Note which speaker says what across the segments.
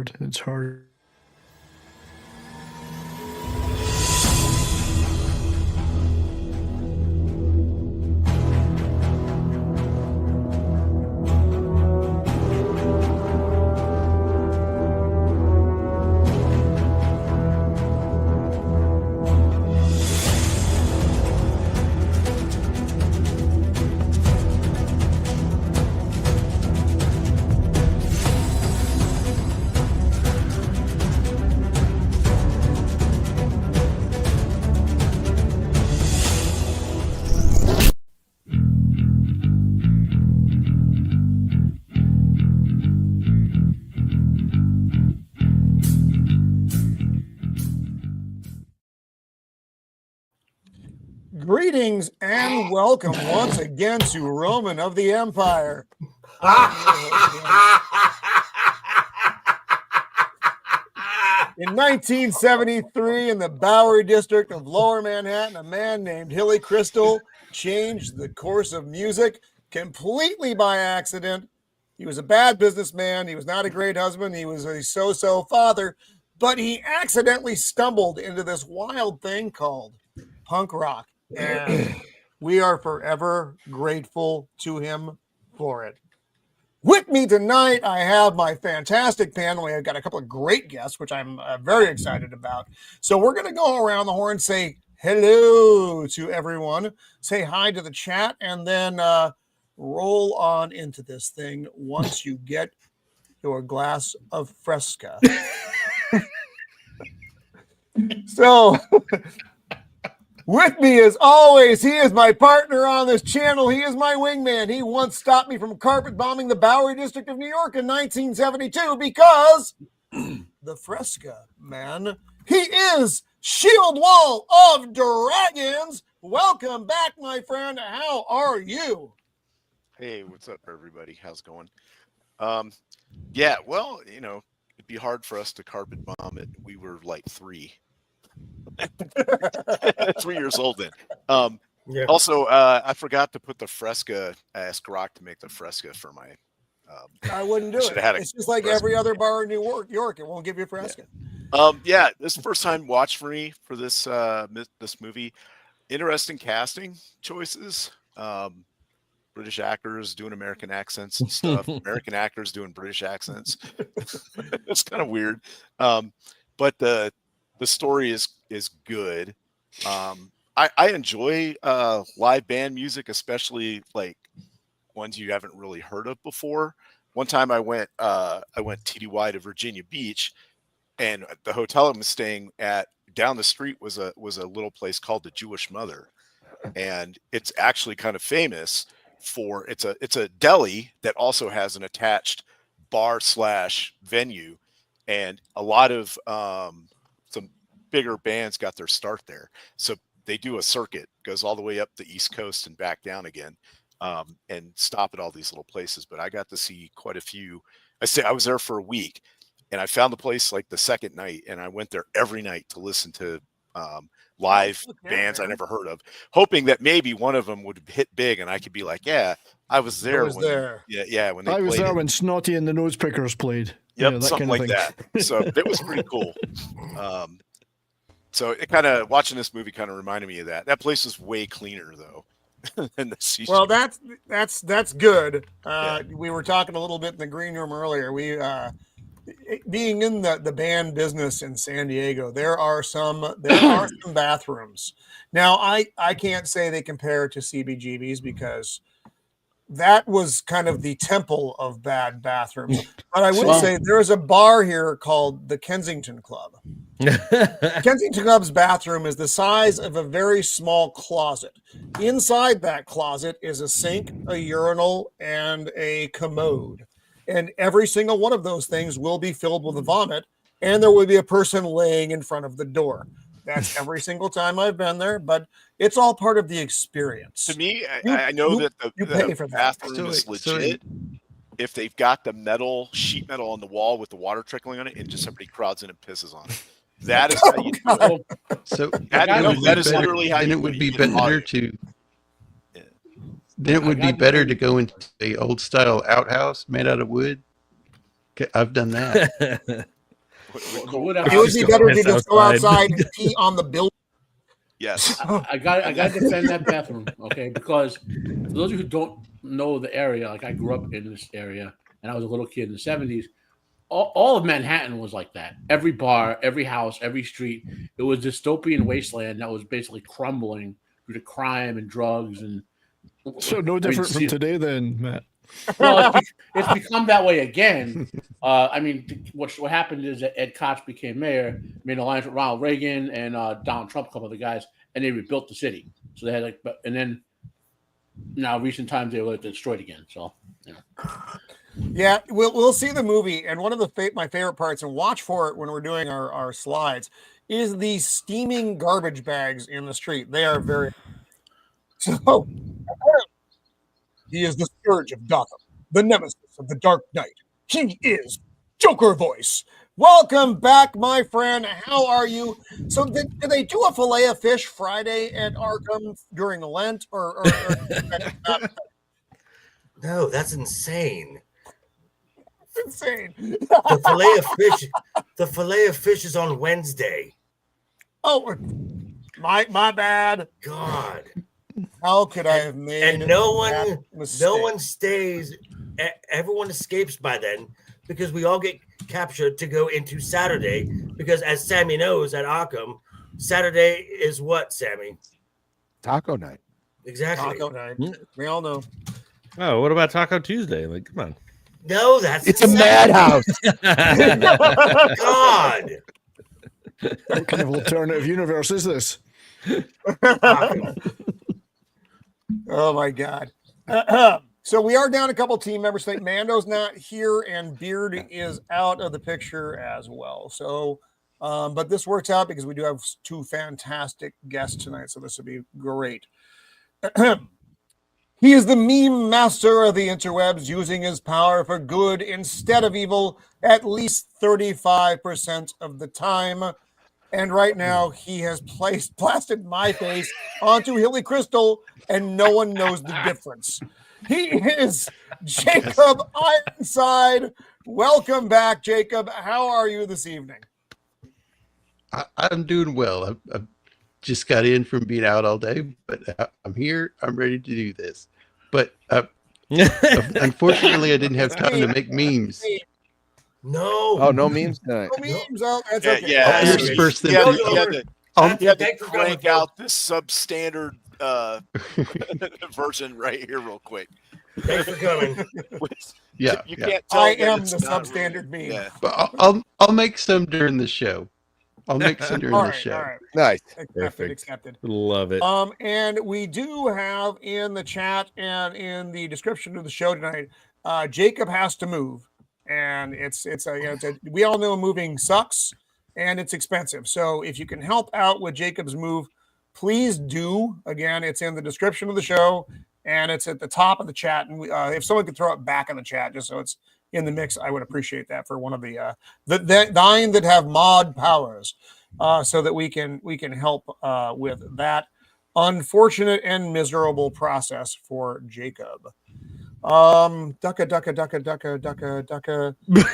Speaker 1: hard. It's hard.
Speaker 2: Greetings and welcome once again to Roman of the Empire. In 1973, in the Bowery district of Lower Manhattan, a man named Hilly Kristal changed the course of music completely by accident. He was a bad businessman. He was not a great husband. He was a so-so father, but he accidentally stumbled into this wild thing called punk rock. And we are forever grateful to him for it. With me tonight, I have my fantastic panel. I've got a couple of great guests, which I'm very excited about. So we're going to go around the horn, say hello to everyone, say hi to the chat, and then roll on into this thing once you get your glass of Fresca. So... with me, as always, he is my partner on this channel. He is my wingman. He once stopped me from carpet bombing the Bowery district of New York in 1972 because the Fresca man. He is Shield Wall of Dragons. Welcome back, my friend. How are you?
Speaker 3: Hey, what's up, everybody? How's it going? Yeah, well, you know, it'd be hard for us to carpet bomb it. We were like 3. 3 years old then. Yeah. Also, I forgot to put the Fresca. I asked Rock to make the Fresca for my.
Speaker 2: I wouldn't do it. It's just like Fresca. Every other bar in New York. It won't give you a Fresca.
Speaker 3: Yeah, this is the first time watch for me for this this movie. Interesting casting choices. British actors doing American accents and stuff. American actors doing British accents. It's kind of weird. But the story is good. I enjoy live band music, especially like ones you haven't really heard of before. One time I went TDY to Virginia Beach, and the hotel I was staying at down the street was a little place called the Jewish Mother, and it's actually kind of famous for it's a deli that also has an attached bar / venue, and a lot of some bigger bands got their start there. So they do a circuit, goes all the way up the East Coast and back down again, and stop at all these little places. But I got to see quite a few. I was there for a week, and I found the place like the second night, and I went there every night to listen to live bands I never heard of, hoping that maybe one of them would hit big, and I could be like, yeah, I was there. When
Speaker 1: I was there when Snotty and the Nose Pickers played.
Speaker 3: Yep, yeah, something like that. So it was pretty cool. So it kind of watching this movie kind of reminded me of that. That place was way cleaner though than the CBGB.
Speaker 2: Well, that's good. We were talking a little bit in the green room earlier. We being in the band business in San Diego, there are some bathrooms. Now I can't say they compare to CBGB's because that was kind of the temple of bad bathrooms. But I would say there is a bar here called the Kensington Club. Kensington Club's bathroom is the size of a very small closet. Inside that closet is a sink, a urinal, and a commode. And every single one of those things will be filled with a vomit, and there will be a person laying in front of the door. That's every single time I've been there, but it's all part of the experience.
Speaker 3: To me, I know that the bathroom is legit if they've got the sheet metal on the wall with the water trickling on it, and just somebody crowds in and pisses on it. That is how you do it.
Speaker 4: So that is literally how you do it. Then it would be better to. Then it would be better to go into a old style outhouse made out of wood. I've done that.
Speaker 2: It would be better to just go outside and pee on the building.
Speaker 3: Yes.
Speaker 5: I got to defend that bathroom, okay? Because for those of you who don't know the area, like I grew up in this area, and I was a little kid in the 70s. All of Manhattan was like that. Every bar, every house, every street. It was dystopian wasteland that was basically crumbling due to crime and drugs. And
Speaker 1: so no different from today, then, Matt.
Speaker 5: Well, it's become that way again. I mean, what happened is that Ed Koch became mayor, made an alliance with Ronald Reagan and Donald Trump, a couple of the guys, and they rebuilt the city. So they had and then now recent times they were destroyed again. So
Speaker 2: yeah, we'll see the movie, and one of my favorite parts, and watch for it when we're doing our slides, is the steaming garbage bags in the street. They are very so. He is the scourge of Gotham, the nemesis of the Dark Knight. He is Joker voice. Welcome back, my friend. How are you? So did they do a fillet of fish Friday at Arkham during Lent? Or
Speaker 6: No, that's insane.
Speaker 2: It's insane.
Speaker 6: The fillet of fish is on Wednesday.
Speaker 2: Oh, my bad.
Speaker 6: God.
Speaker 2: How could I have made
Speaker 6: and no one stays, everyone escapes by then because we all get captured to go into Saturday because as Sammy knows at Arkham, Saturday is what, Sammy?
Speaker 7: Taco night.
Speaker 6: Exactly.
Speaker 2: Taco night. We all know.
Speaker 8: Oh, what about Taco Tuesday? Like, come on.
Speaker 6: No,
Speaker 7: it's a madhouse.
Speaker 6: God.
Speaker 1: What kind of alternative universe is this?
Speaker 2: Oh my God. So we are down a couple team members tonight. Mando's not here and Beard is out of the picture as well. So, but this works out because we do have two fantastic guests tonight. So this will be great. He is the meme master of the interwebs, using his power for good instead of evil at least 35% of the time. And right now, he has plastered my face onto Hilly Kristal, and no one knows the difference. He is Jacob Ironside. Welcome back, Jacob. How are you this evening?
Speaker 4: I'm doing well. I just got in from being out all day, but I'm here. I'm ready to do this. But unfortunately, I didn't have time to make memes.
Speaker 6: No.
Speaker 7: Oh, no memes tonight.
Speaker 2: No memes. Oh, that's okay.
Speaker 3: Yeah.
Speaker 4: I'll intersperse them.
Speaker 3: You have to crank out this substandard version right here real quick.
Speaker 6: Thanks for coming.
Speaker 4: Yeah.
Speaker 3: You can't tell
Speaker 2: I am the substandard meme.
Speaker 3: Yeah.
Speaker 4: But I'll make some during the show. I'll make some during the show.
Speaker 2: All right.
Speaker 7: Nice.
Speaker 2: Accepted.
Speaker 8: Love it.
Speaker 2: And we do have in the chat and in the description of the show tonight, Jacob has to move. And we all know moving sucks and it's expensive. So if you can help out with Jacob's move, please do. Again, it's in the description of the show and it's at the top of the chat. And if someone could throw it back in the chat, just so it's in the mix, I would appreciate that for one of the nine that have mod powers, so that we can help with that unfortunate and miserable process for Jacob. Ducka.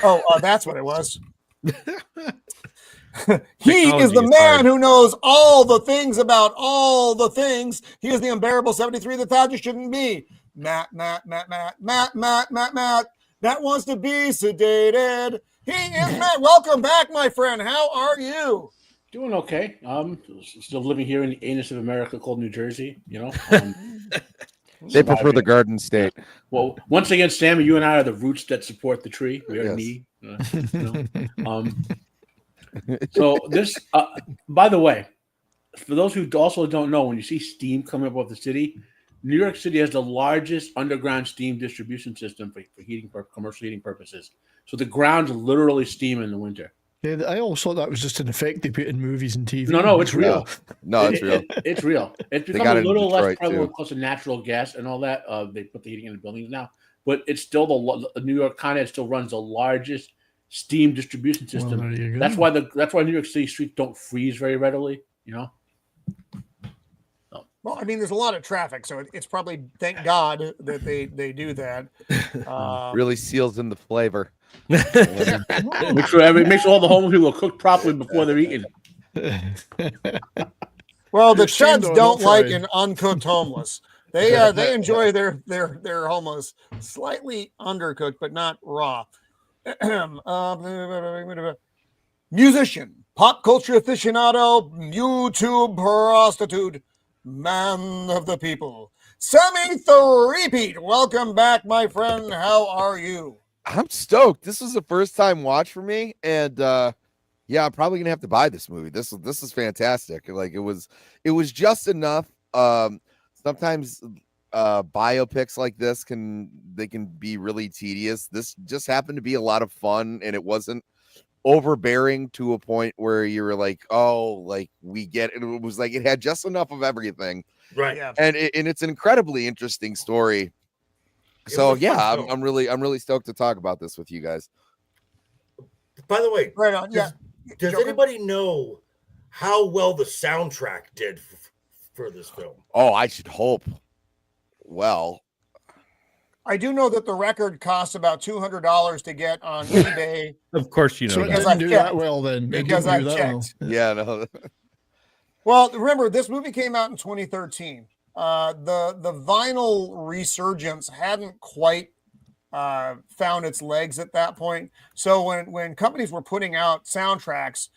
Speaker 2: Oh, that's what it was. He is the man who knows all the things about all the things. He is the unbearable 73 that thought you shouldn't be. Matt. That wants to be sedated. He is Matt. Welcome back, my friend. How are you?
Speaker 5: Doing okay. Still living here in the anus of America called New Jersey, you know.
Speaker 7: They prefer the Garden State.
Speaker 5: Well, once again, Sammy, you and I are the roots that support the tree. We are me. So this, by the way, for those who also don't know, when you see steam coming up off the city, New York City has the largest underground steam distribution system for commercial heating purposes. So the ground literally steam in the winter.
Speaker 1: Yeah, I always thought that was just an effect they put in movies and TV.
Speaker 5: No, it's real.
Speaker 7: No, it's real.
Speaker 5: It's real. It's become a little less prevalent because of natural gas and all that. They put the heating in the buildings now, but it's still the New York Con Ed still runs the largest steam distribution system.
Speaker 1: Well,
Speaker 5: that's why New York City streets don't freeze very readily. You know.
Speaker 2: Well, I mean, there's a lot of traffic, so it's probably thank God that they do that.
Speaker 7: Really seals in the flavor.
Speaker 5: Make sure all the homeless people are cooked properly before they're eaten.
Speaker 2: Well, the
Speaker 1: You're steamed
Speaker 2: chuds
Speaker 1: or
Speaker 2: don't
Speaker 1: not
Speaker 2: like
Speaker 1: fried?
Speaker 2: an uncooked homeless. They enjoy their homeless slightly undercooked, but not raw. Musician, pop culture aficionado, YouTube prostitute, man of the people, Sammy Threepeat. Welcome back, my friend. How are you?
Speaker 7: I'm stoked. This was a first time watch for me, and yeah, I'm probably gonna have to buy this movie. This is fantastic. Like it was just enough. Sometimes biopics like this can be really tedious. This just happened to be a lot of fun, and it wasn't overbearing to a point where you were like, oh, like we get it. It was like it had just enough of everything,
Speaker 6: Right.
Speaker 2: Yeah.
Speaker 7: and it's an incredibly interesting story. So yeah, I'm really stoked to talk about this with you guys.
Speaker 6: By the way,
Speaker 2: Right on. Yeah.
Speaker 6: does
Speaker 2: Joker?
Speaker 6: anybody know how well the soundtrack did for this film?
Speaker 7: Oh, I should hope. Well,
Speaker 2: I do know that the record costs about $200 to get on eBay.
Speaker 8: Of course, you know
Speaker 1: So it
Speaker 8: that.
Speaker 2: Because
Speaker 1: didn't
Speaker 2: I
Speaker 1: do
Speaker 2: checked.
Speaker 1: that well then. It
Speaker 2: Because
Speaker 1: didn't
Speaker 2: I
Speaker 1: do that well.
Speaker 2: checked.
Speaker 7: yeah, no.
Speaker 2: Well, remember, this movie came out in 2013. The vinyl resurgence hadn't quite found its legs at that point. So when companies were putting out soundtracks,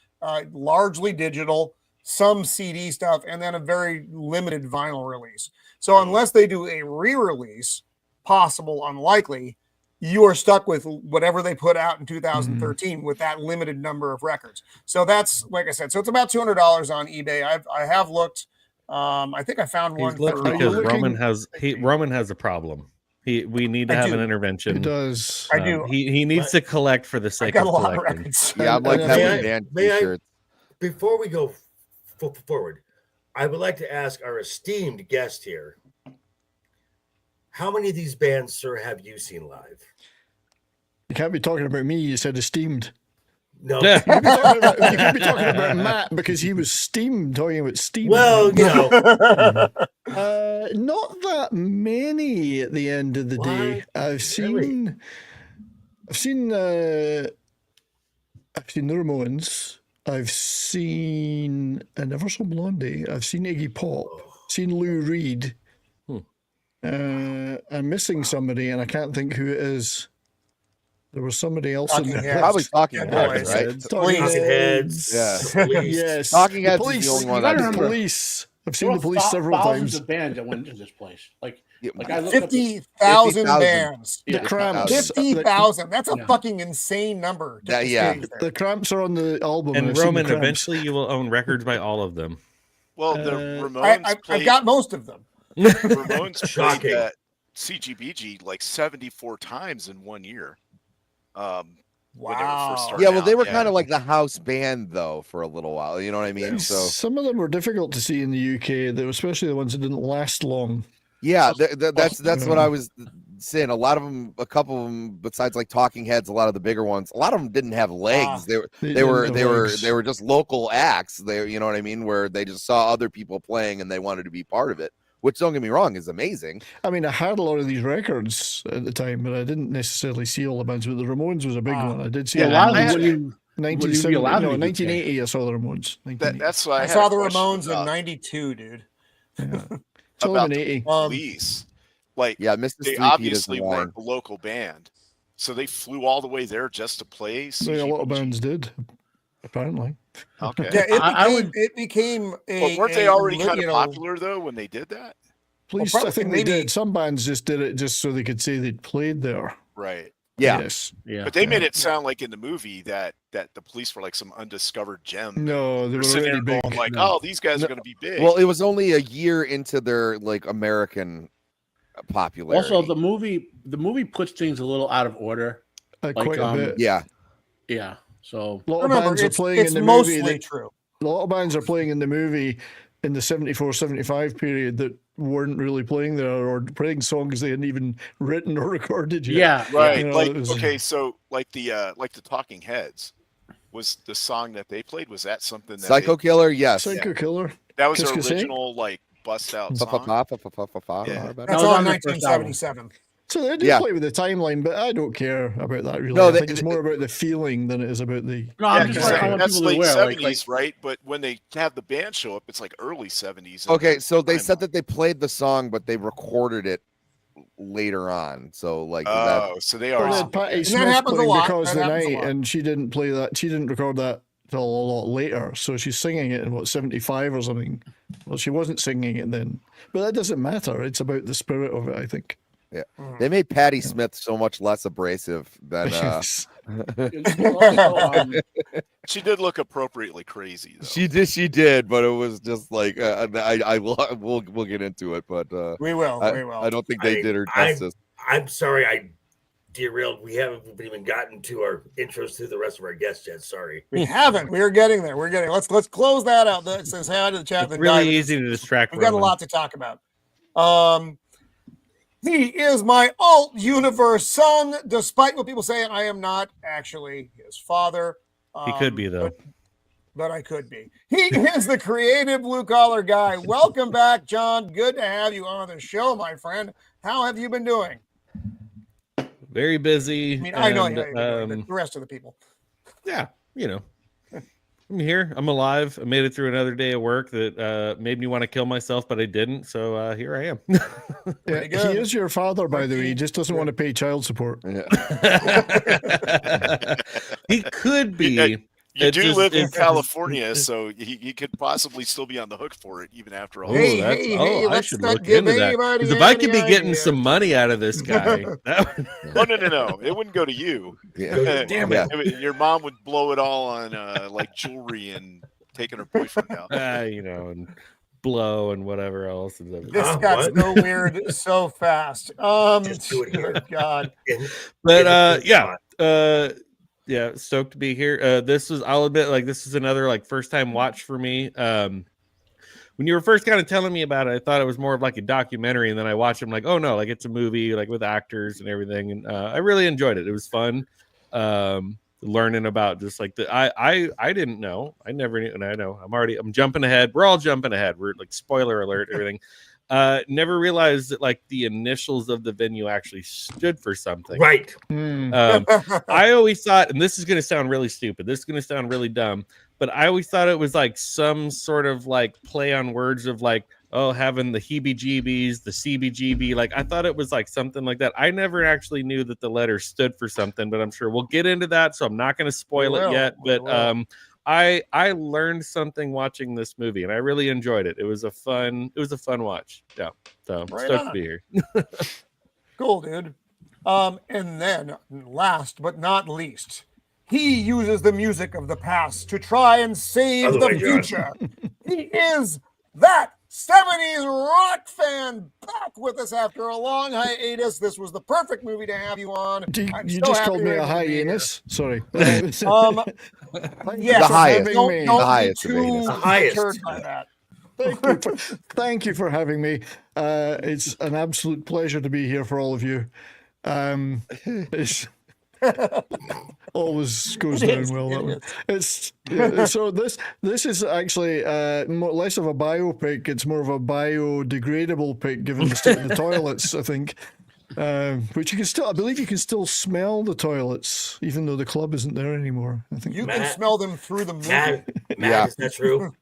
Speaker 2: largely digital, some CD stuff, and then a very limited vinyl release. So unless they do a re-release, possible, unlikely, you are stuck with whatever they put out in 2013 with that limited number of records. So that's, like I said, so it's about $200 on eBay. I have looked. I think I found one.
Speaker 8: He's looked
Speaker 2: for-
Speaker 8: because
Speaker 1: looking-
Speaker 8: Roman has a problem. We need to
Speaker 2: I
Speaker 8: have
Speaker 2: do.
Speaker 8: an
Speaker 1: It
Speaker 8: intervention.
Speaker 1: does.
Speaker 2: I do.
Speaker 8: He needs to collect for the
Speaker 2: I
Speaker 8: sake
Speaker 2: got
Speaker 8: of
Speaker 2: a lot of
Speaker 8: collecting.
Speaker 2: records.
Speaker 7: Yeah, I'm like
Speaker 1: And
Speaker 7: that
Speaker 6: may
Speaker 7: with
Speaker 6: I-
Speaker 7: band
Speaker 6: may I-
Speaker 7: t-shirts.
Speaker 6: Before we go forward, I would like to ask our esteemed guest here, how many of these bands, sir, have you seen live?
Speaker 1: You can't be talking about me. You said esteemed.
Speaker 6: No.
Speaker 1: You can't be talking about Matt because he was steamed. Talking about steam.
Speaker 6: Well, you know,
Speaker 1: Not that many at the end of the day.
Speaker 6: What?
Speaker 1: I've seen the Ramones. I've seen I never saw Blondie. I've seen Iggy Pop. Seen Lou Reed. I'm missing somebody, and I can't think who it is. There was somebody else in
Speaker 2: Talking
Speaker 1: there.
Speaker 2: Heads.
Speaker 7: Probably Talking
Speaker 2: Yeah,
Speaker 7: Heads,
Speaker 2: boys.
Speaker 7: right?
Speaker 1: Talking
Speaker 6: Talking Heads.
Speaker 7: Yeah.
Speaker 6: The Police.
Speaker 1: Yes.
Speaker 7: Talking
Speaker 1: The
Speaker 7: Heads is
Speaker 1: Police.
Speaker 7: the only one
Speaker 5: You gotta
Speaker 7: I've
Speaker 1: The
Speaker 7: seen.
Speaker 5: remember-
Speaker 1: Police. I've seen
Speaker 5: There
Speaker 1: the
Speaker 5: were
Speaker 1: Police several
Speaker 5: thousands
Speaker 1: times.
Speaker 5: of bands that went into this place. Like
Speaker 7: Yeah,
Speaker 5: I looked up
Speaker 2: 50,000
Speaker 7: 50,000.
Speaker 2: bands.
Speaker 1: The
Speaker 5: Yeah.
Speaker 1: Cramps.
Speaker 2: 50,000. That's a
Speaker 5: Yeah.
Speaker 2: fucking insane number. to
Speaker 7: That- yeah.
Speaker 2: stage there.
Speaker 1: The Cramps are on the album.
Speaker 8: And
Speaker 1: I've seen
Speaker 8: Roman,
Speaker 1: the Cramps.
Speaker 8: eventually you will own records by all of them.
Speaker 3: Well, the
Speaker 1: Uh,
Speaker 3: Ramones
Speaker 2: I've
Speaker 3: played.
Speaker 2: got most of them.
Speaker 3: Ramones played
Speaker 6: Shocking.
Speaker 3: at CGBG like 74 times in 1 year. When they were first
Speaker 2: Wow.
Speaker 3: starting
Speaker 7: Yeah, well, they
Speaker 3: out,
Speaker 7: were
Speaker 3: yeah.
Speaker 7: kind of like the house band though for a little while. You know what I mean? So
Speaker 1: Some of them were difficult to see in the UK, especially the ones that didn't last long.
Speaker 7: yeah, that's what I was saying. A lot of them, a couple of them, besides like Talking Heads, a lot of the bigger ones, a lot of them didn't have legs. They
Speaker 1: didn't
Speaker 7: were
Speaker 1: have
Speaker 7: they were
Speaker 1: legs.
Speaker 7: they were just local acts. They, you know what I mean, where they just saw other people playing and they wanted to be part of it. Which, don't get me wrong, is amazing.
Speaker 1: I mean, I had a lot of these records at the time, but I didn't necessarily see all the bands. But the Ramones was a big one. I did see
Speaker 5: yeah, a
Speaker 1: it
Speaker 5: lot of
Speaker 1: in
Speaker 5: them wouldn't you
Speaker 1: 1970,
Speaker 5: allowed to
Speaker 1: no,
Speaker 5: be
Speaker 1: 1980. I saw the Ramones. 1980.
Speaker 3: That's why
Speaker 2: I
Speaker 3: had
Speaker 2: saw
Speaker 3: a
Speaker 2: the
Speaker 3: question
Speaker 2: Ramones in
Speaker 3: about
Speaker 2: '92, dude.
Speaker 1: Saw
Speaker 3: about
Speaker 1: them in
Speaker 3: the
Speaker 1: 80.
Speaker 3: Police. Like,
Speaker 7: Yeah, Mr.
Speaker 3: they
Speaker 7: Three-Peat
Speaker 3: obviously
Speaker 7: isn't lying.
Speaker 3: weren't a local band, so they flew all the way there just to play.
Speaker 1: A lot of
Speaker 3: CGBG.
Speaker 1: bands did, apparently.
Speaker 3: Okay.
Speaker 2: Yeah,
Speaker 5: I
Speaker 2: it became a.
Speaker 3: But weren't they
Speaker 2: a
Speaker 3: already
Speaker 2: li-
Speaker 3: kind
Speaker 2: you
Speaker 3: of
Speaker 2: know,
Speaker 3: popular though when they did that?
Speaker 1: Police,
Speaker 2: probably
Speaker 1: I think
Speaker 2: maybe-
Speaker 1: they did. Some bands just did it just so they could say they'd played there.
Speaker 3: Right.
Speaker 7: Yeah,
Speaker 1: Yes.
Speaker 5: Yeah.
Speaker 3: But they made it sound like in the movie that the police were like some undiscovered gem.
Speaker 1: No, they
Speaker 3: They're
Speaker 1: were
Speaker 3: sitting
Speaker 1: already
Speaker 3: there
Speaker 1: big.
Speaker 3: going like,
Speaker 5: No.
Speaker 3: "Oh, these guys
Speaker 7: No.
Speaker 3: are going to be big."
Speaker 7: well, it was only a year into their like American popularity.
Speaker 5: Also, the movie puts things a little out of order.
Speaker 1: Quite
Speaker 5: like,
Speaker 1: a bit.
Speaker 7: yeah,
Speaker 5: Yeah. So
Speaker 1: A lot of
Speaker 2: Remember,
Speaker 1: bands are
Speaker 2: it's
Speaker 1: playing in the
Speaker 2: mostly
Speaker 1: movie.
Speaker 2: true.
Speaker 1: A lot of bands are playing in the movie in the 74-75 period that weren't really playing there or playing songs they hadn't even written or recorded yet.
Speaker 5: yeah.
Speaker 3: right.
Speaker 1: You know,
Speaker 3: like
Speaker 1: it was-
Speaker 3: okay, so like the Talking Heads was the song that they played. Was that something that
Speaker 7: Psycho Killer, yes.
Speaker 1: Psycho Killer.
Speaker 3: that was
Speaker 1: Kiss
Speaker 3: their
Speaker 1: Kiss Eight?
Speaker 3: original like bust out
Speaker 7: Fa- fa-
Speaker 3: song?
Speaker 7: fa- fa- fa- fa- fa- fa-
Speaker 3: Yeah.
Speaker 7: fa-
Speaker 2: That's
Speaker 5: was
Speaker 2: all
Speaker 5: on
Speaker 2: in
Speaker 5: their first album.
Speaker 2: 1977.
Speaker 1: So they do
Speaker 7: Yeah.
Speaker 1: play with the timeline, but I don't care about that really.
Speaker 7: No,
Speaker 1: I think it's more about the feeling than it is about the.
Speaker 5: No,
Speaker 3: Yeah,
Speaker 5: I'm just
Speaker 3: 'cause
Speaker 5: like, I want
Speaker 3: that's
Speaker 5: people to
Speaker 3: late
Speaker 5: aware. Like,
Speaker 3: 70s, right? But when they have the band show up, it's like early 70s.
Speaker 7: Okay, so they said that they played the song, but they recorded it later on. So like that.
Speaker 3: Oh, so they
Speaker 1: Well,
Speaker 3: are.
Speaker 1: they had Patti
Speaker 2: And that
Speaker 1: Smith
Speaker 2: happens a
Speaker 1: playing
Speaker 2: lot.
Speaker 1: Because
Speaker 2: That
Speaker 1: the
Speaker 2: happens a
Speaker 1: Night,
Speaker 2: lot.
Speaker 1: and she didn't play that. She didn't record that till a lot later. So she's singing it in what 75 or something. Well, she wasn't singing it then, but that doesn't matter. It's about the spirit of it, I think.
Speaker 7: Yeah, they made Patti Smith so much less abrasive than.
Speaker 5: also,
Speaker 3: She did look appropriately crazy, though.
Speaker 7: She did, but it was just like we'll get into it, but
Speaker 2: We will.
Speaker 7: I don't think they did her justice.
Speaker 6: I'm sorry, I derailed. We haven't even gotten to our intros to the rest of our guests yet. Sorry.
Speaker 2: We haven't. We're getting there. Let's close that out. That says hi to the chat.
Speaker 8: It's
Speaker 2: then
Speaker 8: really
Speaker 2: dive into-
Speaker 8: easy to distract.
Speaker 2: We've got a
Speaker 8: Roman.
Speaker 2: lot to talk about. He is my alt universe son, despite what people say. I am not actually his father.
Speaker 8: He could be though.
Speaker 2: But I could be. He is the creative blue collar guy. Welcome back, John. Good to have you on the show, my friend. How have you been doing?
Speaker 8: Very busy.
Speaker 2: I mean, I know
Speaker 8: and,
Speaker 2: how you've been doing, but the rest of the people.
Speaker 8: Yeah, you know, I'm here. I'm alive. I made it through another day of work that made me want to kill myself, but I didn't. So here I am.
Speaker 2: Pretty
Speaker 1: He
Speaker 2: good.
Speaker 1: is your father, by the way. He just doesn't want to pay child support.
Speaker 8: He could be.
Speaker 3: Yeah, You
Speaker 8: It
Speaker 3: do
Speaker 8: just-
Speaker 3: live in
Speaker 8: it's-
Speaker 3: California, so he could possibly still be on the hook for it even after all.
Speaker 8: Oh,
Speaker 2: Hey,
Speaker 8: that's,
Speaker 2: hey,
Speaker 8: oh,
Speaker 2: hey,
Speaker 8: I
Speaker 2: let's
Speaker 8: should
Speaker 2: not
Speaker 8: look
Speaker 2: give
Speaker 8: into that.
Speaker 2: anybody
Speaker 8: Because if I could be
Speaker 2: any
Speaker 8: getting
Speaker 2: ideas.
Speaker 8: some money out of this guy, that would,
Speaker 3: No. It wouldn't go to you.
Speaker 6: Damn
Speaker 7: it.
Speaker 3: Your mom would blow it all on like jewelry and taking her boyfriend out.
Speaker 8: you know, and blow and whatever else.
Speaker 2: This
Speaker 6: Huh,
Speaker 2: got
Speaker 6: what?
Speaker 2: so weird so fast.
Speaker 6: Just do it here.
Speaker 2: Good God.
Speaker 8: But yeah, stoked to be here. This was, I'll admit, like this is another like first time watch for me. When you were first kind of telling me about it, I thought it was more of like a documentary, and then I watched it, I'm like, oh no, like it's a movie, like with actors and everything, and I really enjoyed it. It was fun. Learning about just like I didn't know. I never knew, and I know I'm jumping ahead. We're all jumping ahead. We're like spoiler alert, everything. Never realized that like the initials of the venue actually stood for something.
Speaker 6: Right.
Speaker 8: I always thought, and this is going to sound really stupid, this is going to sound really dumb, but I always thought it was like some sort of like play on words of like, oh, having the heebie-jeebies, the CBGB. Like I thought it was like something like that. I never actually knew that the letter stood for something, but I'm sure we'll get into that. So I'm not going to spoil it yet. But I learned something watching this movie, and I really enjoyed it. It was a fun watch. Yeah. So
Speaker 2: Right
Speaker 8: stoked
Speaker 2: on.
Speaker 8: to be here.
Speaker 2: Cool, dude. And then, last but not least, he uses the music of the past to try and save
Speaker 6: By the
Speaker 2: the
Speaker 6: way, John.
Speaker 2: future. He is that 70s rock fan back with us after a long hiatus. This was the perfect movie to have you on. I'm
Speaker 1: You
Speaker 2: so
Speaker 1: just
Speaker 2: happy
Speaker 1: called me
Speaker 2: you're
Speaker 1: a
Speaker 2: able to be here.
Speaker 1: hyenas. Sorry.
Speaker 2: Yes,
Speaker 7: The highest.
Speaker 2: Don't
Speaker 1: The
Speaker 2: be
Speaker 7: highest of
Speaker 2: too
Speaker 7: hyenas.
Speaker 6: The highest.
Speaker 2: deterred by that.
Speaker 1: Thank you for having me. It's an absolute pleasure to be here for all of you. It's always goes
Speaker 2: It
Speaker 1: down
Speaker 2: is,
Speaker 1: well.
Speaker 2: it
Speaker 1: That one.
Speaker 2: is.
Speaker 1: It's so this is actually less of a biopic. It's more of a biodegradable pic, given the state of the toilets. I think. Which you can still, I believe you can still smell the toilets, even though the club isn't there anymore. I think.
Speaker 2: You can
Speaker 6: Matt-
Speaker 2: smell them through the movie.
Speaker 6: Matt,
Speaker 7: Yeah.
Speaker 6: is that true?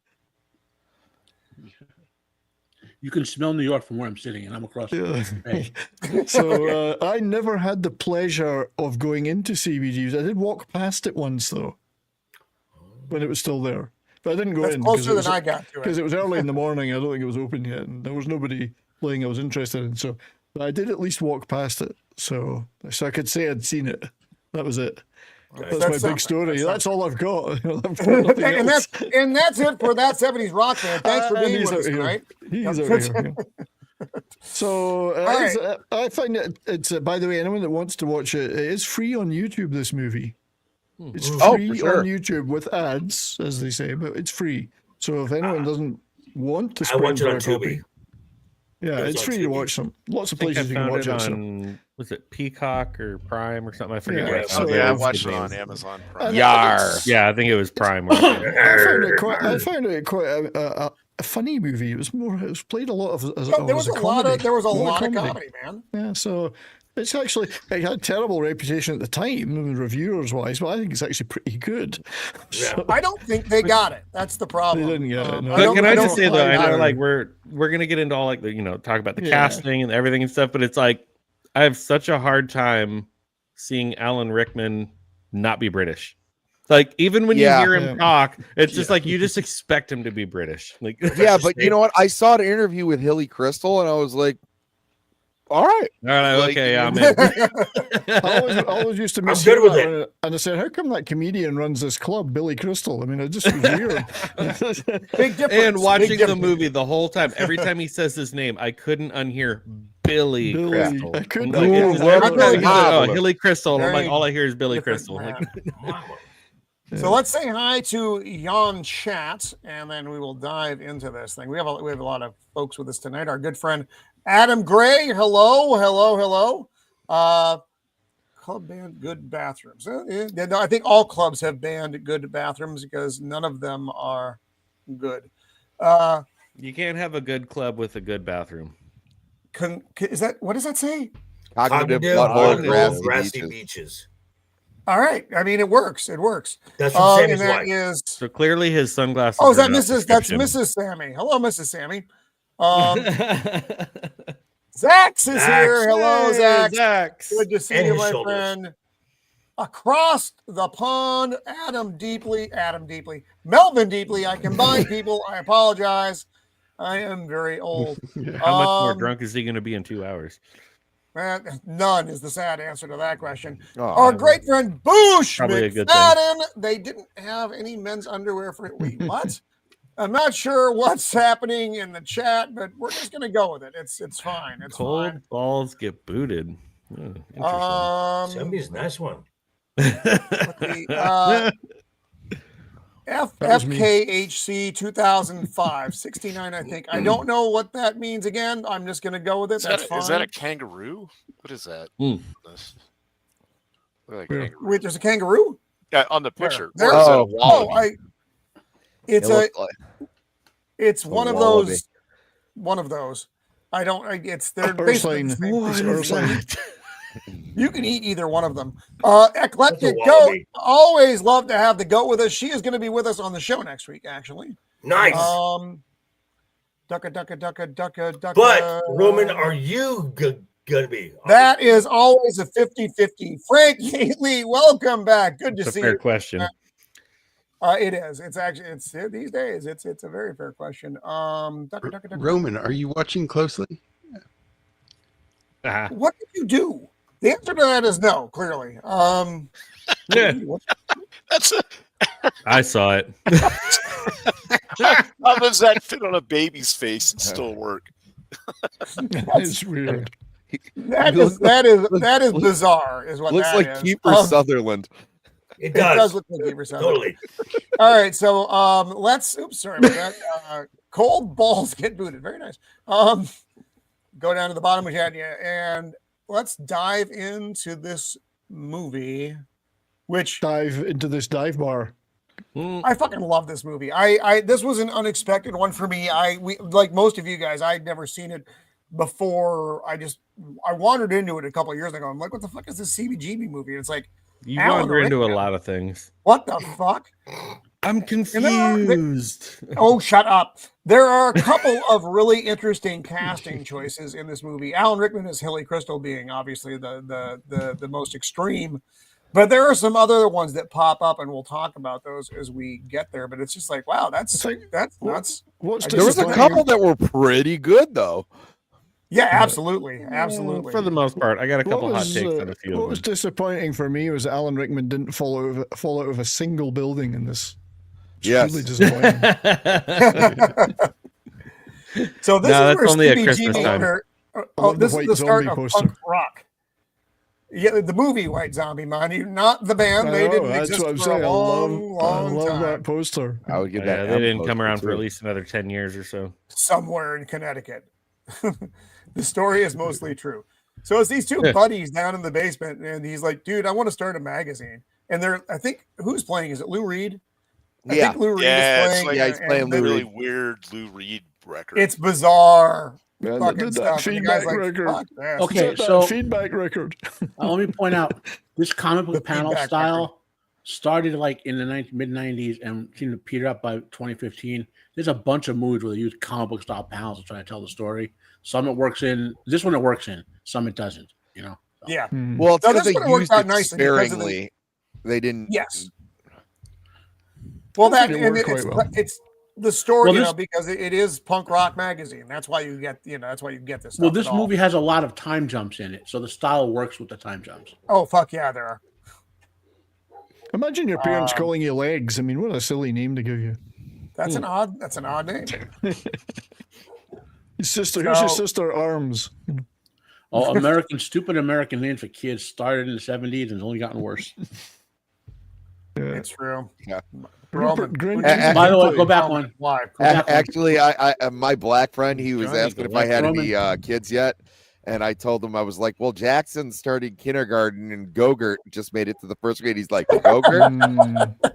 Speaker 5: you can smell New York from where I'm sitting, and I'm across.
Speaker 1: Yeah.
Speaker 5: Hey.
Speaker 1: So I never had the pleasure of going into CBGBs. I did walk past it once though, when it was still there, but I didn't go
Speaker 2: That's
Speaker 1: in
Speaker 2: closer than I got to
Speaker 1: because
Speaker 2: it.
Speaker 1: it was early in the morning. I don't think it was open yet, and there was nobody playing I was interested in. So, but I did at least walk past it, so I could say I'd seen it. That was it. That's my
Speaker 2: That's
Speaker 1: big story. That's all I've got. I've got
Speaker 2: and
Speaker 1: nothing else.
Speaker 2: that's it for that 70s rock man. Thanks for
Speaker 1: And
Speaker 2: being
Speaker 1: he's
Speaker 2: with us
Speaker 1: out here.
Speaker 2: tonight.
Speaker 1: He's
Speaker 2: Yep.
Speaker 1: out here. Yeah. So
Speaker 2: right.
Speaker 1: I find it's by the way, anyone that wants to watch it, it is free on YouTube. This movie, it's
Speaker 7: Oh,
Speaker 1: free
Speaker 7: for sure.
Speaker 1: on YouTube with ads, as they say, but it's free. So if anyone doesn't want to
Speaker 6: I
Speaker 1: spend
Speaker 6: watch it
Speaker 1: for
Speaker 6: on
Speaker 1: a copy,
Speaker 6: Tubi.
Speaker 1: yeah,
Speaker 6: It was
Speaker 1: it's
Speaker 6: on
Speaker 1: free to
Speaker 6: Tubi.
Speaker 1: watch them. Lots of
Speaker 8: I think I
Speaker 1: places you can
Speaker 8: found
Speaker 1: watch
Speaker 8: it
Speaker 1: it. So.
Speaker 8: on, was it Peacock or Prime or something? I forget.
Speaker 1: Yeah,
Speaker 8: what I
Speaker 1: so-
Speaker 8: found
Speaker 3: Yeah, I
Speaker 8: it.
Speaker 3: watched it on Amazon Prime.
Speaker 7: Yar.
Speaker 8: Yeah, I think it was Prime.
Speaker 1: I found it quite a funny movie. It was played a lot of as
Speaker 2: There was
Speaker 1: as
Speaker 2: a lot of
Speaker 1: comedy.
Speaker 2: there was a
Speaker 1: More
Speaker 2: lot of comedy, man.
Speaker 1: Yeah, so It's actually, it had a terrible reputation at the time, reviewers wise, but I think it's actually pretty good.
Speaker 6: Yeah.
Speaker 2: I don't think they got it. That's the problem.
Speaker 1: They didn't get it, no.
Speaker 8: But can I
Speaker 2: don't
Speaker 8: just say though, I know
Speaker 1: either.
Speaker 8: like we're gonna get into all like the talk about the
Speaker 1: Yeah.
Speaker 8: casting and everything and stuff, but it's like I have such a hard time seeing Alan Rickman not be British. Like even when you hear him talk, it's just like you just expect him to be British. Like
Speaker 7: Yeah, but you know what? I saw an interview with Hilly Kristal, and I was like, all right.
Speaker 8: Okay, yeah, man.
Speaker 1: I always used to
Speaker 6: I'm
Speaker 1: miss
Speaker 6: good with
Speaker 1: that, and I said, how come that comedian runs this club, Billy Crystal? I mean, it just was weird.
Speaker 2: Big difference.
Speaker 8: And watching
Speaker 2: Big
Speaker 8: the
Speaker 2: difference.
Speaker 8: movie the whole time, every time he says his name, I couldn't unhear Billy Crystal.
Speaker 1: I couldn't.
Speaker 8: Like,
Speaker 1: Ooh,
Speaker 8: it's just
Speaker 1: well,
Speaker 8: every time he says,
Speaker 7: well,
Speaker 8: Hilly Kristal, and I'm
Speaker 2: very
Speaker 8: like, all I hear is Billy
Speaker 2: different
Speaker 8: Crystal.
Speaker 2: man.
Speaker 8: Like,
Speaker 2: So let's say hi to Yon Chat, and then we will dive into this thing. We have a lot of folks with us tonight. Our good friend Adam Gray. Hello. Club banned good bathrooms. No, I think all clubs have banned good bathrooms because none of them are good.
Speaker 8: you can't have a good club with a good bathroom.
Speaker 2: Is that what does that say?
Speaker 7: Cognitive
Speaker 6: Cognitive
Speaker 7: butthole,
Speaker 6: butthole,
Speaker 7: grassy beaches.
Speaker 6: beaches.
Speaker 2: All right. I mean, it works. It works.
Speaker 6: That's from Sammy's
Speaker 2: and that
Speaker 6: wife.
Speaker 2: is.
Speaker 8: So clearly his sunglasses.
Speaker 2: Oh, is
Speaker 8: are
Speaker 2: that
Speaker 8: not
Speaker 2: Mrs. That's
Speaker 8: prescription.
Speaker 2: Mrs. Sammy. Hello, Mrs. Sammy. Zax is here. Hello, Zax.
Speaker 8: Zax.
Speaker 2: Good to see
Speaker 6: And
Speaker 2: you,
Speaker 6: his
Speaker 2: my
Speaker 6: shoulders.
Speaker 2: friend. Across the pond, Adam Deeply, Melvin Deeply. I combine people. I apologize. I am very old.
Speaker 8: How much more drunk is he going to be in 2 hours?
Speaker 2: None is the sad answer to that question.
Speaker 7: Oh,
Speaker 2: Our great friend Boosh
Speaker 8: Probably a good thing.
Speaker 2: McFadden. They didn't have any men's underwear for it. Wait, what? I'm not sure what's happening in the chat, but we're just gonna go with it. It's fine. It's
Speaker 8: Cold
Speaker 2: fine.
Speaker 8: balls get booted. Oh, interesting.
Speaker 6: Sammy's a nice one.
Speaker 2: FKHC 2005, 69, I think. I don't know what that means again. I'm just going to go with it. That's fine.
Speaker 3: Is that a kangaroo? What is that?
Speaker 8: Mm.
Speaker 3: Like kangaroo.
Speaker 2: Wait, there's a kangaroo?
Speaker 3: Yeah, on the picture.
Speaker 2: There-
Speaker 3: Or is it a
Speaker 7: Oh.
Speaker 3: wallaby?
Speaker 2: It's
Speaker 7: It
Speaker 2: a,
Speaker 7: looked like-
Speaker 2: it's
Speaker 7: a
Speaker 2: one of
Speaker 7: wallaby.
Speaker 2: those. One of those. I don't. It's they're
Speaker 1: Ursine.
Speaker 2: basically the same.
Speaker 1: What
Speaker 2: It's
Speaker 1: is
Speaker 2: Ursine. You can eat either one of them. Eclectic
Speaker 6: That's a
Speaker 2: Goat.
Speaker 6: wallaby.
Speaker 2: Always love to have the goat with us. She is going to be with us on the show next week, actually.
Speaker 6: Nice.
Speaker 2: Ducka.
Speaker 6: But Roman, are you gonna be?
Speaker 2: That is always a 50-50. Frank Lee, welcome back. Good to
Speaker 8: It's a
Speaker 2: see
Speaker 8: fair
Speaker 2: you.
Speaker 8: question.
Speaker 2: It is. It's actually these days. It's a very fair question. Ducka.
Speaker 4: Roman, are you watching closely?
Speaker 8: Ah.
Speaker 2: What did you do? The answer to that is no. Clearly.
Speaker 8: Yeah,
Speaker 3: That's
Speaker 8: I saw it.
Speaker 3: how does that fit on a baby's face and still work?
Speaker 1: It's weird.
Speaker 2: That is bizarre. Is what
Speaker 7: Looks
Speaker 2: that
Speaker 7: like
Speaker 2: is.
Speaker 7: Kiefer Sutherland.
Speaker 6: It
Speaker 2: It
Speaker 6: does.
Speaker 2: does look like Kiefer Sutherland.
Speaker 6: Totally.
Speaker 2: All right, so let's. Oops, sorry about that. Cold balls get booted. Very nice. Go down to the bottom of chat, yeah, and let's dive into this movie, which
Speaker 1: Dive into this dive bar.
Speaker 2: I fucking love. This movie. This was an unexpected one for me. We like most of you guys. I'd never seen it before. I wandered into it a couple of years ago. I'm like, what the fuck is this CBGB movie? And it's like,
Speaker 8: You
Speaker 2: Alan
Speaker 8: wander into a
Speaker 2: Rickman.
Speaker 8: lot of things.
Speaker 2: what the fuck?
Speaker 8: I'm confused.
Speaker 2: Oh, shut up. There are a couple of really interesting casting choices in this movie. Alan Rickman as Hilly Kristal being obviously the most extreme, but there are some other ones that pop up, and we'll talk about those as we get there. But it's just like, wow, that's nuts.
Speaker 1: What's
Speaker 7: There was a
Speaker 1: disappointing-
Speaker 7: couple that were pretty good, though.
Speaker 2: Yeah, absolutely, absolutely.
Speaker 8: For the most part, I got a couple
Speaker 1: What
Speaker 8: hot
Speaker 1: was,
Speaker 8: takes on a few
Speaker 1: what
Speaker 8: of
Speaker 1: was
Speaker 8: them.
Speaker 1: disappointing for me was that Alan Rickman didn't fall out of a single building in this. It's
Speaker 7: Yes.
Speaker 1: really disappointing.
Speaker 2: So this
Speaker 8: No,
Speaker 2: is
Speaker 8: that's
Speaker 2: where
Speaker 8: only at
Speaker 2: CBGB
Speaker 8: Christmas time.
Speaker 1: love the
Speaker 2: this is
Speaker 1: White
Speaker 2: the start
Speaker 1: Zombie
Speaker 2: of
Speaker 1: poster.
Speaker 2: punk rock. Yeah, the movie White Zombie, mind you, not the band.
Speaker 1: I
Speaker 2: They
Speaker 1: know,
Speaker 2: didn't
Speaker 1: that's
Speaker 2: exist
Speaker 1: what I'm
Speaker 2: for
Speaker 1: saying.
Speaker 2: a long,
Speaker 1: I
Speaker 2: long
Speaker 1: love
Speaker 2: time.
Speaker 1: that poster.
Speaker 7: I would give
Speaker 8: Yeah,
Speaker 7: that.
Speaker 8: they didn't
Speaker 7: M
Speaker 8: come
Speaker 7: poster,
Speaker 8: around for
Speaker 7: too.
Speaker 8: at least another 10 years or so.
Speaker 2: Somewhere in Connecticut. The story is mostly true. So it's these two
Speaker 8: Yeah.
Speaker 2: buddies down in the basement, and he's like, dude, I want to start a magazine. And I think, who's playing? Is it Lou Reed? I
Speaker 7: Yeah.
Speaker 2: think Lou Reed
Speaker 3: Yeah,
Speaker 2: is
Speaker 3: it's
Speaker 2: playing.
Speaker 3: like
Speaker 7: Yeah, he's playing
Speaker 2: and
Speaker 7: Lou
Speaker 3: Really
Speaker 7: Reed.
Speaker 3: weird Lou Reed record.
Speaker 2: It's bizarre.
Speaker 1: Man,
Speaker 2: fucking
Speaker 1: did that
Speaker 2: stuff. And the guy's
Speaker 1: feedback
Speaker 2: like,
Speaker 1: record.
Speaker 2: fuck this.
Speaker 5: Okay,
Speaker 1: Set that
Speaker 5: so-
Speaker 1: feedback record.
Speaker 5: Let me point out this comic
Speaker 2: The
Speaker 5: book panel
Speaker 2: feedback
Speaker 5: style started like in the mid 90s and seemed to peter up by 2015. There's a bunch of movies where they use comic book style panels to try to tell the story. Some it works in. This one it works in. Some it doesn't. You know. So.
Speaker 2: Yeah.
Speaker 7: Well, it's
Speaker 2: No,
Speaker 7: because
Speaker 2: this
Speaker 7: they
Speaker 2: one worked
Speaker 7: used
Speaker 2: out
Speaker 7: it
Speaker 2: nicely because of the-
Speaker 7: sparingly. They didn't.
Speaker 2: Yes. Well, that
Speaker 1: It
Speaker 2: and
Speaker 1: worked quite well.
Speaker 2: it's the story,
Speaker 5: Well,
Speaker 2: you
Speaker 5: this-
Speaker 2: know, because it is punk rock magazine. That's why you get, that's why you get this.
Speaker 5: Well,
Speaker 2: Stuff
Speaker 5: this
Speaker 2: at all.
Speaker 5: movie has a lot of time jumps in it, so the style works with the time jumps.
Speaker 2: Oh fuck yeah, there are.
Speaker 1: Imagine your parents calling you Legs. I mean, what a silly name to give you.
Speaker 2: That's an odd name.
Speaker 1: Your sister, who's your
Speaker 2: So-
Speaker 1: sister? Arms.
Speaker 5: Oh, stupid American names for kids started in the 70s and it's only gotten worse.
Speaker 1: Yeah.
Speaker 2: It's true.
Speaker 7: Yeah.
Speaker 1: Rupert Grint.
Speaker 5: By the way, go back one.
Speaker 2: Why?
Speaker 5: Go back one.
Speaker 7: Actually, I my black friend, he was
Speaker 8: Johnny
Speaker 7: asking if I had
Speaker 5: Roman.
Speaker 7: any kids yet, and I told him I was like, "Well, Jackson started kindergarten, and Gogurt just made it to the first grade." He's like, "Gogurt,"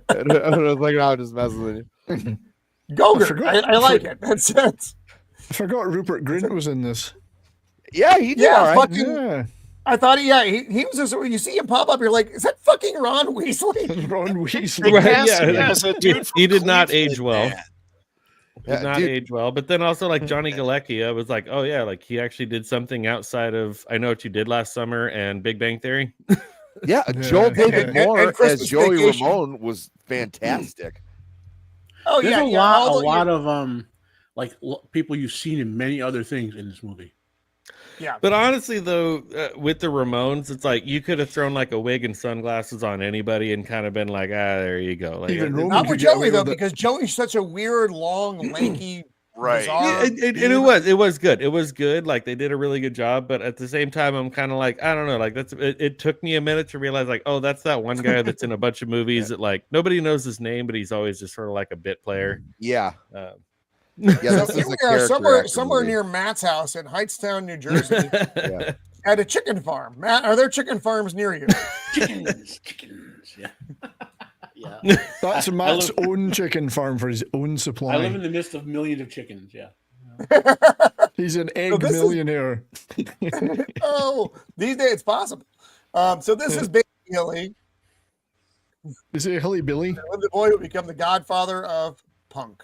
Speaker 7: and I was like, "No, I'm just messing with you."
Speaker 2: Gogurt. I like it. That's it.
Speaker 1: I forgot Rupert Grint was in this.
Speaker 7: Yeah, he did.
Speaker 2: Yeah,
Speaker 7: all right.
Speaker 2: fucking.
Speaker 1: Yeah.
Speaker 2: I thought, he was just. When you see him pop up, you're like, is that fucking Ron Weasley?
Speaker 1: Ron Weasley.
Speaker 8: Right,
Speaker 3: Yes,
Speaker 8: yeah.
Speaker 3: yes, a dude from
Speaker 8: He did not
Speaker 3: Cleveland,
Speaker 8: age well.
Speaker 3: man.
Speaker 8: Did not
Speaker 7: dude.
Speaker 8: age well. But then also like Johnny Galecki, I was like, oh yeah, like he actually did something outside of I Know What You Did Last Summer and Big Bang Theory.
Speaker 7: Yeah,
Speaker 1: Yeah.
Speaker 7: Joel David
Speaker 2: And
Speaker 7: Moore
Speaker 2: Christmas
Speaker 7: as Joey
Speaker 2: Vacation.
Speaker 7: Ramone was fantastic.
Speaker 2: Oh
Speaker 5: There's
Speaker 2: yeah,
Speaker 5: a
Speaker 2: yeah.
Speaker 5: lot of people you've seen in many other things in this movie.
Speaker 2: Yeah.
Speaker 8: But honestly, though, with the Ramones, it's like you could have thrown like a wig and sunglasses on anybody and kind of been like, there you go. Like,
Speaker 1: Even
Speaker 8: it-
Speaker 1: Roman
Speaker 2: Not
Speaker 1: could
Speaker 2: with
Speaker 1: get away
Speaker 2: Joey though,
Speaker 1: with it.
Speaker 2: because Joey's such a weird, long, lanky,
Speaker 3: Right.
Speaker 2: bizarre.
Speaker 8: and it was good. It was good. Like they did a really good job. But at the same time, I'm kind of like, I don't know. Like it took me a minute to realize like, oh, that's that one guy that's in a bunch of movies that like nobody knows his name, but he's always just sort of like a bit player.
Speaker 7: Yeah,
Speaker 8: Um,
Speaker 7: yeah.
Speaker 2: So
Speaker 7: This
Speaker 2: here
Speaker 7: is
Speaker 2: we
Speaker 7: a
Speaker 2: are,
Speaker 7: character
Speaker 2: somewhere
Speaker 7: actor movie.
Speaker 2: near Matt's house in Hightstown, New Jersey,
Speaker 7: Yeah.
Speaker 2: at a chicken farm. Matt, are there chicken farms near you?
Speaker 5: Chickens. Yeah. Yeah.
Speaker 1: That's Matt's own chicken farm for his own supply.
Speaker 5: I live in the midst of millions of chickens. Yeah.
Speaker 1: He's an egg
Speaker 2: this is-
Speaker 1: millionaire.
Speaker 2: Oh, these days it's possible. So this is Baby Hilly,
Speaker 1: Is it Hilly Billy?
Speaker 2: the boy who become the godfather of punk.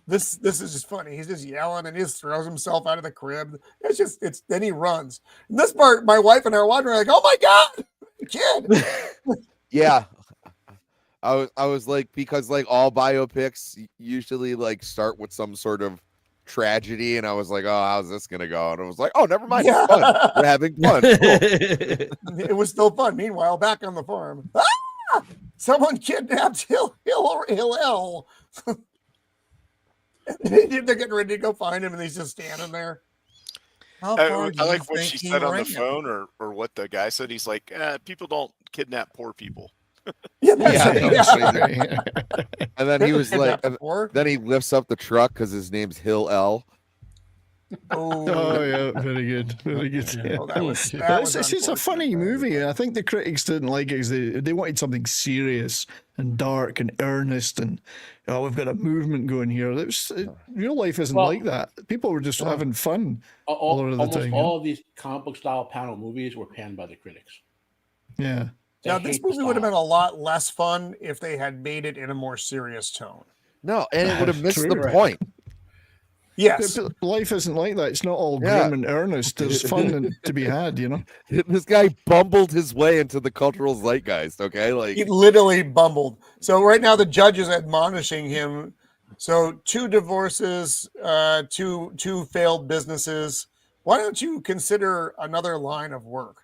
Speaker 2: This is just funny. He's just yelling and he just throws himself out of the crib. It's then he runs. And this part, my wife and I are watching, we're like, oh my god, kid.
Speaker 7: Yeah. I was like, because like all biopics usually like start with some sort of tragedy, and I was like, oh, how's this gonna go? And I was like, oh, never mind, it's fun. We're having fun. Cool.
Speaker 2: It was still fun. Meanwhile, back on the farm, someone kidnapped Hillel. They're getting ready to go find him, and he's just standing there. How far do
Speaker 3: I
Speaker 2: you
Speaker 3: like what
Speaker 2: think
Speaker 3: she
Speaker 2: he
Speaker 3: said on the
Speaker 2: ran?
Speaker 3: phone, or what the guy said. He's like, people don't kidnap poor people.
Speaker 2: Yeah, that's
Speaker 7: Yeah,
Speaker 2: it. Yeah.
Speaker 7: And then he was like,
Speaker 2: Kidnapped before.
Speaker 7: then he lifts up the truck because his name's Hill L.
Speaker 1: Oh yeah, very good, very good.
Speaker 2: Oh, that was
Speaker 1: It's a funny
Speaker 2: unfortunate.
Speaker 1: movie. I think the critics didn't like it because they wanted something serious and dark and earnest, and we've got a movement going here. Real life isn't
Speaker 5: Well,
Speaker 1: like that. People were just having fun. A lot of the
Speaker 5: Almost
Speaker 1: time, yeah.
Speaker 5: all of these comic book style panel movies were panned by the critics.
Speaker 1: Yeah.
Speaker 5: They
Speaker 2: Now, this
Speaker 5: hate the
Speaker 2: movie would have
Speaker 5: style.
Speaker 2: been a lot less fun if they had made it in a more serious tone.
Speaker 7: No, and it would have missed
Speaker 1: True.
Speaker 7: the point.
Speaker 2: Yes.
Speaker 1: But life isn't like that. It's not all
Speaker 7: Yeah.
Speaker 1: grim and earnest. There's fun to be had, you know.
Speaker 7: This guy bumbled his way into the cultural zeitgeist. Okay, like
Speaker 2: He literally bumbled. So right now the judge is admonishing him. So 2 divorces, two failed businesses. Why don't you consider another line of work?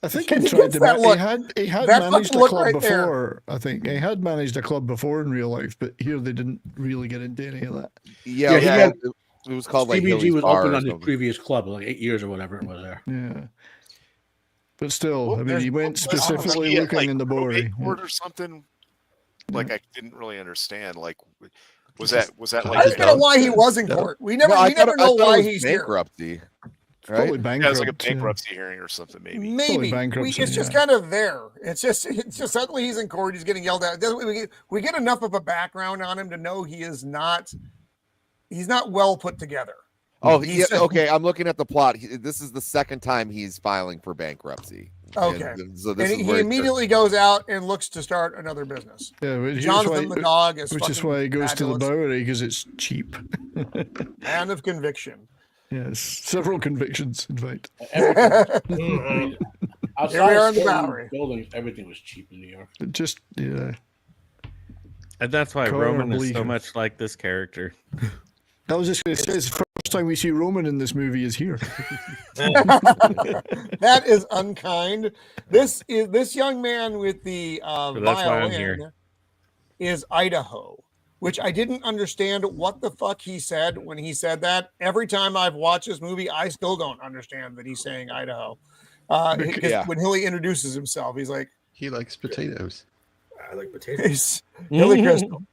Speaker 1: I think
Speaker 2: He
Speaker 1: he
Speaker 2: gets
Speaker 1: tried to.
Speaker 2: that look.
Speaker 1: He had
Speaker 2: That
Speaker 1: managed
Speaker 2: fucking
Speaker 1: a
Speaker 2: look
Speaker 1: club
Speaker 2: right there.
Speaker 1: before. I think he had managed a club before in real life, but here they didn't really get into any of that.
Speaker 7: yeah,
Speaker 5: he had-
Speaker 7: it was called like
Speaker 5: CBG
Speaker 7: Hilly's
Speaker 5: was
Speaker 7: Bar
Speaker 5: open
Speaker 7: or
Speaker 5: on his
Speaker 7: something.
Speaker 5: previous club, like 8 years or whatever it was there.
Speaker 1: Yeah. But still,
Speaker 2: Well,
Speaker 1: I mean, he went
Speaker 3: Was
Speaker 1: specifically
Speaker 3: he at,
Speaker 1: looking
Speaker 3: like,
Speaker 1: in the
Speaker 3: probate
Speaker 1: Bowery.
Speaker 3: court or something. Like I didn't really understand. Like, was that
Speaker 2: I
Speaker 3: like?
Speaker 2: just don't know why he was in court. We never
Speaker 7: I
Speaker 2: never
Speaker 7: thought
Speaker 2: know
Speaker 7: it
Speaker 2: why
Speaker 7: was
Speaker 2: he's here.
Speaker 7: bankruptcy.
Speaker 1: Probably
Speaker 7: Right?
Speaker 1: bankrupt.
Speaker 3: Yeah, it was like a
Speaker 1: yeah.
Speaker 3: bankruptcy hearing or something, maybe.
Speaker 2: Maybe
Speaker 1: bankruptcy,
Speaker 2: it's just
Speaker 1: yeah.
Speaker 2: kind of there. It's just suddenly he's in court. He's getting yelled at. We get enough of a background on him to know he is not he's not well put together.
Speaker 7: Oh,
Speaker 2: He's-
Speaker 7: okay. I'm looking at the plot. This is the second time he's filing for bankruptcy.
Speaker 2: Okay.
Speaker 7: And so
Speaker 2: And
Speaker 7: this is
Speaker 2: he
Speaker 7: where
Speaker 2: immediately goes out and looks to start another business.
Speaker 1: Yeah, but here's
Speaker 2: Jonathan the dog is
Speaker 1: which is
Speaker 2: fucking
Speaker 1: why he goes to the
Speaker 2: fabulous.
Speaker 1: Bowery, because it's cheap.
Speaker 2: Man of conviction.
Speaker 1: Yes, several convictions, in fact.
Speaker 5: Everything.
Speaker 2: Here we are in the
Speaker 5: certain
Speaker 2: Bowery.
Speaker 5: buildings, everything was cheap in New York.
Speaker 1: Just yeah.
Speaker 8: And that's why
Speaker 1: Conor
Speaker 8: Roman is so
Speaker 1: Bleecker.
Speaker 8: much like this character.
Speaker 1: I was just going to say, it's the first time we see Roman in this movie is here.
Speaker 2: That is unkind. This young man with the
Speaker 8: So that's why I'm here.
Speaker 2: violin is Idaho, which I didn't understand what the fuck he said when he said that. Every time I've watched this movie, I still don't understand that he's saying Idaho. Because
Speaker 7: Yeah.
Speaker 2: when Hilly introduces himself, he's like,
Speaker 4: He likes potatoes.
Speaker 6: I like potatoes.
Speaker 2: he's Hilly Kristal.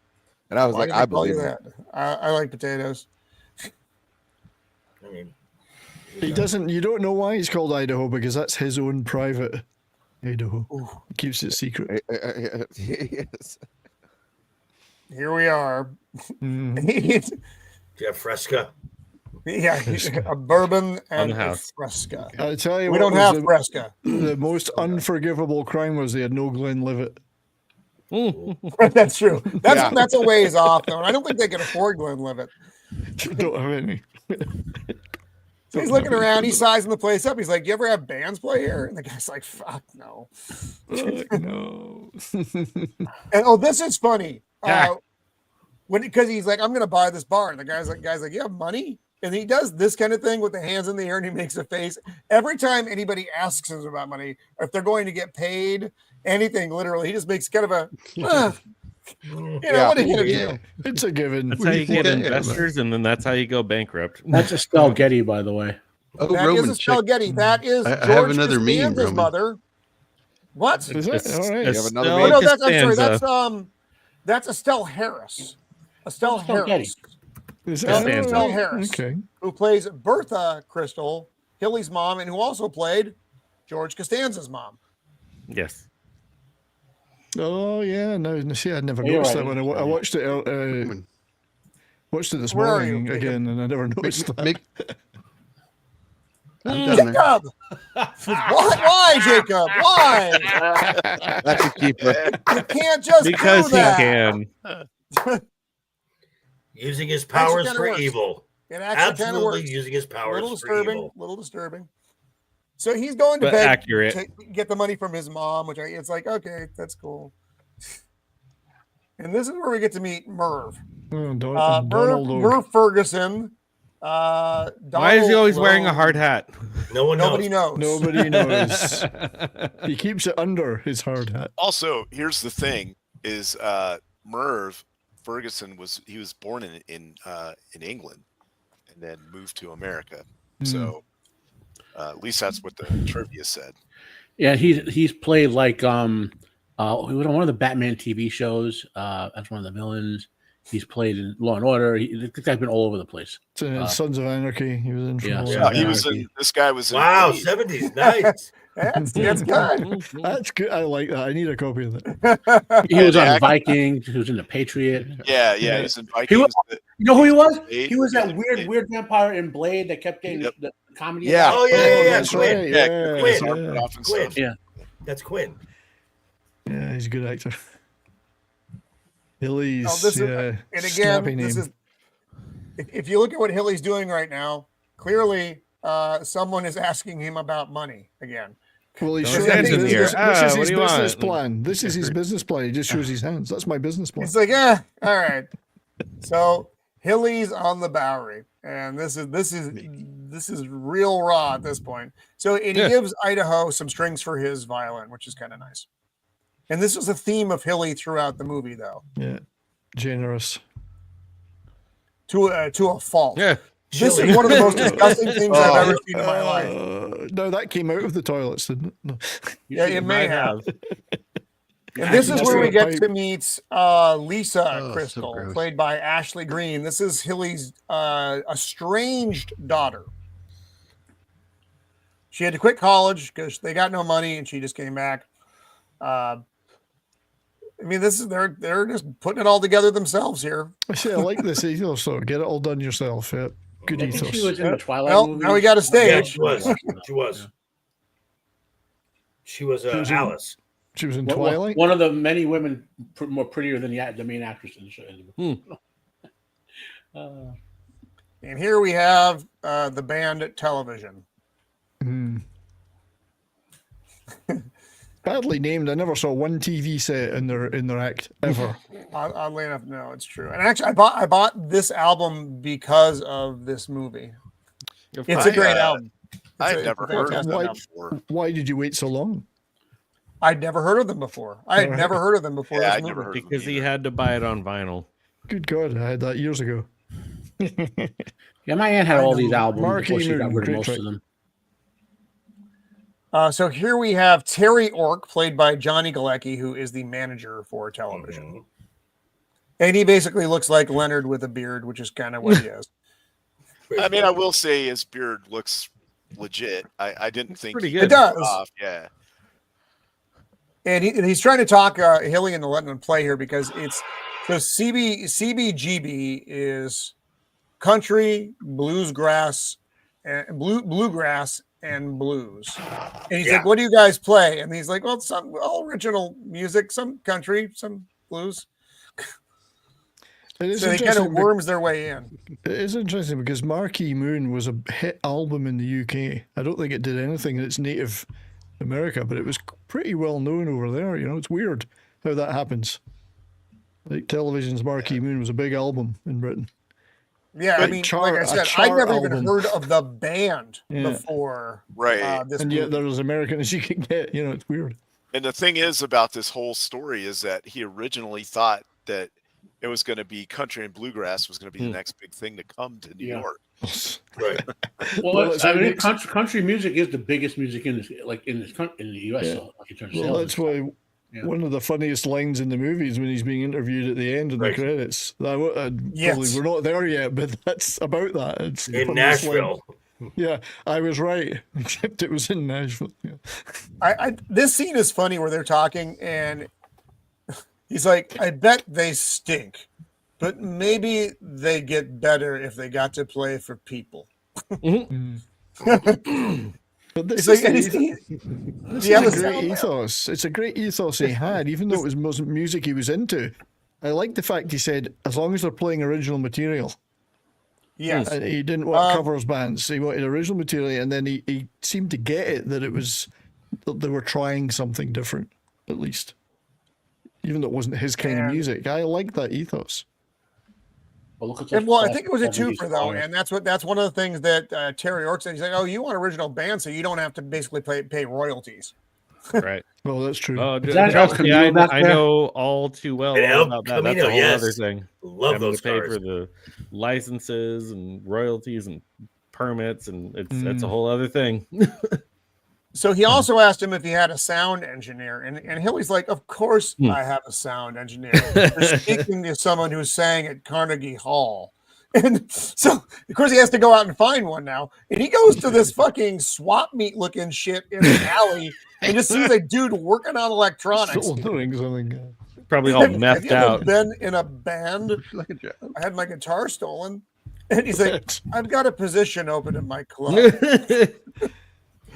Speaker 7: And I was
Speaker 2: Why
Speaker 7: like,
Speaker 2: did
Speaker 7: I
Speaker 2: they call you
Speaker 7: believe it.
Speaker 2: that. I like potatoes.
Speaker 6: I mean,
Speaker 1: He doesn't. You don't know why he's called Idaho, because that's his own private Idaho. He keeps it secret.
Speaker 7: Yes.
Speaker 2: Here we are.
Speaker 1: Mm.
Speaker 2: He's-
Speaker 6: do you have Fresca?
Speaker 2: yeah, a bourbon and
Speaker 8: the
Speaker 2: a
Speaker 8: house.
Speaker 2: Fresca.
Speaker 1: I tell you,
Speaker 2: We
Speaker 1: what
Speaker 2: don't
Speaker 1: was
Speaker 2: have Fresca.
Speaker 1: the most unforgivable crime was they had no Glenlivet.
Speaker 2: That's true. That's
Speaker 7: Yeah.
Speaker 2: that's a ways off though. And I don't think they can afford Glenlivet.
Speaker 1: Don't have any.
Speaker 2: So he's looking around, he's sizing the place up. He's like, "Do you ever have bands play here?" And the guy's like, "Fuck no."
Speaker 1: Fuck no.
Speaker 2: And oh, this is funny.
Speaker 8: Yeah.
Speaker 2: Because he's like, "I'm gonna buy this bar," and the guy's like, "You have money?" And he does this kind of thing with the hands in the air, and he makes a face every time anybody asks him about money, or if they're going to get paid, anything. Literally, he just makes kind of a, what are you gonna
Speaker 1: Yeah.
Speaker 2: do?
Speaker 1: It's a given.
Speaker 8: That's how you get investors, and then that's how you go bankrupt.
Speaker 5: That's Estelle Getty, by the way.
Speaker 4: Oh,
Speaker 2: That
Speaker 4: Roman,
Speaker 2: is Estelle
Speaker 4: check.
Speaker 2: Getty. That is
Speaker 4: I have
Speaker 2: George
Speaker 4: another meme,
Speaker 2: Costanza's
Speaker 4: Roman.
Speaker 2: mother. What?
Speaker 1: Is it? All right.
Speaker 7: You have another
Speaker 8: Estelle
Speaker 2: Oh no, that's I'm sorry.
Speaker 8: Costanza.
Speaker 2: That's Estelle Harris. Estelle
Speaker 5: Estelle
Speaker 2: Harris,
Speaker 1: Is
Speaker 2: Estelle
Speaker 1: that-
Speaker 8: Costanza.
Speaker 2: Harris.
Speaker 1: Okay.
Speaker 2: Who plays Bertha Kristal, Hilly's mom, and who also played George Costanza's mom.
Speaker 8: Yes.
Speaker 1: Oh yeah, no. See, I'd never
Speaker 5: You're
Speaker 1: noticed
Speaker 5: right.
Speaker 1: that one. I watched it.
Speaker 4: Roman,
Speaker 1: Watched it this
Speaker 2: Where are
Speaker 1: morning
Speaker 2: you,
Speaker 1: again, and I never noticed that.
Speaker 4: make- I'm down there.
Speaker 2: Jacob, why, Jacob? Why?
Speaker 7: That's a keeper.
Speaker 2: You can't just
Speaker 8: Because
Speaker 2: do
Speaker 8: he
Speaker 2: that.
Speaker 8: can.
Speaker 6: Using his
Speaker 2: Actually
Speaker 6: powers
Speaker 2: kinda
Speaker 6: for
Speaker 2: works.
Speaker 6: It
Speaker 2: It actually kind of
Speaker 6: Absolutely
Speaker 2: works.
Speaker 6: using his
Speaker 2: A
Speaker 6: powers
Speaker 2: little
Speaker 6: for
Speaker 2: disturbing.
Speaker 6: evil.
Speaker 2: Little disturbing. So he's going to
Speaker 8: But
Speaker 2: bed
Speaker 8: accurate.
Speaker 2: to get the money from his mom, which it's like, okay, that's cool. And this is where we get to meet Merv.
Speaker 1: Oh,
Speaker 2: Merv, Merv Ferguson.
Speaker 8: Why is he always wearing a hard hat?
Speaker 6: No one knows.
Speaker 2: Nobody knows.
Speaker 1: Nobody knows. He keeps it under his hard hat.
Speaker 3: Also, here's the thing: is Merv Ferguson was born in England and then moved to America. So at least that's what the trivia said.
Speaker 5: Yeah, he's played like he was on one of the Batman TV shows. That's one of the villains. He's played in Law and Order. This guy's been all over the place.
Speaker 1: Sons of Anarchy. He was in. For
Speaker 5: yeah.
Speaker 1: a while.
Speaker 5: Yeah,
Speaker 3: He was in. This guy was in.
Speaker 6: Wow,
Speaker 3: Blade.
Speaker 6: 70s. Nice.
Speaker 2: That's good.
Speaker 1: That's good. I like that. I need a copy of that.
Speaker 5: He was on
Speaker 3: Yeah.
Speaker 5: Vikings. He was in the Patriot.
Speaker 3: Yeah,
Speaker 1: Yeah.
Speaker 3: he was in Vikings.
Speaker 5: You know who he was?
Speaker 3: Blade.
Speaker 5: He was that
Speaker 3: Blade.
Speaker 5: weird vampire in Blade that kept getting
Speaker 3: Yep.
Speaker 5: the comedy.
Speaker 7: Yeah.
Speaker 6: Oh, yeah,
Speaker 1: That's
Speaker 6: Quinn.
Speaker 1: right.
Speaker 3: Yeah,
Speaker 1: Yeah,
Speaker 3: Quinn.
Speaker 6: Quinn.
Speaker 3: Armored off and
Speaker 6: Quinn.
Speaker 3: stuff.
Speaker 5: Yeah.
Speaker 6: That's Quinn.
Speaker 1: Yeah, he's a good actor. Hilly's,
Speaker 2: Oh, this is,
Speaker 1: yeah,
Speaker 2: and
Speaker 1: snappy
Speaker 2: again, this
Speaker 1: name.
Speaker 2: is if you look at what Hilly's doing right now, clearly someone is asking him about money again.
Speaker 1: Well, he
Speaker 8: Those
Speaker 1: shows
Speaker 8: hands
Speaker 1: his
Speaker 8: in the
Speaker 1: business,
Speaker 8: air.
Speaker 1: this
Speaker 8: Ah,
Speaker 1: is
Speaker 8: what
Speaker 1: his
Speaker 8: do you
Speaker 1: business
Speaker 8: want?
Speaker 1: plan. This is his business plan. He just shows his hands. That's my business plan.
Speaker 2: It's like, yeah, all right. So Hilly's on the Bowery, and this is real raw at this point. So and he
Speaker 8: Yeah.
Speaker 2: gives Idaho some strings for his violin, which is kind of nice. And this was a theme of Hilly throughout the movie, though,
Speaker 1: Yeah, generous.
Speaker 2: to a fault.
Speaker 8: Yeah.
Speaker 2: This
Speaker 6: Chili.
Speaker 2: is one of the most disgusting things I've ever seen in my life.
Speaker 1: No, that came out of the toilets, didn't it? No.
Speaker 2: Yeah, it may
Speaker 8: might
Speaker 2: have. And this is
Speaker 1: That's
Speaker 2: where we
Speaker 1: the
Speaker 2: get
Speaker 1: pipe.
Speaker 2: to meet Lisa
Speaker 4: Oh, so
Speaker 2: Kristal,
Speaker 4: gross.
Speaker 2: played by Ashley Greene. This is Hilly's estranged daughter. She had to quit college because they got no money, and she just came back. I mean, they're just putting it all together themselves here.
Speaker 1: See, I like this ethos. So get it all done yourself. Yeah, good
Speaker 5: I think
Speaker 1: ethos.
Speaker 5: she was in the Twilight
Speaker 2: Well,
Speaker 5: movie.
Speaker 2: now we got a stage.
Speaker 6: Yeah, she was. She was. She was
Speaker 1: She was in-
Speaker 6: Alice.
Speaker 1: She was in Twilight.
Speaker 5: One of the many women more prettier than the main actress in the show.
Speaker 2: And here we have the band at television.
Speaker 1: Badly named. I never saw one TV set in their act ever.
Speaker 2: Oddly enough, no, it's true. And actually, I bought this album because of this movie. It's a great album.
Speaker 3: I'd never heard of them before.
Speaker 1: Why did you wait so long?
Speaker 2: I'd never heard of them before. I had never heard of them before.
Speaker 3: Yeah,
Speaker 2: this
Speaker 3: I'd
Speaker 2: movie.
Speaker 3: never heard of them
Speaker 8: Because he
Speaker 3: either.
Speaker 8: had to buy it on vinyl.
Speaker 1: Good God, I had that years ago.
Speaker 5: Yeah, my aunt had all these albums
Speaker 1: Marky
Speaker 5: before she got
Speaker 1: Moon,
Speaker 5: rid of
Speaker 1: great
Speaker 5: most
Speaker 1: track.
Speaker 5: of them.
Speaker 2: So here we have Terry Ork, played by Johnny Galecki, who is the manager for television. And he basically looks like Leonard with a beard, which is kind of what he is.
Speaker 3: I mean, I will say his beard looks legit. I didn't think
Speaker 8: pretty
Speaker 3: he
Speaker 8: good.
Speaker 2: It does.
Speaker 3: off. Yeah.
Speaker 2: And he's trying to talk Hilly into letting him play here because it's so CBGB is country, bluegrass, and bluegrass and blues. And he's like, "What do you guys play?" And he's like, "Well, some all original music, some country, some blues."
Speaker 1: It is
Speaker 2: So he kind of
Speaker 1: interesting.
Speaker 2: worms their way in.
Speaker 1: It is interesting because Marquee Moon was a hit album in the UK. I don't think it did anything in its native America, but it was pretty well known over there. You know, it's weird how that happens. Like Television's Marquee Moon was a big album in Britain.
Speaker 2: Yeah, I
Speaker 1: But
Speaker 2: mean,
Speaker 1: chart-
Speaker 2: like I
Speaker 1: a
Speaker 2: said, I'd
Speaker 1: chart
Speaker 2: never even
Speaker 1: album.
Speaker 2: heard of the band
Speaker 1: Yeah.
Speaker 2: before.
Speaker 3: Right.
Speaker 2: This
Speaker 1: And yet
Speaker 2: movie.
Speaker 1: they're as American as you can get. You know, it's weird.
Speaker 3: And the thing is about this whole story is that he originally thought that it was going to be country and bluegrass was going to be the next big thing to come to New York.
Speaker 6: Right.
Speaker 5: Well,
Speaker 1: it's
Speaker 5: I mean,
Speaker 1: like-
Speaker 5: country music is the biggest music in the U.S.
Speaker 1: Yeah.
Speaker 5: So, like in terms of
Speaker 1: Well,
Speaker 5: sales
Speaker 1: that's
Speaker 5: and
Speaker 1: why
Speaker 5: Yeah.
Speaker 1: one of the funniest lines in the movie is when he's being interviewed at the end in
Speaker 6: Right.
Speaker 1: the credits.
Speaker 2: Yes.
Speaker 1: Probably we're not there yet, but that's about that. It's the
Speaker 6: In
Speaker 1: funniest line.
Speaker 6: Nashville.
Speaker 1: Yeah, I was right, except it was in Nashville. Yeah.
Speaker 2: This scene is funny where they're talking and he's like, "I bet they stink, but maybe they get better if they got to play for people."
Speaker 1: But this
Speaker 2: It's like,
Speaker 1: is,
Speaker 2: and
Speaker 1: this
Speaker 2: yeah,
Speaker 1: is
Speaker 2: the
Speaker 1: a great
Speaker 2: sound-
Speaker 1: ethos. It's a great ethos he had, even though it wasn't music he was into. I like the fact he said, as long as they're playing original material.
Speaker 2: Yes.
Speaker 1: And he didn't want covers bands. He wanted original material, and then he seemed to get it that it was that they were trying something different, at least, even though it wasn't his kind of
Speaker 2: And-
Speaker 1: music. I like that ethos.
Speaker 5: But look at
Speaker 2: And
Speaker 5: those
Speaker 2: well, I
Speaker 5: classic
Speaker 2: think it was a
Speaker 5: 70s
Speaker 2: twofer though,
Speaker 5: songs.
Speaker 2: and that's one of the things that Terry Ork said. He's like, "Oh, you want original band, so you don't have to basically pay royalties."
Speaker 8: Right.
Speaker 1: Well, that's true.
Speaker 8: Oh,
Speaker 5: that El
Speaker 8: trust me,
Speaker 5: Camino back
Speaker 8: I
Speaker 5: there?
Speaker 8: know all too well
Speaker 6: And
Speaker 8: all
Speaker 6: El
Speaker 8: about that. That's
Speaker 6: Camino,
Speaker 8: a whole
Speaker 6: yes.
Speaker 8: other thing.
Speaker 6: Love
Speaker 8: Having
Speaker 6: those
Speaker 8: to pay
Speaker 6: cars.
Speaker 8: for the licenses and royalties and permits, and that's a whole other thing.
Speaker 2: So he also asked him if he had a sound engineer, and Hilly's like, "Of course I have a sound engineer." You're speaking to someone who sang at Carnegie Hall. And so, of course, he has to go out and find one now. And he goes to this fucking swap meet looking shit in the alley and just sees a dude working on electronics.
Speaker 1: Still doing something.
Speaker 8: Probably all
Speaker 2: Have
Speaker 8: methed
Speaker 2: you ever
Speaker 8: out.
Speaker 2: been in a band?
Speaker 7: Like a job.
Speaker 2: I had my guitar stolen. And he's like, "I've got a position open in my club."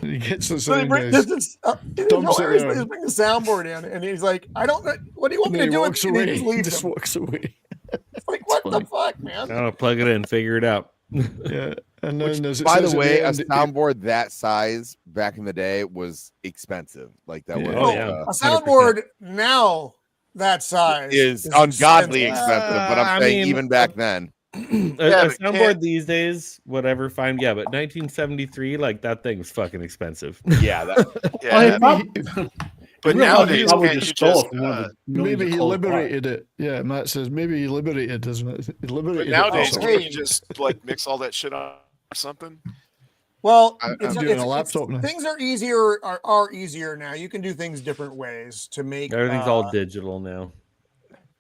Speaker 1: He gets the
Speaker 2: So he
Speaker 1: sound
Speaker 2: brings
Speaker 1: guys.
Speaker 2: this,
Speaker 1: Dumps it
Speaker 2: hilariously,
Speaker 1: there.
Speaker 2: he brings the soundboard in, and he's like, "I don't know. What do you want me
Speaker 1: And
Speaker 2: to
Speaker 1: he
Speaker 2: do?"
Speaker 1: walks
Speaker 2: And he
Speaker 1: away.
Speaker 2: just
Speaker 1: He
Speaker 2: leaves
Speaker 1: just
Speaker 2: him.
Speaker 1: walks away.
Speaker 2: It's like, what the fuck, man?
Speaker 8: I'll plug it in, figure it out.
Speaker 1: Yeah. And then, as it
Speaker 7: By
Speaker 1: says
Speaker 7: the
Speaker 1: at
Speaker 7: way, a
Speaker 1: end,
Speaker 7: soundboard that size back in the day was expensive. Like that
Speaker 1: Yeah.
Speaker 7: was
Speaker 8: Oh, yeah.
Speaker 2: A soundboard now that size
Speaker 7: is ungodly
Speaker 2: expensive.
Speaker 7: expensive, but
Speaker 8: I
Speaker 7: I'm saying
Speaker 8: mean,
Speaker 7: even back then.
Speaker 8: A
Speaker 3: but
Speaker 8: soundboard
Speaker 3: can't-
Speaker 8: these days, whatever, fine. Yeah, but 1973, like that thing was fucking expensive.
Speaker 7: Yeah, that,
Speaker 3: Yeah,
Speaker 5: Well, he probably-
Speaker 3: but
Speaker 5: real
Speaker 3: nowadays,
Speaker 5: he probably
Speaker 3: can't
Speaker 5: just
Speaker 3: you
Speaker 5: stole
Speaker 3: just,
Speaker 5: it from one of the millions
Speaker 1: maybe
Speaker 5: of
Speaker 1: he
Speaker 5: clothes bought.
Speaker 1: liberated it. Yeah, Matt says maybe he liberated, isn't it? He
Speaker 3: but
Speaker 1: liberated
Speaker 3: nowadays,
Speaker 1: it.
Speaker 3: can't you just like mix all that shit on or something?
Speaker 2: Well,
Speaker 7: I'm
Speaker 1: doing a laptop now.
Speaker 2: things are easier are easier now. You can do things different ways to make
Speaker 8: Everything's all digital now.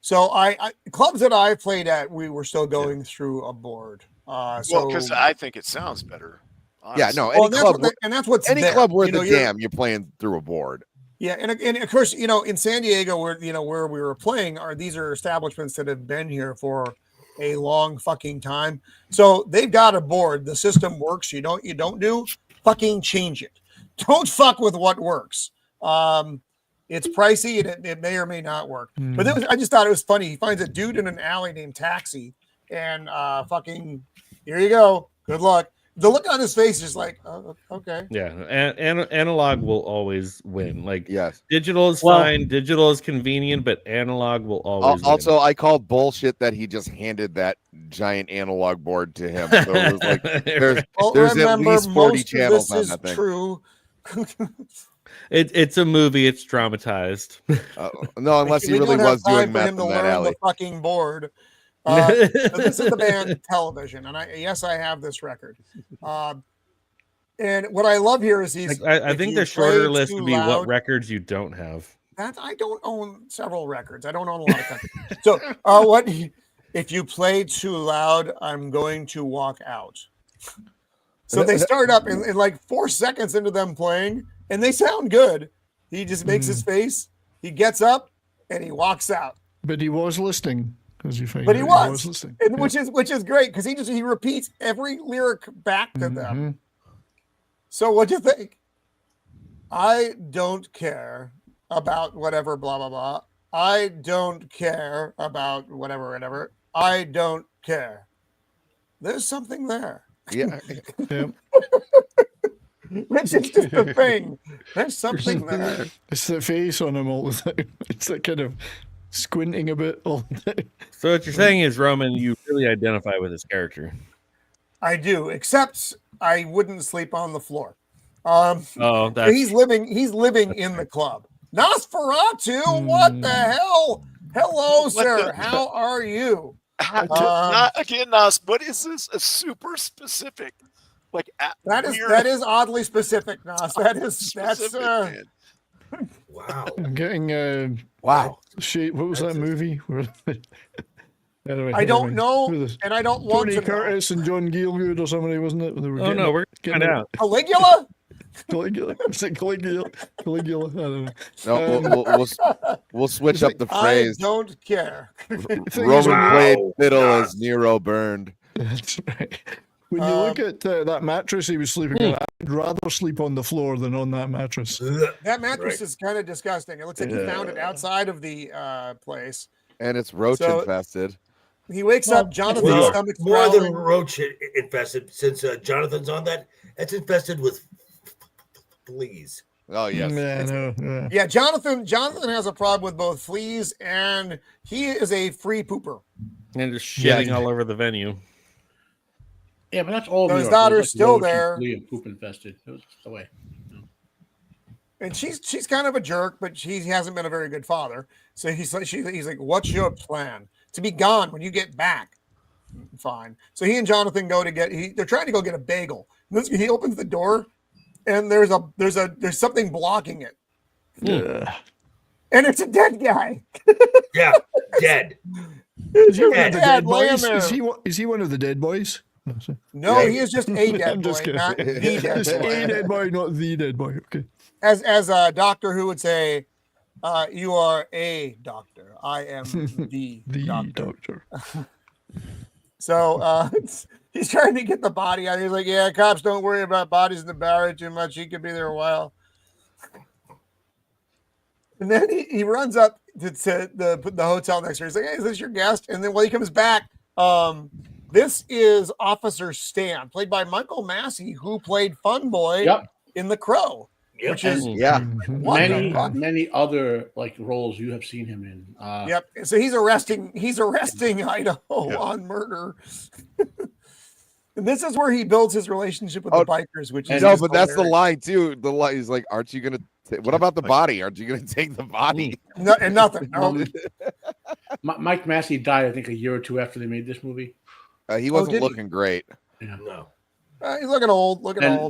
Speaker 2: So I clubs that I played at, we were still going through a board.
Speaker 3: Well,
Speaker 2: So
Speaker 3: because I think it sounds better.
Speaker 7: yeah,
Speaker 3: honestly.
Speaker 7: no,
Speaker 2: well,
Speaker 7: any club,
Speaker 2: and that's what's
Speaker 7: any
Speaker 2: there.
Speaker 7: club worth
Speaker 2: You know,
Speaker 7: a
Speaker 2: you're-
Speaker 7: damn, you're playing through a board.
Speaker 2: Yeah, and of course, in San Diego, where where we were playing, these are establishments that have been here for a long fucking time. So they've got a board. The system works. You don't do fucking change it. Don't fuck with what works. It's pricey and it may or may not work. But I just thought it was funny. He finds a dude in an alley named Taxi, and fucking here you go. Good luck. The look on his face is like, oh, okay.
Speaker 8: Yeah, analog will always win. Like,
Speaker 7: Yes.
Speaker 8: digital is fine, digital is convenient, but analog will always
Speaker 7: Also,
Speaker 8: win.
Speaker 7: I call bullshit that he just handed that giant analog board to him. So it was like, there's at least 40 channels on that thing.
Speaker 2: True.
Speaker 8: It's a movie. It's dramatized.
Speaker 7: No, unless he really was doing meth in that alley.
Speaker 2: The fucking board. This is the band Television, and I have this record. And what I love here is
Speaker 8: I think the shorter list would be what records you don't have.
Speaker 2: That I don't own several records. I don't own a lot of country. So what if you play too loud, I'm going to walk out. So they start up in like 4 seconds into them playing, and they sound good. He just makes his face, he gets up, and he walks out.
Speaker 1: But he was listening.
Speaker 2: But he was listening. And which is great because he repeats every lyric back to them. So what'd you think? I don't care about whatever, blah, blah, blah. I don't care about whatever. I don't care. There's something there.
Speaker 7: Yeah.
Speaker 2: Which is just a thing. There's something there.
Speaker 1: It's the face on him all the time. It's that kind of squinting a bit all the time.
Speaker 8: So what you're saying is, Roman, you really identify with his character.
Speaker 2: I do, except I wouldn't sleep on the floor. He's living in the club. Nosferatu, what the hell? Hello, sir. How are you?
Speaker 3: Again, Nos, what is this? A super specific, like
Speaker 2: that is oddly specific, Nos. That's
Speaker 6: wow.
Speaker 1: I'm getting
Speaker 7: wow.
Speaker 1: What was that movie? Anyway,
Speaker 2: I don't know, and I don't want
Speaker 1: Tony
Speaker 2: to
Speaker 1: Curtis and John Gielgud or somebody, wasn't it?
Speaker 8: Oh no, we're getting out.
Speaker 2: Caligula.
Speaker 1: Is it Caligula? Caligula. I don't know.
Speaker 7: No, we'll switch up the phrase.
Speaker 2: I don't care.
Speaker 7: Roman played fiddle as Nero burned.
Speaker 1: That's right. When you look at that mattress he was sleeping on, I'd rather sleep on the floor than on that mattress.
Speaker 2: That mattress is kind of disgusting. It looks like he found it outside of the place.
Speaker 7: And it's roach infested.
Speaker 2: He wakes up, Jonathan's stomach's
Speaker 6: more than roach infested, since Jonathan's on that. It's infested with fleas.
Speaker 7: Oh yes.
Speaker 2: Yeah, Jonathan has a problem with both fleas and he is a free pooper.
Speaker 8: And just shitting all over the venue.
Speaker 5: Yeah, but that's all.
Speaker 2: His daughter's still there.
Speaker 5: Flea and poop infested. It was just the way.
Speaker 2: And she's kind of a jerk, but he hasn't been a very good father. So he's like, "What's your plan? To be gone when you get back?" Fine. So he and Jonathan go to they're trying to go get a bagel. He opens the door, and there's something blocking it. And it's a dead guy.
Speaker 6: Yeah, dead.
Speaker 1: Is he one of the dead boys? Is he one of the dead boys?
Speaker 2: No, he is just a dead boy, not the dead boy.
Speaker 1: Just a dead boy, not the dead boy. Okay.
Speaker 2: As a Doctor Who would say, you are a doctor. I am the doctor. So he's trying to get the body out. He's like, yeah, cops don't worry about bodies in the Bowery too much. He could be there a while. And then he runs up to the hotel next door. He's like, hey, is this your guest? And then when he comes back, this is Officer Stan, played by Michael Massey, who played Fun Boy in The Crow.
Speaker 6: Yep.
Speaker 2: Which is
Speaker 5: many other like roles you have seen him in.
Speaker 2: Yep. So he's arresting Idaho on murder. And this is where he builds his relationship with the bikers, which is
Speaker 7: but that's the line too. The line is like, "Aren't you gonna? What about the body? Aren't you gonna take the body?"
Speaker 2: No, and nothing. No.
Speaker 5: Mike Massey died, I think, a year or two after they made this movie.
Speaker 7: He wasn't looking great.
Speaker 5: Yeah.
Speaker 6: No.
Speaker 2: He's looking old.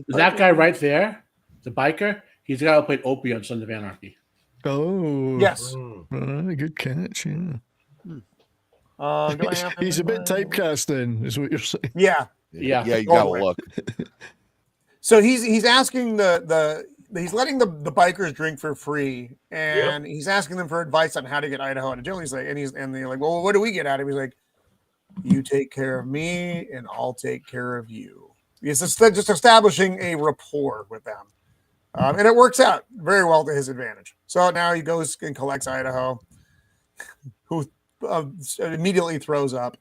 Speaker 5: That guy right there, the biker, he's the guy who played Opie on Sons of Anarchy.
Speaker 1: Oh.
Speaker 2: Yes.
Speaker 1: Good catch,
Speaker 2: yeah.
Speaker 1: He's a bit typecast then, is what you're saying.
Speaker 2: Yeah.
Speaker 7: Yeah, you gotta look.
Speaker 2: So he's asking he's letting the bikers drink for free, and he's asking them for advice on how to get Idaho out of jail. He's like, and they're like, well, what do we get out of him? He's like, you take care of me, and I'll take care of you. He's just establishing a rapport with them, and it works out very well to his advantage. So now he goes and collects Idaho, who immediately throws up.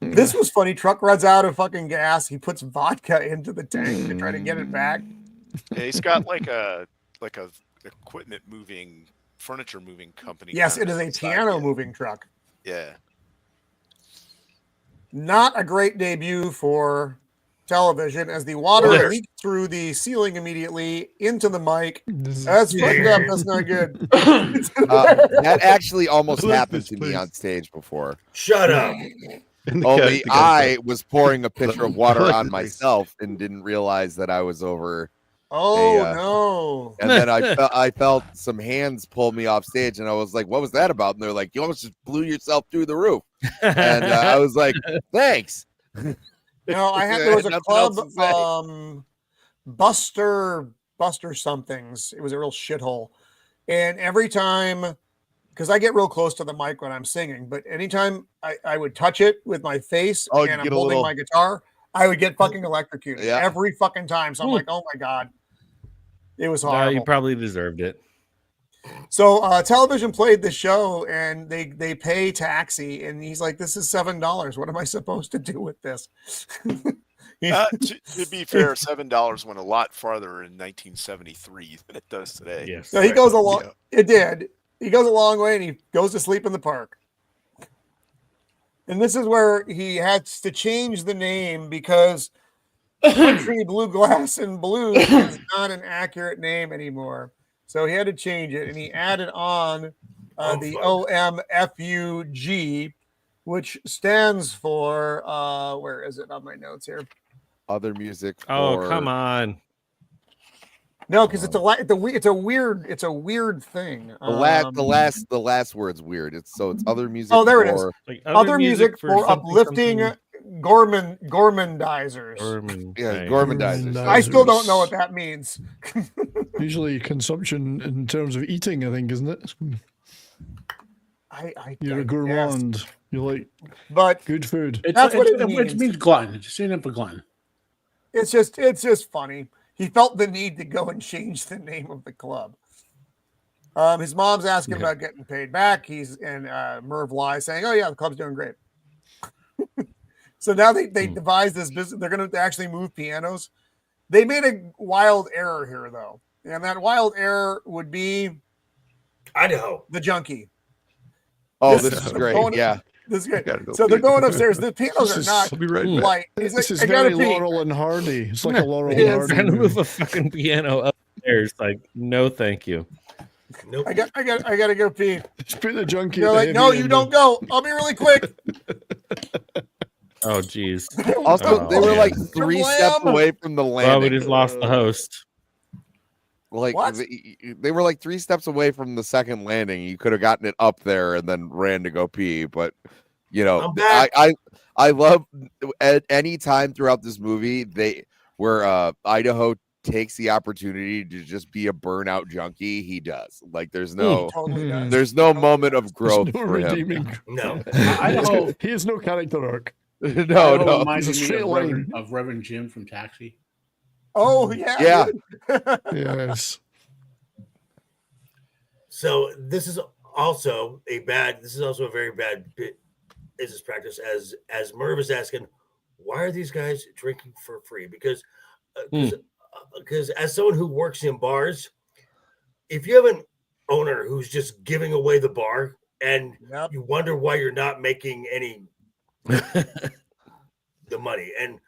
Speaker 2: This was funny. Truck runs out of fucking gas. He puts vodka into the tank to try to get it back.
Speaker 3: Yeah, he's got like a equipment moving, furniture moving company.
Speaker 2: Yes, it is a piano moving truck.
Speaker 3: Yeah.
Speaker 2: Not a great debut for television, as the water leaked through the ceiling immediately into the mic. That's fucked up. That's not good.
Speaker 7: That actually almost happened to me on stage before.
Speaker 6: Shut up.
Speaker 7: Only I was pouring a pitcher of water on myself and didn't realize that I was over.
Speaker 2: No!
Speaker 7: And then I felt some hands pull me off stage, and I was like, "What was that about?" And they're like, "You almost just blew yourself through the roof." And I was like, "Thanks."
Speaker 2: No, there was a club, Buster somethings. It was a real shithole, and every time, because I get real close to the mic when I'm singing, but anytime I would touch it with my face and I'm holding my guitar, I would get fucking electrocuted every fucking time. So I'm like, oh my God. It was horrible.
Speaker 8: You probably deserved it.
Speaker 2: So television played the show, and they pay Taxi, and he's like, this is $7. What am I supposed to do with this?
Speaker 3: To be fair, $7 went a lot farther in 1973 than it does today.
Speaker 8: Yes.
Speaker 2: So he goes along. Yeah. It did. He goes a long way, and he goes to sleep in the park. And this is where he has to change the name, because Country Bluegrass and Blues is not an accurate name anymore. So he had to change it, and he added on the OMFUG, which stands for where is it on my notes here?
Speaker 7: Other music.
Speaker 8: Oh, come on.
Speaker 2: No, because it's a weird thing.
Speaker 7: The last word's weird. It's other music.
Speaker 2: Oh, there it is.
Speaker 8: Like
Speaker 2: other music for uplifting gormandizers.
Speaker 7: Gormandizers.
Speaker 2: I still don't know what that means.
Speaker 1: Usually consumption in terms of eating, I think, isn't it? You're a gourmand.
Speaker 2: Yes.
Speaker 1: You like good food.
Speaker 2: That's what it means.
Speaker 5: It means glutton. It's just stand up for glutton.
Speaker 2: It's just funny. He felt the need to go and change the name of the club. His mom's asking about getting paid back. Merv lies, saying, "Oh yeah, the club's doing great." So now they devised this business. They're going to actually move pianos. They made a wild error here, though, and that wild error would be
Speaker 6: Idaho,
Speaker 2: the junkie.
Speaker 7: Oh, this is great.
Speaker 2: This is great. So they're going upstairs. The pianos are not light.
Speaker 1: This is very Laurel and Hardy. It's like a Laurel and Hardy.
Speaker 8: Trying to move a fucking piano upstairs. Like, no, thank you.
Speaker 6: Nope.
Speaker 2: I got to go pee.
Speaker 1: Just put the junkie.
Speaker 2: They're like, no, you don't go. I'll be really quick.
Speaker 8: Oh, geez.
Speaker 7: Also, they were like 3 steps away from the landing.
Speaker 8: Well, we just lost the host.
Speaker 7: Like they were like 3 steps away from the second landing. You could have gotten it up there and then ran to go pee. But I love at any time throughout this movie where Idaho takes the opportunity to just be a burnout junkie. He does. Like there's no moment of growth for him.
Speaker 6: No,
Speaker 5: Idaho.
Speaker 1: He has no character arc.
Speaker 7: No.
Speaker 5: Reminds me of Reverend Jim from Taxi.
Speaker 2: Oh yeah.
Speaker 1: Yes.
Speaker 6: So this is also a very bad business practice, as Merv is asking, why are these guys drinking for free? Because as someone who works in bars, if you have an owner who's just giving away the bar and you wonder why you're not making any the money, and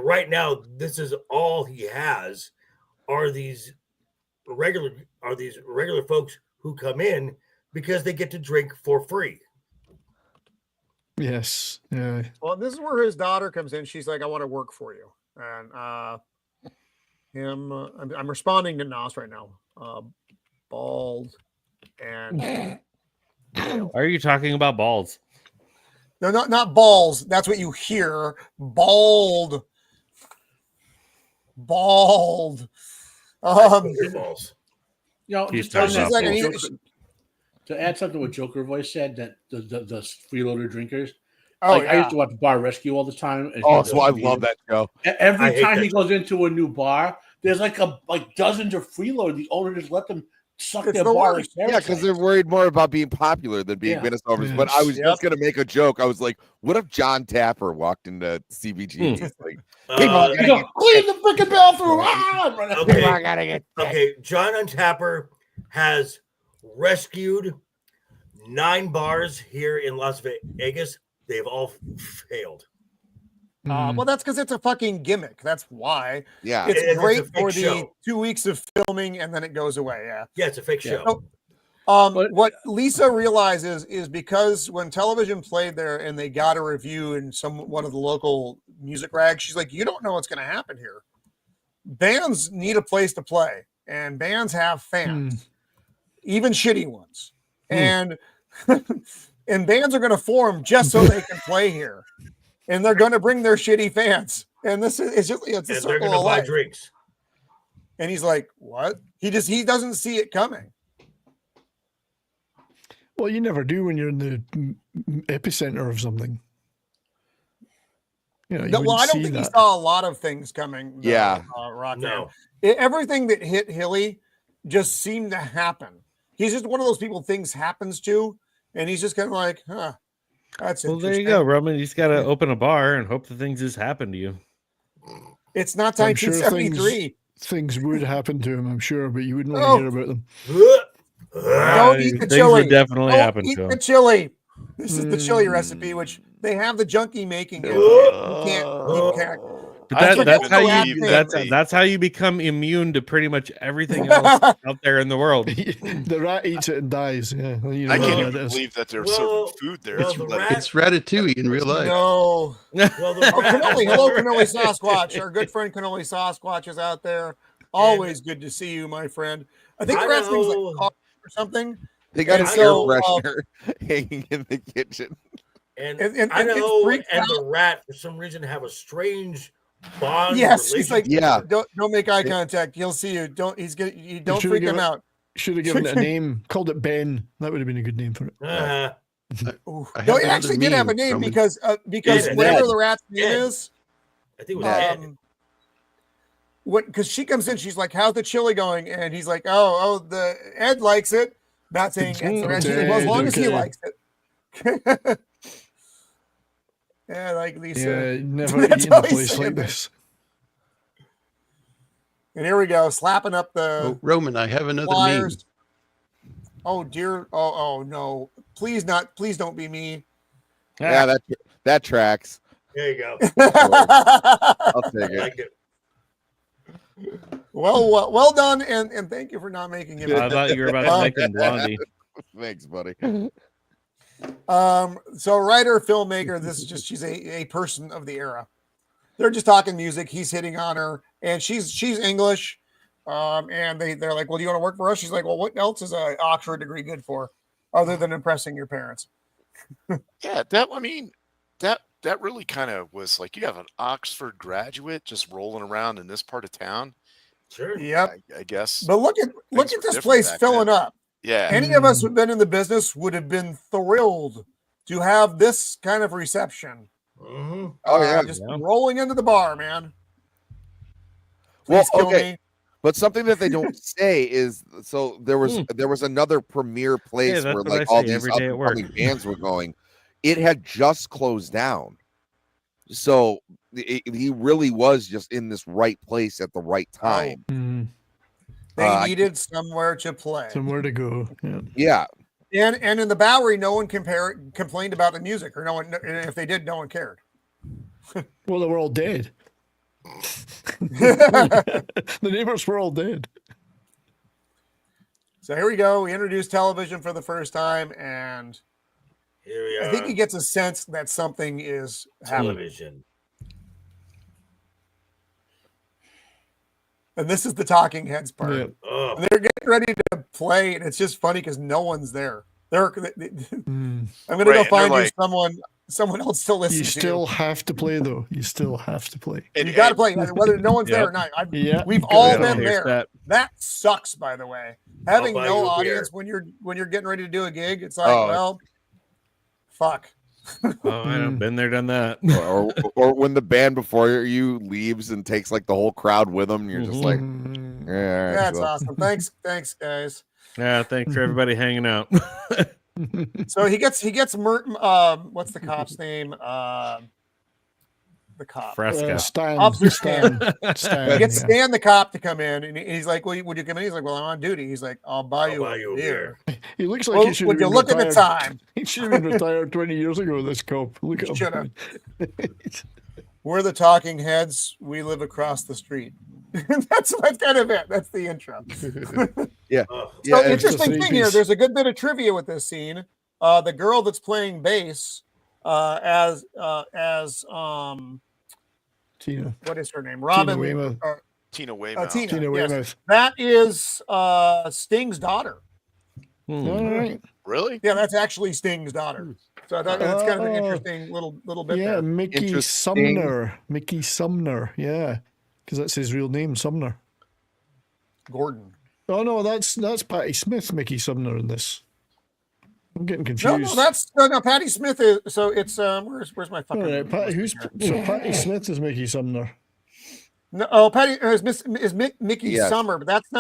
Speaker 6: right now this is all he has are these regular folks who come in because they get to drink for free.
Speaker 1: Yes. Yeah.
Speaker 2: Well, this is where his daughter comes in. She's like, I want to work for you. And I'm responding to Nos right now. Bald and
Speaker 8: Why are you talking about balls?
Speaker 2: no, not balls. That's what you hear. Bald.
Speaker 6: Balls.
Speaker 5: You know,
Speaker 8: He's
Speaker 5: just on
Speaker 8: talking
Speaker 5: that
Speaker 8: about
Speaker 5: thing,
Speaker 8: balls.
Speaker 5: Joker, to add something what Joker voice said, that the freeloader drinkers.
Speaker 2: Oh,
Speaker 5: I
Speaker 2: yeah.
Speaker 5: used to watch Bar Rescue all the time.
Speaker 7: Oh, so I love that show.
Speaker 5: Every
Speaker 6: I hate
Speaker 5: time
Speaker 6: that
Speaker 5: he
Speaker 6: show.
Speaker 5: goes into a new bar, there's like dozens of freeloaders. The owner just let them suck
Speaker 2: It's
Speaker 5: their
Speaker 2: the
Speaker 5: bar.
Speaker 2: worst.
Speaker 5: Like
Speaker 7: Yeah, because they're worried more about being popular than being
Speaker 5: Yeah.
Speaker 7: misnomers.
Speaker 1: Yes.
Speaker 7: But I was
Speaker 2: Yep.
Speaker 7: just gonna make a joke. I was like, "What if John Tapper walked into CBGB? He's like, people
Speaker 6: Uh,
Speaker 7: are
Speaker 5: You
Speaker 7: gonna
Speaker 5: go,
Speaker 7: get
Speaker 5: clean the freaking bathroom. Ah! Run out.
Speaker 6: Okay.
Speaker 7: people are gonna get sick."
Speaker 6: Okay, John and Tapper has rescued 9 bars here in Las Vegas. They've all failed.
Speaker 2: Well, that's because it's a fucking gimmick. That's why.
Speaker 7: Yeah,
Speaker 2: It's
Speaker 6: It's a
Speaker 2: great
Speaker 6: fake
Speaker 2: for the
Speaker 6: show.
Speaker 2: 2 weeks of filming and then it goes away. Yeah.
Speaker 6: Yeah, it's a fake
Speaker 5: Yeah.
Speaker 6: show.
Speaker 5: But-
Speaker 2: What Lisa realizes is because when television played there and they got a review in one of the local music rags, she's like, "You don't know what's going to happen here. Bands need a place to play, and bands have fans, even shitty ones, and and bands are going to form just so they can play here, and they're going to bring their shitty fans, and this is it's just it's a
Speaker 6: And they're
Speaker 2: circle
Speaker 6: going to
Speaker 2: of
Speaker 6: buy
Speaker 2: life."
Speaker 6: drinks.
Speaker 2: And he's like, "What?" He doesn't see it coming.
Speaker 1: Well, you never do when you're in the epicenter of something. You know, you
Speaker 2: No, well, I
Speaker 1: wouldn't
Speaker 2: don't
Speaker 1: see
Speaker 2: think he
Speaker 1: that.
Speaker 2: saw a lot of things coming.
Speaker 7: Yeah.
Speaker 2: Rockman.
Speaker 6: No.
Speaker 2: Everything that hit Hilly just seemed to happen. He's just one of those people things happens to, and he's just kind of like, "Huh, that's
Speaker 8: Well, there you
Speaker 2: interesting."
Speaker 8: go, Roman. You just got to open a bar and hope that things just happen to you.
Speaker 2: It's not
Speaker 1: I'm sure
Speaker 2: 1973.
Speaker 1: Things would happen to him, I'm sure, but you wouldn't want
Speaker 2: Oh.
Speaker 1: to hear about them.
Speaker 2: Don't eat the
Speaker 8: Things
Speaker 2: chili.
Speaker 8: would definitely
Speaker 2: Don't
Speaker 8: happen
Speaker 2: eat
Speaker 8: to
Speaker 2: the
Speaker 8: him.
Speaker 2: chili. This is the chili recipe, which they have the junkie making it. You can't.
Speaker 8: But
Speaker 3: I
Speaker 8: that,
Speaker 3: can't
Speaker 8: that's
Speaker 3: even
Speaker 8: how
Speaker 2: believe
Speaker 8: you
Speaker 3: that
Speaker 8: that's how you become immune to pretty much everything else out there in the world.
Speaker 1: The rat eats it and dies. Yeah, you know
Speaker 3: I can't
Speaker 1: how
Speaker 3: even
Speaker 1: that is.
Speaker 3: believe that there's
Speaker 6: Well-
Speaker 3: certain food there.
Speaker 6: well, the
Speaker 3: Like,
Speaker 6: rat-
Speaker 4: It's Ratatouille in real life.
Speaker 2: No.
Speaker 6: Well, the
Speaker 2: Oh,
Speaker 6: rat-
Speaker 2: Cannoli. Hello, Cannoli Sasquatch. Our good friend Cannoli Sasquatch is out there. Always good to see you, my friend. I think the rat's name's like
Speaker 6: Idaho.
Speaker 2: Coffee or something.
Speaker 7: they got
Speaker 2: And
Speaker 7: an
Speaker 2: so,
Speaker 7: air freshener hanging in the kitchen.
Speaker 6: And,
Speaker 2: And it's
Speaker 6: Idaho
Speaker 2: freaked
Speaker 6: and
Speaker 2: out.
Speaker 6: the rat, for some reason, have a strange bond.
Speaker 2: Yes, he's like,
Speaker 7: Yeah.
Speaker 2: don't make eye contact. He'll see you. Don't you don't
Speaker 1: should've
Speaker 2: freak him
Speaker 1: given-
Speaker 2: out.
Speaker 1: Should have given it a name, called it Ben. That would have been a good name for it.
Speaker 2: Ooh.
Speaker 4: I have
Speaker 2: No, it
Speaker 4: another
Speaker 2: actually did have a
Speaker 4: meme,
Speaker 2: name
Speaker 4: Roman.
Speaker 2: because
Speaker 6: Yeah,
Speaker 2: whatever
Speaker 7: Ned.
Speaker 2: the rat's name
Speaker 6: Ned.
Speaker 2: is,
Speaker 6: I think it was Ed.
Speaker 2: because she comes in, she's like, "How's the chili going?" And he's like, "Oh, the Ed likes it." Not saying Ed's the rat. She's like, "Well, as long as he
Speaker 1: Okay.
Speaker 2: likes it." Yeah, like Lisa.
Speaker 1: Yeah, never
Speaker 2: That's
Speaker 1: eaten a
Speaker 2: how he
Speaker 1: place
Speaker 2: said
Speaker 1: like
Speaker 2: it.
Speaker 1: this.
Speaker 2: And here we go, slapping up the
Speaker 4: Oh, Roman, I have another meme.
Speaker 2: flyers. Oh dear! Oh no! Please don't be me.
Speaker 7: Yeah, that tracks.
Speaker 6: There you go.
Speaker 7: I'll take
Speaker 6: I
Speaker 7: it.
Speaker 6: like it.
Speaker 2: well done, and thank you for not making it.
Speaker 8: I thought you were about to make him Blondie.
Speaker 7: Thanks, buddy.
Speaker 2: So writer, filmmaker, this is just she's a person of the era. They're just talking music. He's hitting on her, and she's English. And they're like, "Well, do you want to work for us?" She's like, "Well, what else is an Oxford degree good for, other than impressing your parents?"
Speaker 3: yeah, that really kind of was like, you have an Oxford graduate just rolling around in this part of town.
Speaker 6: Sure.
Speaker 2: Yep.
Speaker 3: I guess.
Speaker 2: But look at
Speaker 3: Things
Speaker 2: this
Speaker 3: were different
Speaker 2: place
Speaker 3: back
Speaker 2: filling
Speaker 3: then.
Speaker 2: up.
Speaker 3: Yeah.
Speaker 2: Any of us who've been in the business would have been thrilled to have this kind of reception.
Speaker 6: Mm-hmm.
Speaker 7: Oh, yeah.
Speaker 2: Just
Speaker 8: Yeah.
Speaker 2: rolling into the bar, man.
Speaker 7: Well,
Speaker 2: Please kill
Speaker 7: okay.
Speaker 2: me.
Speaker 7: But something that they don't say is so there was another premier place
Speaker 8: that's
Speaker 7: where
Speaker 8: what I
Speaker 7: like all
Speaker 8: say
Speaker 7: these
Speaker 8: every day at work.
Speaker 7: up-and-coming bands were going. It had just closed down, so he really was just in this right place at the right time.
Speaker 1: Mm,
Speaker 2: They needed somewhere to play.
Speaker 1: somewhere to go. Yeah.
Speaker 7: Yeah,
Speaker 2: And in the Bowery, no one complained about the music, or no one. And if they did, no one cared.
Speaker 1: Well, they were all dead. The neighbors were all dead.
Speaker 2: So here we go. We introduced television for the first time, and
Speaker 6: Here we are.
Speaker 2: I think he gets a sense that something is happening.
Speaker 6: television.
Speaker 2: And this is the talking heads part.
Speaker 1: Yeah.
Speaker 6: Oh,
Speaker 2: And they're getting ready to play, and it's just funny because no one's there. I'm
Speaker 1: Mm.
Speaker 2: gonna
Speaker 3: Right,
Speaker 2: go
Speaker 3: and
Speaker 2: find
Speaker 3: they're
Speaker 2: you
Speaker 3: like-
Speaker 2: someone else still listens.
Speaker 1: You still have to play, though. You still have to play.
Speaker 2: You got to play, whether no one's there or not. We've all been there. That sucks, by the way. Having no audience when you're getting ready to do a gig, it's like, well, fuck.
Speaker 8: Oh, I've been there, done that.
Speaker 7: or when the band before you leaves and takes like the whole crowd with them, and you're just like, yeah,
Speaker 2: that's awesome. Thanks, guys.
Speaker 8: Yeah, thanks for everybody hanging out.
Speaker 2: So he gets what's the cop's name? The cop.
Speaker 8: Fresca.
Speaker 2: Officer Stan.
Speaker 1: Stan.
Speaker 2: He gets Stan the cop to come in, and he's like, "Well, would you come in?" He's like, "Well, I'm on duty." He's like, "I'll buy you a beer."
Speaker 1: He looks like he should.
Speaker 2: Would you look at the time?
Speaker 1: He should have been retired 20 years ago. This cop. Look at him.
Speaker 2: We're the Talking Heads. We live across the street. that's kind of it. That's the intro.
Speaker 7: Yeah.
Speaker 2: So interesting thing here. There's a good bit of trivia with this scene. The girl that's playing bass as
Speaker 1: Tina.
Speaker 2: What is her name? Robin.
Speaker 3: Tina Weymouth.
Speaker 1: Tina Weymouth.
Speaker 2: That is Sting's daughter.
Speaker 1: All right.
Speaker 3: Really?
Speaker 2: Yeah, that's actually Sting's daughter. So I thought that's kind of an interesting little bit.
Speaker 1: Yeah,
Speaker 2: there.
Speaker 1: Mickey Sumner. Mickey Sumner. Yeah, because that's his real name, Sumner.
Speaker 2: Gordon.
Speaker 1: Oh no, that's Patti Smith. Mickey Sumner in this. I'm getting confused.
Speaker 2: No, Patti Smith is. So it's where's my fucking?
Speaker 1: All right, Patti Smith is Mickey Sumner.
Speaker 2: No, Patti is Mickey Summer, but that's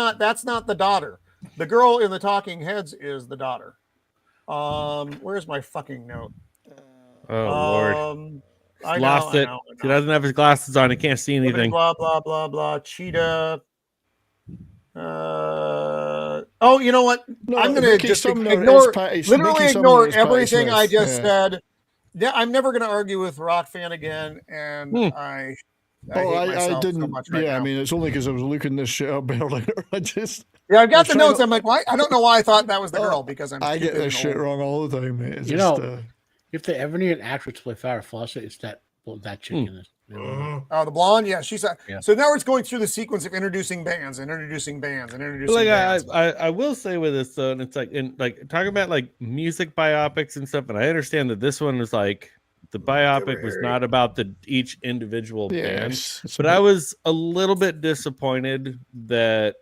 Speaker 2: not the daughter. The girl in the Talking Heads is the daughter. Where's my fucking note?
Speaker 8: Oh Lord,
Speaker 2: I
Speaker 8: lost it. He doesn't have his glasses on. He can't see anything.
Speaker 2: Blah blah blah blah. Cheetah. Oh, you know what?
Speaker 1: No,
Speaker 2: I'm going to just ignore everything I just said. Yeah, I'm never going to argue with Rock Fan again, and I didn't. So much right now.
Speaker 1: I mean, it's only because I was looking this shit up earlier.
Speaker 2: I've got the notes. I'm like, why? I don't know why I thought that was the girl because
Speaker 1: I get this shit wrong all the time, mate.
Speaker 5: If they ever need an actress to play Farrah Fawcett, it's that chick in this.
Speaker 2: Oh, the blonde, yeah, she's so now it's going through the sequence of introducing bands. Like
Speaker 8: bands. I will say with this though, and it's like talking about like music biopics and stuff, and I understand that this one was like the biopic was not about each individual band, but I was a little bit disappointed that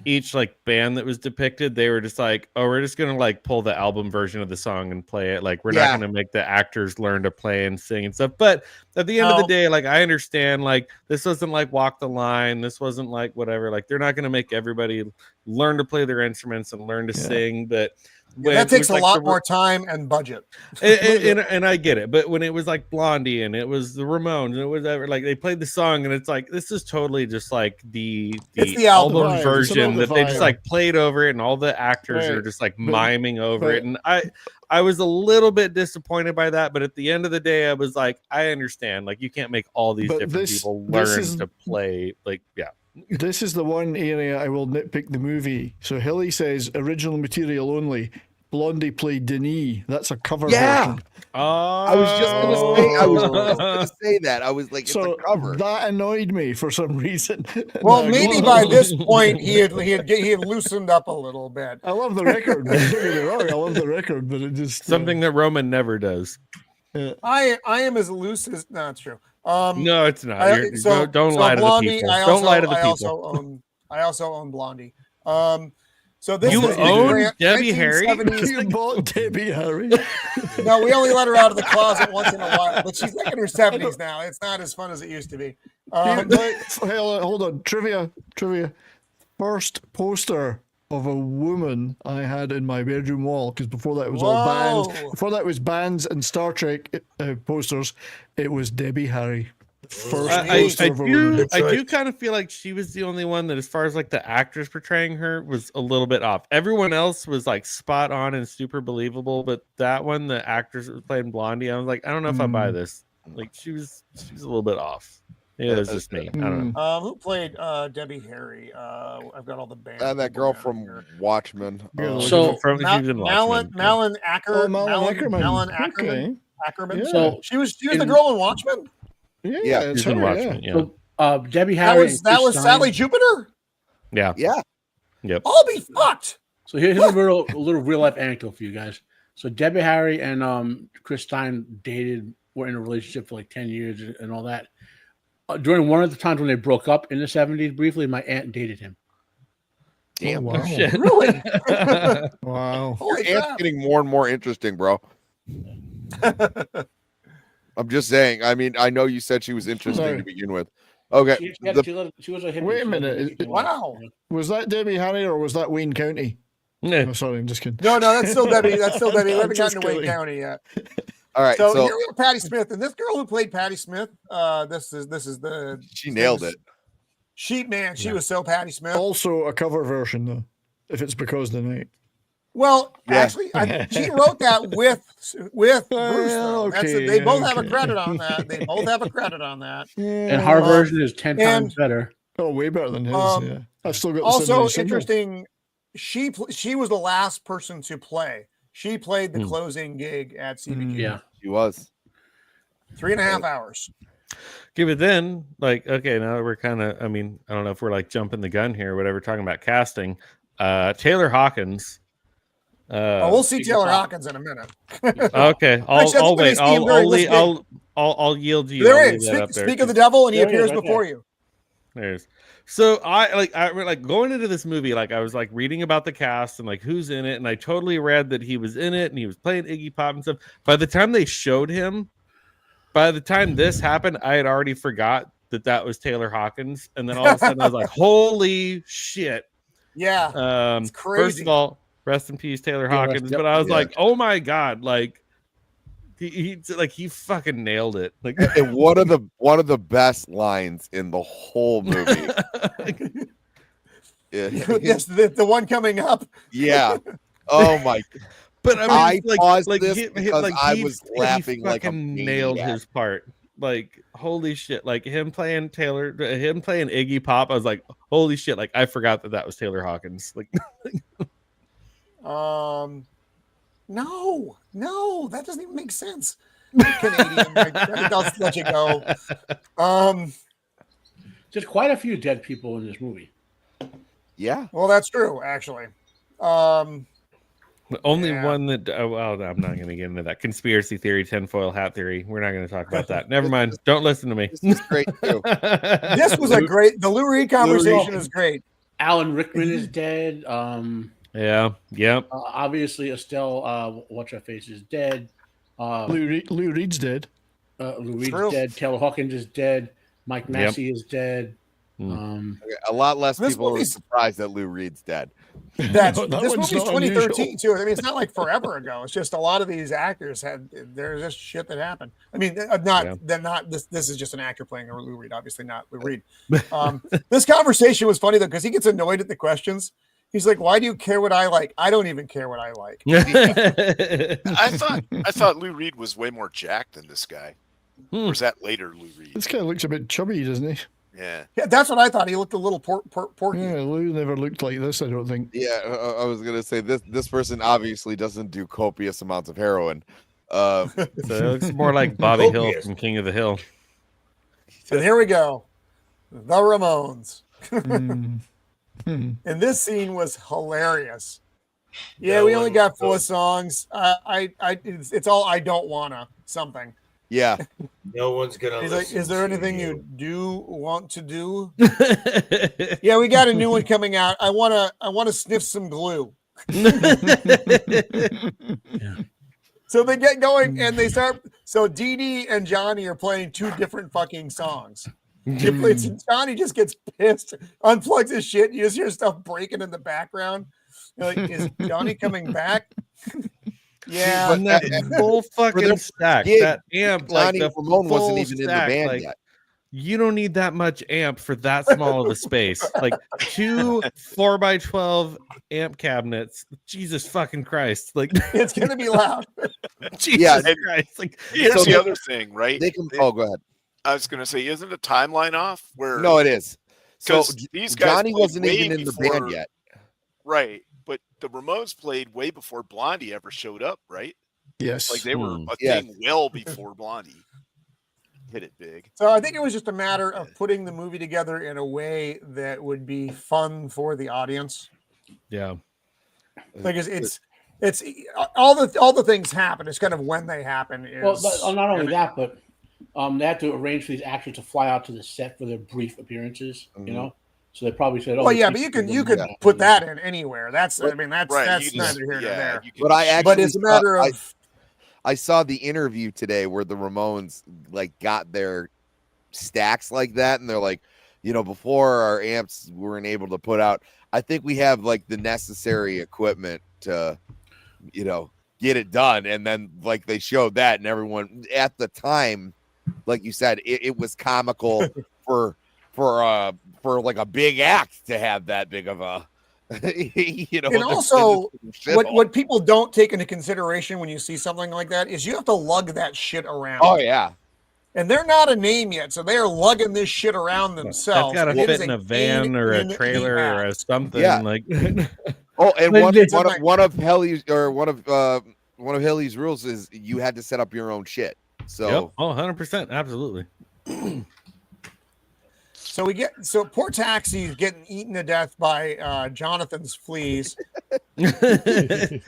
Speaker 8: each like band that was depicted, they were just like, oh, we're just gonna like pull the album version of the song and play it. Like we're not gonna make the actors learn to play and sing and stuff. But at the end of the day, like I understand, like this wasn't like Walk the Line, this wasn't like whatever. Like they're not gonna make everybody learn to play their instruments and learn to sing, but
Speaker 2: that takes a lot more time and budget.
Speaker 8: and I get it, but when it was like Blondie and it was the Ramones and it was like they played the song and it's like this is totally just like the album version that they just like played over it and all the actors are just like miming over it, and I was a little bit disappointed by that, but at the end of the day I was like, I understand, like you can't make all these different people learn to play, like
Speaker 1: This is the one area I will nitpick the movie. So Hilly says original material only. Blondie played Denis. That's a cover version.
Speaker 7: I was just gonna say that. I was like, it's a cover.
Speaker 1: That annoyed me for some reason.
Speaker 2: Well, maybe by this point he had loosened up a little bit.
Speaker 1: I love the record. Don't get me wrong. I love the record, but it just
Speaker 8: something that Roman never does.
Speaker 2: I am as loose as no, it's true.
Speaker 8: No, it's not. Don't lie to the people. Don't lie to the people.
Speaker 2: I also own Blondie. So this
Speaker 8: you
Speaker 2: is
Speaker 8: own Debbie Harry?
Speaker 1: You bought Debbie Harry?
Speaker 2: No, we only let her out of the closet once in a while, but she's like in her 70s now. It's not as fun as it used to be.
Speaker 1: Hold on, trivia. First poster of a woman I had in my bedroom wall, because before that it was all bands. Before that was bands and Star Trek posters. It was Debbie Harry.
Speaker 8: I do kind of feel like she was the only one that, as far as like the actress portraying her, was a little bit off. Everyone else was like spot on and super believable, but that one, the actress that was playing Blondie, I was like, I don't know if I buy this. Like she was a little bit off. Yeah, it's just me. I don't know.
Speaker 2: Who played Debbie Harry? I've got all the bands.
Speaker 7: And that girl from Watchmen.
Speaker 2: Malin Ackerman.
Speaker 1: Ackerman.
Speaker 2: So she was the girl in Watchmen.
Speaker 1: Yeah, it's her,
Speaker 8: Watchmen.
Speaker 5: Yeah. So Debbie Harry.
Speaker 2: That was Sally Jupiter.
Speaker 8: Yeah.
Speaker 7: Yeah.
Speaker 8: Yep.
Speaker 2: I'll be fucked.
Speaker 5: So here's a little real life anecdote for you guys. So Debbie Harry and Chris Stein were in a relationship for like 10 years and all that. During one of the times when they broke up in the 70s, briefly, my aunt dated him.
Speaker 7: Damn.
Speaker 1: Oh, wow.
Speaker 8: Shit.
Speaker 2: Really?
Speaker 1: Wow.
Speaker 7: Your
Speaker 2: Holy
Speaker 7: aunt's
Speaker 2: crap.
Speaker 7: getting more and more interesting, bro. I'm just saying. I mean, I know you said she was interesting
Speaker 1: Sorry.
Speaker 7: to begin with. Okay.
Speaker 5: She was a hippie.
Speaker 1: Wait a minute.
Speaker 2: Wow.
Speaker 1: Was that Debbie Harry or was that Wayne County?
Speaker 8: Yeah.
Speaker 1: No, sorry, I'm just kidding.
Speaker 2: No, that's still Debbie. That's still Debbie. We
Speaker 1: I'm
Speaker 2: haven't gotten
Speaker 1: just
Speaker 2: to Wayne
Speaker 1: kidding.
Speaker 2: County yet.
Speaker 7: All right.
Speaker 2: So,
Speaker 7: So,
Speaker 2: here we have Patti Smith, and this girl who played Patti Smith. This is the
Speaker 7: she nailed it.
Speaker 2: She was so Patti Smith.
Speaker 1: Also a cover version though, if it's Because the Night.
Speaker 2: Well,
Speaker 7: Yeah.
Speaker 2: actually, she wrote that with Bruce. Though.
Speaker 1: Okay,
Speaker 2: They both have a
Speaker 1: okay.
Speaker 2: credit on that. They both have a credit on that.
Speaker 5: And her version is 10 times
Speaker 2: and-
Speaker 5: better.
Speaker 1: Oh, way better than his. Yeah. I've still got the
Speaker 2: Also
Speaker 1: 70 symbol.
Speaker 2: interesting. She was the last person to play. She played the closing gig at CBGB.
Speaker 5: Yeah.
Speaker 7: She was.
Speaker 2: 3.5 hours.
Speaker 8: Give it then, like, okay, now that we're kind of, I mean, I don't know if we're like jumping the gun here or whatever, talking about casting. Taylor Hawkins.
Speaker 2: We'll see Taylor Hawkins in a minute.
Speaker 8: Okay, I'll wait. I'll yield to you.
Speaker 2: There
Speaker 8: I'll
Speaker 2: is.
Speaker 8: leave that up there.
Speaker 2: Speak of the devil, and he
Speaker 5: There he is,
Speaker 2: appears
Speaker 5: right
Speaker 2: before
Speaker 5: there.
Speaker 2: you.
Speaker 8: There's so I going into this movie, like I was like reading about the cast and like who's in it, and I totally read that he was in it and he was playing Iggy Pop and stuff. By the time they showed him, by the time this happened, I had already forgot that was Taylor Hawkins, and then all of a sudden I was like, holy shit.
Speaker 2: Yeah. It's crazy.
Speaker 8: First of all, rest in peace, Taylor
Speaker 5: Yeah,
Speaker 8: Hawkins. But I was like, oh my god, like he fucking nailed it. Like,
Speaker 7: And one of the best lines in the whole movie. Yeah.
Speaker 2: Yes, the one coming up.
Speaker 7: Yeah. Oh my.
Speaker 8: but I mean,
Speaker 7: I
Speaker 8: like,
Speaker 7: paused
Speaker 8: like
Speaker 7: this because I
Speaker 8: he-
Speaker 7: was
Speaker 8: he
Speaker 7: laughing like a
Speaker 8: fucking nailed
Speaker 7: maniac.
Speaker 8: his part. Like, holy shit! Like him playing Iggy Pop. I was like, holy shit! Like I forgot that was Taylor Hawkins. Like,
Speaker 2: No, that doesn't even make sense. Canadian, I'll let you go.
Speaker 5: There's quite a few dead people in this movie.
Speaker 7: Yeah.
Speaker 2: Well, that's true, actually.
Speaker 8: the only
Speaker 2: Yeah.
Speaker 8: one that well, I'm not going to get into that conspiracy theory, tinfoil hat theory. We're not going to talk about that. Never mind. Don't listen to me.
Speaker 7: This is great too.
Speaker 2: This was the Lou Reed conversation is great.
Speaker 5: Alan Rickman is dead.
Speaker 8: Yeah. Yep.
Speaker 5: Obviously, Estelle, what's her face, is dead.
Speaker 1: Lou Reed's dead.
Speaker 5: Lou Reed's
Speaker 2: True.
Speaker 5: dead. Taylor Hawkins is dead. Mike Massey is dead.
Speaker 7: Okay, a lot less
Speaker 2: This
Speaker 7: people are
Speaker 2: movie's-
Speaker 7: surprised that Lou Reed's dead.
Speaker 2: This
Speaker 1: one's
Speaker 2: movie's
Speaker 1: not
Speaker 2: 2013 too. I mean, it's not like forever ago. It's just a lot of these actors there's just shit that happened. I mean, they're not. This is just an actor playing a Lou Reed, obviously not Lou Reed. This conversation was funny though because he gets annoyed at the questions. He's like, "Why do you care what I like? I don't even care what I like."
Speaker 3: I thought Lou Reed was way more jacked than this guy. Or was that later Lou Reed?
Speaker 1: This guy looks a bit chubby, doesn't he?
Speaker 3: Yeah.
Speaker 2: Yeah, that's what I thought. He looked a little porky.
Speaker 1: Yeah, Lou never looked like this, I don't think.
Speaker 7: Yeah, I was gonna say this person obviously doesn't do copious amounts of heroin.
Speaker 8: So it looks more like Bobby Hill
Speaker 6: Copious.
Speaker 8: from King of the Hill.
Speaker 2: And here we go, the Ramones.
Speaker 1: Mm.
Speaker 2: And this scene was hilarious. Yeah,
Speaker 6: No
Speaker 2: we only
Speaker 6: one
Speaker 2: got
Speaker 6: was
Speaker 2: 4
Speaker 6: good.
Speaker 2: songs. It's all I don't wanna something.
Speaker 7: Yeah,
Speaker 6: No one's gonna.
Speaker 2: He's like,
Speaker 6: listen
Speaker 2: is there
Speaker 6: to
Speaker 2: anything you do want to do? Yeah, we got a new one coming out. I wanna sniff some glue. So they get going and they start. So Dee Dee and Johnny are playing 2 different fucking songs. Johnny just gets pissed, unplugs his shit. You just hear stuff breaking in the background. You're like, is Johnny coming back? Yeah.
Speaker 8: And that full fucking
Speaker 7: the
Speaker 8: stack,
Speaker 7: gig,
Speaker 8: that amp, like
Speaker 7: Johnny
Speaker 8: the
Speaker 7: Ramone wasn't
Speaker 8: full
Speaker 7: even in the
Speaker 8: stack,
Speaker 7: band
Speaker 8: like,
Speaker 7: yet.
Speaker 8: You don't need that much amp for that small of a space. Like 2 4x12 amp cabinets. Jesus fucking Christ! Like
Speaker 2: It's gonna be loud.
Speaker 8: Jesus
Speaker 7: Yeah.
Speaker 8: Christ! Like
Speaker 3: Here's
Speaker 7: So
Speaker 3: the
Speaker 7: they-
Speaker 3: other thing, right?
Speaker 7: They can. Oh, go ahead.
Speaker 3: I was gonna say, isn't the timeline off? Where
Speaker 7: No, it is. So
Speaker 3: 'Cause these guys
Speaker 7: Johnny
Speaker 3: played
Speaker 7: wasn't
Speaker 3: way
Speaker 7: even in the
Speaker 3: before-
Speaker 7: band yet.
Speaker 3: right? But the Ramones played way before Blondie ever showed up, right?
Speaker 1: Yes.
Speaker 3: Like they were a
Speaker 7: Yes.
Speaker 3: thing well before Blondie hit it big.
Speaker 2: So I think it was just a matter of putting the movie together in a way that would be fun for the audience.
Speaker 8: yeah,
Speaker 2: Like it's it's all the things happen. It's kind of when they happen.
Speaker 5: Well, not only that, but they had to arrange for these actors to fly out to the set for their brief appearances. You know, so they probably said, "Oh,
Speaker 2: well, yeah, but you can put that in anywhere." That's
Speaker 3: right.
Speaker 2: That's neither here nor there.
Speaker 7: But
Speaker 2: it's a matter of.
Speaker 7: I saw the interview today where the Ramones like got their stacks like that, and they're like, before our amps weren't able to put out. I think we have like the necessary equipment to, get it done. And then like they showed that, and everyone at the time, like you said, it was comical for like a big act to have that big of a,
Speaker 2: And also what people don't take into consideration when you see something like that is you have to lug that shit around.
Speaker 7: Oh yeah.
Speaker 2: And they're not a name yet, so they are lugging this shit around themselves.
Speaker 8: That's got to fit in a van or a trailer or a something.
Speaker 7: Yeah.
Speaker 8: Like.
Speaker 7: Oh, and one of Hilly's rules is you had to set up your own shit. So
Speaker 8: yep. Oh, 100%, absolutely.
Speaker 2: So poor Taxi's getting eaten to death by Jonathan's fleas.
Speaker 8: He's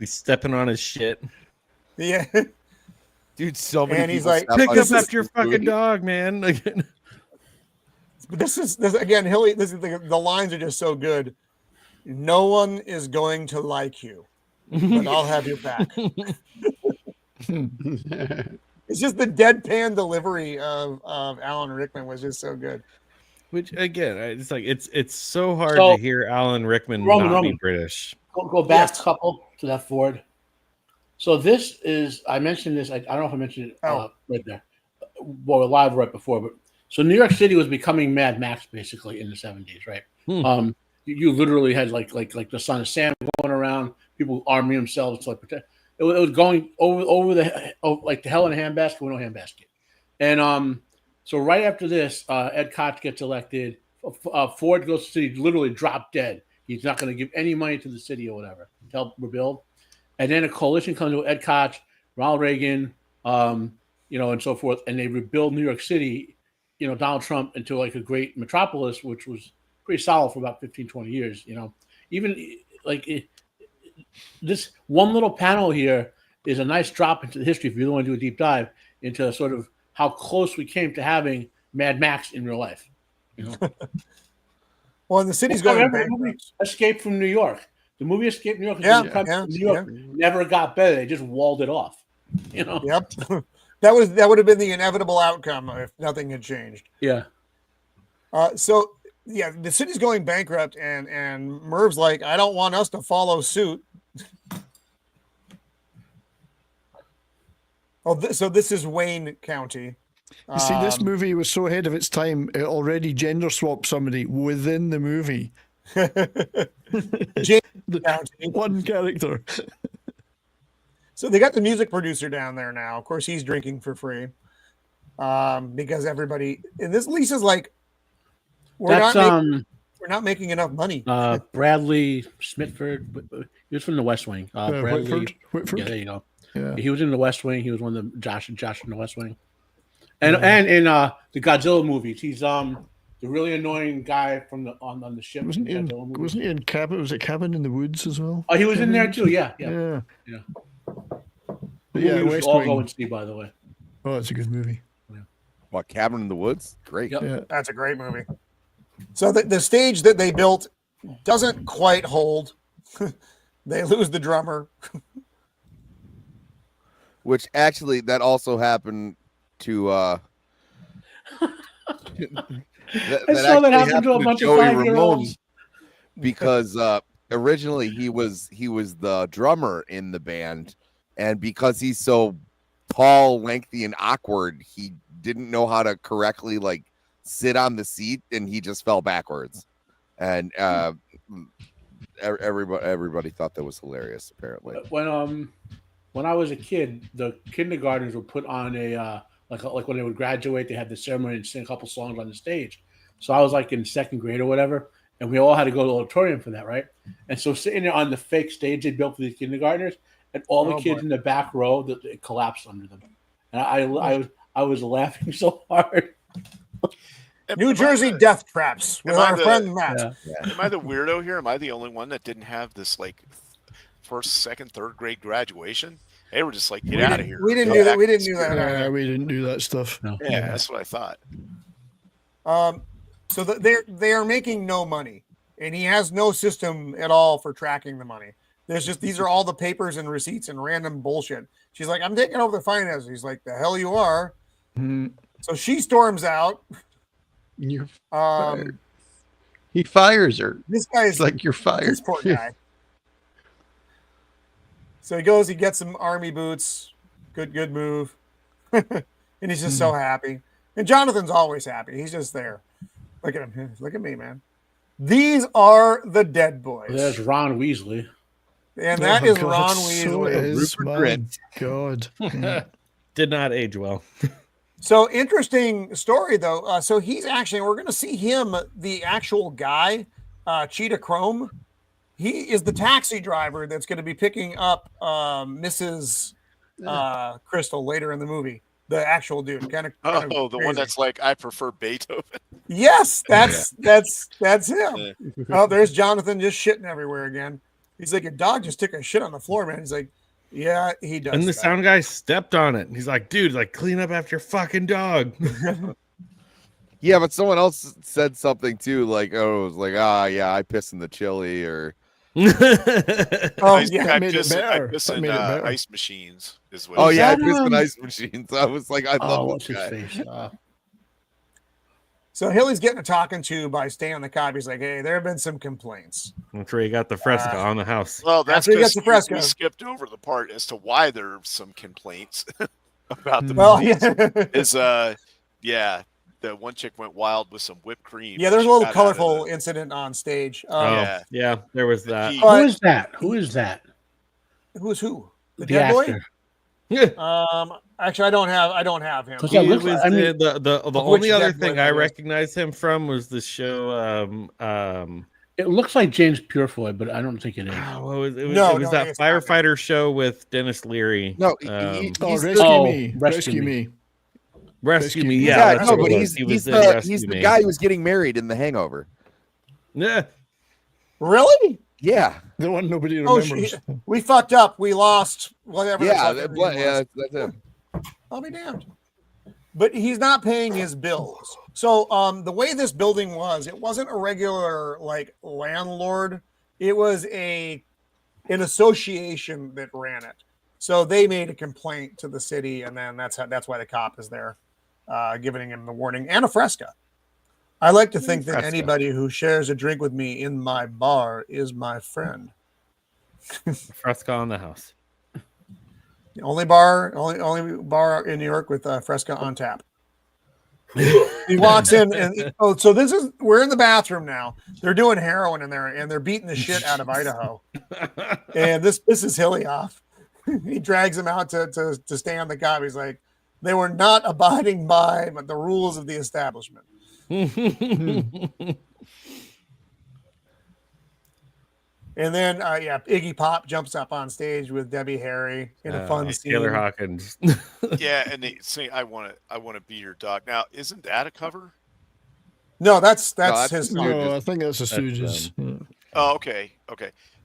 Speaker 8: stepping on his shit.
Speaker 2: Yeah.
Speaker 7: Dude, so many.
Speaker 2: And he's like,
Speaker 8: pick up after your fucking dog, man.
Speaker 2: This is again, Hilly. This is the lines are just so good. No one is going to like you, but I'll have your back. It's just the deadpan delivery of Alan Rickman was just so good.
Speaker 8: Which again, it's like it's so hard to hear Alan Rickman not be British.
Speaker 5: Go back a couple to that Ford. So this is, I mentioned this, I don't know if I mentioned it right there. Well, live right before, but so New York City was becoming Mad Max basically in the 70s, right? You literally had like the Son of Sam going around, people arming themselves to like protect. It was going over the like the hell in a handbasket with no handbasket. And so right after this, Ed Koch gets elected. Ford goes to the city, literally drop dead. He's not going to give any money to the city or whatever to help rebuild. And then a coalition comes with Ed Koch, Ronald Reagan, and so forth, and they rebuild New York City, Donald Trump into like a great metropolis, which was pretty solid for about 15, 20 years. Even like this one little panel here is a nice drop into the history if you don't want to do a deep dive into sort of how close we came to having Mad Max in real life.
Speaker 2: Well, and the city's going bankrupt.
Speaker 5: Escape from New York. The movie Escape New York, New York never got better. They just walled it off. Yep.
Speaker 2: That would have been the inevitable outcome if nothing had changed.
Speaker 5: Yeah.
Speaker 2: So the city's going bankrupt, and Merv's like, I don't want us to follow suit. So this is Wayne County.
Speaker 1: You see, this movie was so ahead of its time, it already gender swapped somebody within the movie. One character.
Speaker 2: So they got the music producer down there now. Of course, he's drinking for free because everybody. And this Lisa's like, we're not making enough money.
Speaker 5: Bradley Smithford, he was from the West Wing. Bradley
Speaker 1: Whitford.
Speaker 5: Yeah, there you go.
Speaker 1: Yeah.
Speaker 5: He was in the West Wing. He was one of the Josh in the West Wing, and in the Godzilla movies, he's the really annoying guy from on the ship.
Speaker 1: Wasn't he in Cabin? Was it Cabin in the Woods as well?
Speaker 5: Oh, he was in there too. Yeah.
Speaker 1: But yeah,
Speaker 5: we
Speaker 1: West
Speaker 5: all
Speaker 1: Wing.
Speaker 5: go and see, by the way.
Speaker 1: Oh, that's a good movie.
Speaker 7: What, Cabin in the Woods? Great.
Speaker 5: Yep.
Speaker 1: Yeah.
Speaker 2: That's a great movie. So the stage that they built doesn't quite hold. They lose the drummer.
Speaker 7: Which actually, that also happened to.
Speaker 5: I saw that happen to a bunch of 5-year-olds.
Speaker 7: Because originally he was the drummer in the band, and because he's so tall, lengthy, and awkward, he didn't know how to correctly like sit on the seat, and he just fell backwards. And everybody thought that was hilarious. Apparently,
Speaker 5: when I was a kid, the kindergartners would put on a like when they would graduate, they had the ceremony and sing a couple songs on the stage. So I was like in second grade or whatever, and we all had to go to the auditorium for that, right? And so sitting there on the fake stage they built for these kindergartners, and all the kids in the back row, that it collapsed under them. And I was laughing so hard.
Speaker 2: New Jersey death traps with our friend Matt.
Speaker 3: Am I the weirdo here? Am I the only one that didn't have this like first, second, third grade graduation. They were just like, get
Speaker 2: We
Speaker 3: out of
Speaker 2: didn't-
Speaker 3: here.
Speaker 2: we didn't
Speaker 3: Go
Speaker 2: do that.
Speaker 3: back
Speaker 2: We
Speaker 3: to
Speaker 2: didn't do
Speaker 3: school.
Speaker 2: that.
Speaker 1: Yeah, we didn't do that stuff.
Speaker 5: No.
Speaker 3: Yeah, that's what I thought.
Speaker 2: So they are making no money, and he has no system at all for tracking the money. There's just these are all the papers and receipts and random bullshit. She's like, I'm taking over the finances. He's like, the hell you are.
Speaker 1: Mhm.
Speaker 2: So she storms out.
Speaker 4: You're fired.
Speaker 2: Um,
Speaker 4: He fires her.
Speaker 2: this guy's
Speaker 4: It's like you're fired.
Speaker 2: this poor guy. So he goes, he gets some army boots. Good move. And he's just so happy. And Jonathan's always happy. He's just there. Look at him. Look at me, man. These are the dead boys.
Speaker 5: There's Ron Weasley.
Speaker 2: And that
Speaker 1: Oh,
Speaker 2: is
Speaker 1: God,
Speaker 2: Ron
Speaker 1: so
Speaker 2: Weasley.
Speaker 1: is,
Speaker 7: Rupert
Speaker 1: my
Speaker 7: Grint.
Speaker 1: God. Mm.
Speaker 8: Did not age well.
Speaker 2: So interesting story, though. So he's actually, we're going to see him, the actual guy, Cheetah Chrome. He is the taxi driver that's going to be picking up Mrs. Kristal later in the movie. The actual dude, kind of.
Speaker 3: Oh, the one that's like, I prefer Beethoven.
Speaker 2: Yes, that's him.
Speaker 3: Yeah.
Speaker 2: Oh, there's Jonathan just shitting everywhere again. He's like, your dog just took a shit on the floor, man. He's like, yeah, he does.
Speaker 8: And the
Speaker 2: that.
Speaker 8: sound guy stepped on it. He's like, dude, like clean up after your fucking dog.
Speaker 7: Yeah, but someone else said something too, like, oh, it was like, yeah, I piss in the chili, or
Speaker 2: Oh, yeah.
Speaker 3: I
Speaker 1: made it
Speaker 3: piss
Speaker 1: better.
Speaker 3: in
Speaker 1: That made it better.
Speaker 3: ice machines. Is what
Speaker 7: oh
Speaker 3: he
Speaker 7: yeah, I
Speaker 3: said.
Speaker 7: piss in
Speaker 5: that,
Speaker 7: ice machines. I was like, I
Speaker 5: Oh,
Speaker 7: love
Speaker 5: what's
Speaker 7: this
Speaker 5: his
Speaker 7: guy.
Speaker 5: face?
Speaker 2: So Hilly's getting a talking to by staying on the cop. He's like, hey, there have been some complaints.
Speaker 8: That's where you got the fresco on the house.
Speaker 3: Well, that's
Speaker 2: After he gets
Speaker 3: because
Speaker 2: the fresco.
Speaker 3: we skipped over the part as to why there are some complaints about the
Speaker 2: Well,
Speaker 3: police.
Speaker 2: yeah.
Speaker 3: Is yeah, the one chick went wild with some whipped cream.
Speaker 2: Yeah, there's a
Speaker 3: She
Speaker 2: little
Speaker 3: got out of
Speaker 2: colorful incident on stage.
Speaker 8: Oh, yeah, there was that.
Speaker 3: He-
Speaker 5: Who is that? Who is that?
Speaker 2: Who's who? The
Speaker 5: The
Speaker 2: dead
Speaker 5: actor.
Speaker 2: boy? Actually, I don't have him.
Speaker 5: Because
Speaker 8: He
Speaker 5: that looks
Speaker 8: was
Speaker 5: like, I mean,
Speaker 8: the
Speaker 2: Which
Speaker 8: only other
Speaker 2: dead boy
Speaker 8: thing
Speaker 2: that
Speaker 8: I
Speaker 2: is?
Speaker 8: recognized him from was the show.
Speaker 5: it looks like James Purefoy, but I don't think it is.
Speaker 8: What was it? Was,
Speaker 2: No,
Speaker 8: it was
Speaker 2: no,
Speaker 8: that
Speaker 2: it's not him.
Speaker 8: firefighter show with Dennis Leary.
Speaker 7: No,
Speaker 8: Um,
Speaker 7: he's
Speaker 1: Oh,
Speaker 7: the-
Speaker 1: rescue
Speaker 5: Oh,
Speaker 1: me.
Speaker 5: Rescue
Speaker 1: Rescue
Speaker 5: Me.
Speaker 1: me.
Speaker 8: Rescue Me.
Speaker 1: Me.
Speaker 8: Yeah,
Speaker 7: yeah,
Speaker 8: that's
Speaker 7: no,
Speaker 8: what
Speaker 7: but
Speaker 8: it
Speaker 7: he's
Speaker 8: was. He was in
Speaker 7: the
Speaker 8: Rescue Me.
Speaker 7: guy who was getting married in The Hangover.
Speaker 8: Yeah.
Speaker 2: Really?
Speaker 7: Yeah,
Speaker 1: The one nobody
Speaker 2: Oh,
Speaker 1: remembers.
Speaker 2: we fucked up. We lost whatever. the
Speaker 7: yeah,
Speaker 2: fuck that name was.
Speaker 7: that's him.
Speaker 2: I'll be damned. But he's not paying his bills. So the way this building was, it wasn't a regular like landlord. It was an association that ran it. So they made a complaint to the city, and then that's why the cop is there, giving him the warning and a fresca. I like to think that
Speaker 8: Fresca.
Speaker 2: anybody who shares a drink with me in my bar is my friend.
Speaker 8: Fresco on the house.
Speaker 2: The only bar in New York with Fresca on tap. He walks in and so we're in the bathroom now. They're doing heroin in there and they're beating the shit out of Idaho. And this pisses Hilly off. He drags him out to stay on the cop. He's like, they were not abiding by the rules of the establishment. And then Iggy Pop jumps up on stage with Debbie Harry in a fun scene.
Speaker 8: Taylor Hawkins.
Speaker 3: Yeah, and they say, "I want to be your dog." Now, isn't that a cover?
Speaker 2: No, that's
Speaker 7: that's
Speaker 2: his
Speaker 7: no,
Speaker 2: song.
Speaker 1: No, I think that's the
Speaker 8: That's,
Speaker 1: Stooges. Yeah.
Speaker 3: Oh, okay.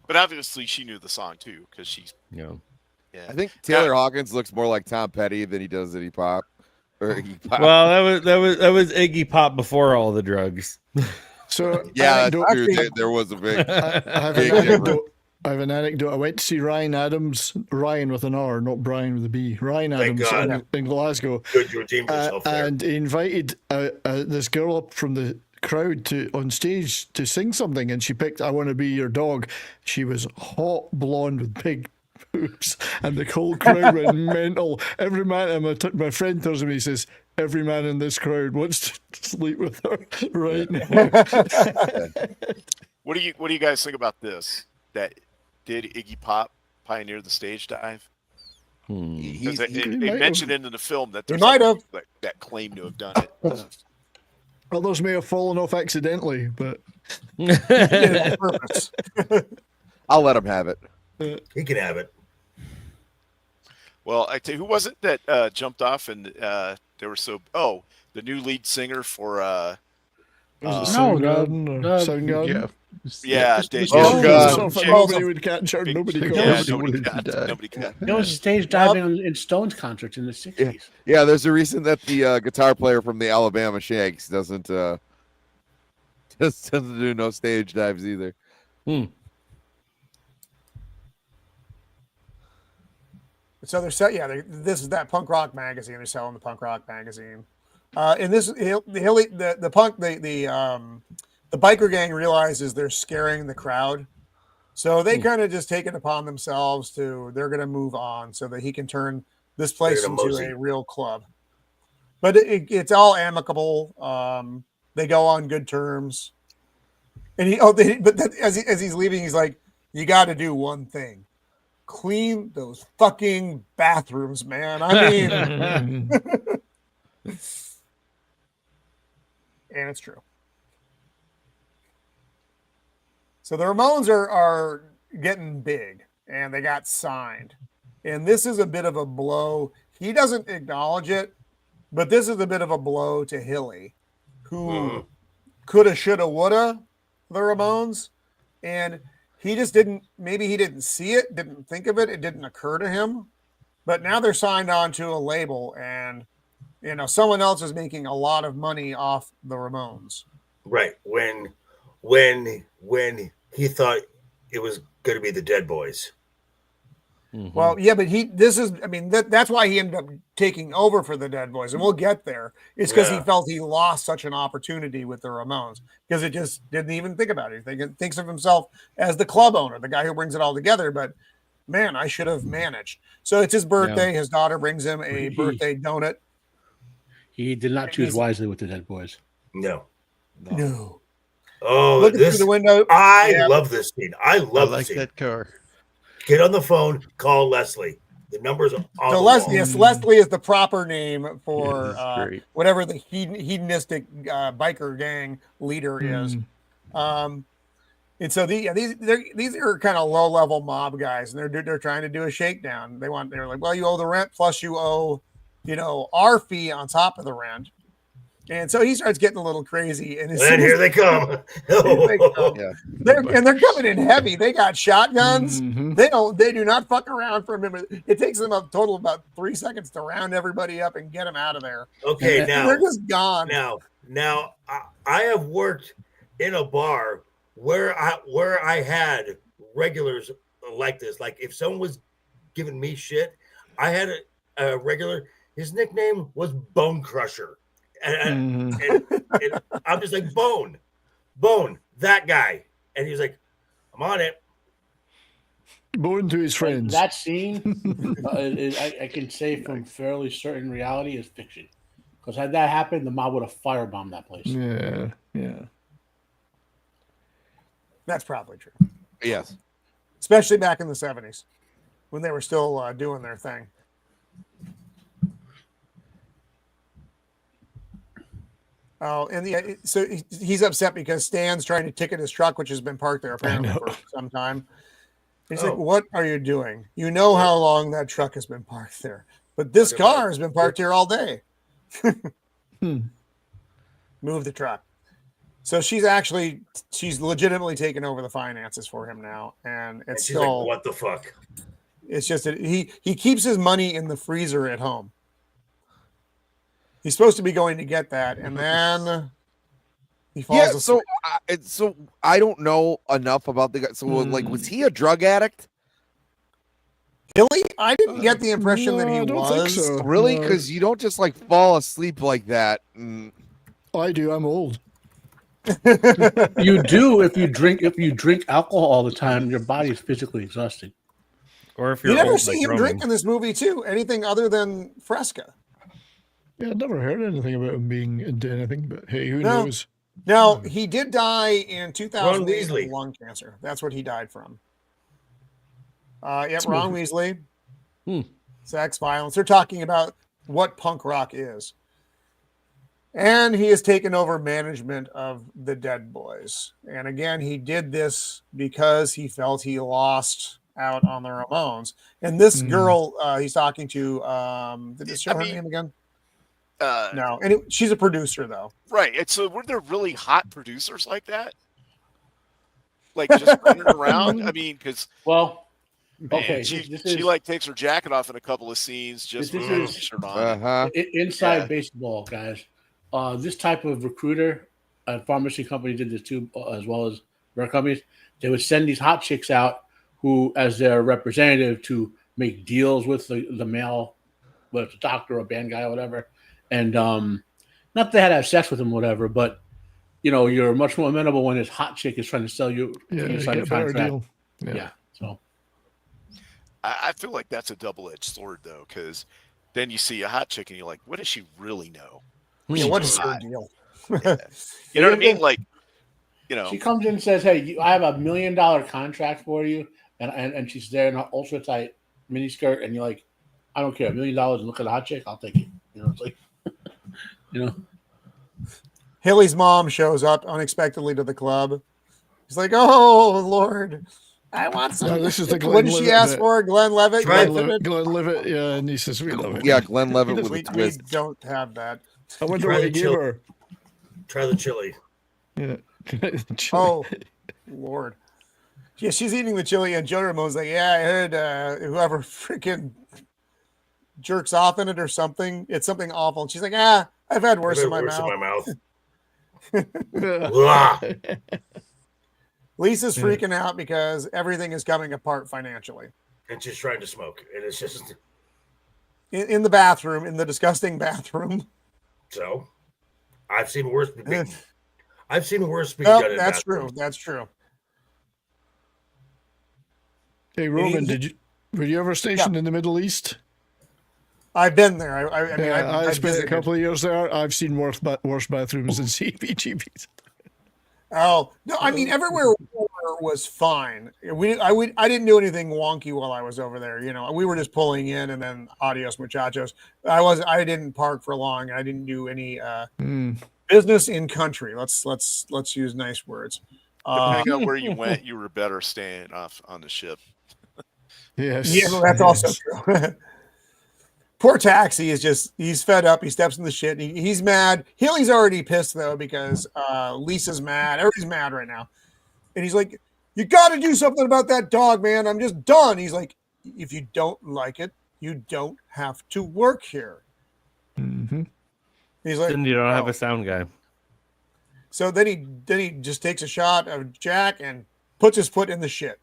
Speaker 3: But obviously, she knew the song too because she's
Speaker 8: Yeah.
Speaker 3: yeah.
Speaker 7: I think Taylor Hawkins looks more like Tom Petty than he does Iggy Pop. Or Iggy Pop.
Speaker 8: Well, that was Iggy Pop before all the drugs.
Speaker 1: So
Speaker 7: yeah,
Speaker 1: anecdote-
Speaker 7: that's true. There was a big.
Speaker 1: I have
Speaker 7: Big
Speaker 1: an
Speaker 7: difference.
Speaker 1: anecdote. I have an anecdote. I went to see Ryan Adams, Ryan with an R, not Brian with a B. Ryan
Speaker 6: Thank
Speaker 1: Adams
Speaker 6: God.
Speaker 1: in Glasgow,
Speaker 6: Good, you redeemed yourself there.
Speaker 1: and he invited this girl up from the crowd on stage to sing something, and she picked "I Want to Be Your Dog." She was hot blonde with big boobs, and the whole crowd went mental. Every man, my friend tells me, he says, every man in this crowd wants to sleep with her right now.
Speaker 3: What do you guys think about this? That did Iggy Pop pioneer the stage dive? Because they
Speaker 1: might
Speaker 3: mentioned it in the film that
Speaker 2: He
Speaker 3: there's
Speaker 2: might
Speaker 3: other
Speaker 2: have.
Speaker 3: people that claim to have done it.
Speaker 1: Others may have fallen off accidentally, but
Speaker 2: He did it on purpose.
Speaker 7: I'll let him have it.
Speaker 6: He can have it.
Speaker 3: Well, I tell you, who was it that jumped off and they were so? Oh, the new lead singer for
Speaker 1: was it
Speaker 5: No,
Speaker 1: Soundgarden or
Speaker 5: the-
Speaker 1: Soundgarden?
Speaker 3: Yeah,
Speaker 8: just
Speaker 3: they-
Speaker 8: the
Speaker 7: Oh,
Speaker 8: Stones.
Speaker 7: God.
Speaker 1: So
Speaker 3: Chicks.
Speaker 1: nobody would catch her.
Speaker 3: Big
Speaker 1: Nobody
Speaker 3: chick.
Speaker 1: got
Speaker 3: Yeah,
Speaker 1: her.
Speaker 3: nobody
Speaker 4: wanted to
Speaker 3: got.
Speaker 4: die.
Speaker 3: Nobody got.
Speaker 5: There was stage diving in Stones concerts in the 60s.
Speaker 7: Yeah, there's a reason that the guitar player from the Alabama Shakes doesn't do no stage dives either.
Speaker 2: So they're this is that punk rock magazine. They're selling the punk rock magazine. And this the biker gang realizes they're scaring the crowd, so they kind of just take it upon themselves they're going to move on so that he can turn this place into a real club. But it's all amicable. They go on good terms, and as he's leaving, he's like, "You got to do one thing." Clean those fucking bathrooms, man. I mean, and it's true. So the Ramones are getting big, and they got signed. And this is a bit of a blow. He doesn't acknowledge it, but this is a bit of a blow to Hilly, who coulda, shoulda, woulda the Ramones, and he just didn't see it, didn't think of it, it didn't occur to him. But now they're signed on to a label, and someone else is making a lot of money off the Ramones.
Speaker 6: Right. When he thought it was going to be the Dead Boys.
Speaker 2: Well, yeah, but that's why he ended up taking over for the Dead Boys, and we'll get there. It's because he felt he lost such an opportunity with the Ramones, because it just didn't even think about it. He thinks of himself as the club owner, the guy who brings it all together. But man, I should have managed. So it's his birthday. Yeah. His daughter brings him a birthday donut.
Speaker 5: He did not choose wisely with the Dead Boys.
Speaker 6: No.
Speaker 2: Oh, looking through the window.
Speaker 6: I love this scene. I like
Speaker 4: that car.
Speaker 6: Get on the phone, call Leslie. The numbers are on the
Speaker 2: Leslie, yes, Leslie is the proper name for whatever the hedonistic biker gang leader is. And so these are kind of low level mob guys, and they're trying to do a shakedown. They're like, well, you owe the rent plus you owe, our fee on top of the rent. And so he starts getting a little crazy, and
Speaker 6: here they come.
Speaker 2: They're coming in heavy. They got shotguns. They do not fuck around for a minute. It takes them a total of about 3 seconds to round everybody up and get them out of there.
Speaker 6: Okay,
Speaker 2: and
Speaker 6: now
Speaker 2: they're just gone.
Speaker 6: Now I have worked in a bar where I had regulars like this. Like if someone was giving me shit, I had a regular. His nickname was Bone Crusher. And I'm just like, Bone, that guy. And he's like, I'm on it.
Speaker 1: Bone to his friends.
Speaker 5: That scene, I can say from fairly certain reality, is fiction. Because had that happened, the mob would have firebombed that place.
Speaker 1: Yeah.
Speaker 2: That's probably true.
Speaker 7: Yes.
Speaker 2: Especially back in the 70s when they were still doing their thing. Oh, and so he's upset because Stan's trying to ticket his truck, which has been parked there apparently for some time. He's like, "What are you doing? You know how long that truck has been parked there, but this car has been parked here all day." Move the truck. So she's legitimately taken over the finances for him now, and it's
Speaker 6: she's
Speaker 2: still
Speaker 6: like, what the fuck?
Speaker 2: It's just that he keeps his money in the freezer at home. He's supposed to be going to get that, and then he falls asleep.
Speaker 7: So I don't know enough about the guy. So like, was he a drug addict?
Speaker 2: Hilly? I didn't get the impression that he was.
Speaker 1: So.
Speaker 7: Really? Because you don't just like fall asleep like that.
Speaker 1: I do. I'm old.
Speaker 5: You do if you drink alcohol all the time. Your body is physically exhausted.
Speaker 8: Or if you're
Speaker 2: you never
Speaker 8: old,
Speaker 2: see
Speaker 8: like
Speaker 2: him
Speaker 8: Roman.
Speaker 2: drink in this movie too. Anything other than Fresca.
Speaker 1: Yeah, I'd never heard anything about him being into anything, but hey, who knows?
Speaker 2: No, he did die in 2008 of lung cancer. That's what he died from. Ron Weasley. Sex, violence. They're talking about what punk rock is. And he has taken over management of the Dead Boys. And again, he did this because he felt he lost out on the Ramones. And this girl he's talking to, did it show her name again? No. And she's a producer, though.
Speaker 3: Right. And so were there really hot producers like that? like just running around? I mean, because
Speaker 5: Well, okay,
Speaker 3: she
Speaker 5: this is
Speaker 3: like takes her jacket off in a couple of scenes just
Speaker 5: This
Speaker 3: with her
Speaker 5: is-
Speaker 3: shirt on.
Speaker 5: inside
Speaker 3: Yeah.
Speaker 5: baseball, guys. This type of recruiter, a pharmacy company did this too, as well as drug companies. They would send these hot chicks out who, as their representative, to make deals with the male, whether it's a doctor or a band guy or whatever. And not that they had to have sex with him, whatever, but you're much more amenable when this hot chick is trying to sell you
Speaker 1: Yeah,
Speaker 5: sign a
Speaker 1: get a better
Speaker 5: contract.
Speaker 1: deal.
Speaker 5: Yeah. So
Speaker 3: I feel like that's a double-edged sword, though, because then you see a hot chick and you're like, what does she really know?
Speaker 2: Yeah, what is her
Speaker 3: hot?
Speaker 2: deal?
Speaker 3: Yeah. You know what I mean? Like,
Speaker 5: she comes in and says, "Hey, I have $1 million contract for you," and she's there in her ultra tight miniskirt, and you're like, "I don't care, $1 million and look at the hot chick, I'll take it." It's like,
Speaker 2: Hilly's mom shows up unexpectedly to the club. He's like, "Oh Lord, I want some."
Speaker 1: No, this is the Glenn
Speaker 2: What did she
Speaker 1: Levitt
Speaker 2: ask
Speaker 1: bit.
Speaker 2: for? Glenn Levitt.
Speaker 1: Glenn Levitt, yeah, and he says we love it.
Speaker 7: Yeah, Glenn Levitt with
Speaker 2: we,
Speaker 7: a twist.
Speaker 2: we don't have that.
Speaker 1: I wonder
Speaker 6: Try
Speaker 1: what
Speaker 6: the
Speaker 1: he gave
Speaker 6: chili.
Speaker 1: her.
Speaker 6: Try the chili.
Speaker 1: Yeah.
Speaker 2: Oh Lord. Yeah, she's eating the chili, and Joe Ramone's like, "Yeah, I heard whoever freaking jerks off in it or something. It's something awful." And she's like, I've had worse in my mouth.
Speaker 6: Blah.
Speaker 2: Lisa's freaking out because everything is coming apart financially.
Speaker 6: And she's trying to smoke. And it's just
Speaker 2: In the bathroom, in the disgusting bathroom.
Speaker 6: so. I've seen worse. I've seen worse being
Speaker 2: No,
Speaker 6: done in
Speaker 2: that's
Speaker 6: bathrooms.
Speaker 2: true. That's true.
Speaker 1: Hey Roman, were you ever stationed in the Middle East?
Speaker 2: I've been there. I mean,
Speaker 1: I
Speaker 2: I've
Speaker 1: spent a
Speaker 2: visited.
Speaker 1: couple of years there. I've seen worse bathrooms than CBGBs.
Speaker 2: Oh no! I mean, everywhere was fine. I didn't do anything wonky while I was over there. We were just pulling in, and then adios muchachos. I didn't park for long. I didn't do any business in country. Let's use nice words.
Speaker 3: Depending on where you went, you were better staying off on the ship.
Speaker 1: Yes.
Speaker 2: Yeah, that's also true. Poor Taxi he's fed up. He steps in the shit. And he's mad. Hilly's already pissed though because Lisa's mad. Everybody's mad right now. And he's like, "You got to do something about that dog, man. I'm just done." He's like, "If you don't like it, you don't have to work here."
Speaker 1: Mm-hmm.
Speaker 2: He's like,
Speaker 8: Then you don't have a sound guy.
Speaker 2: So then he just takes a shot of Jack and puts his foot in the shit.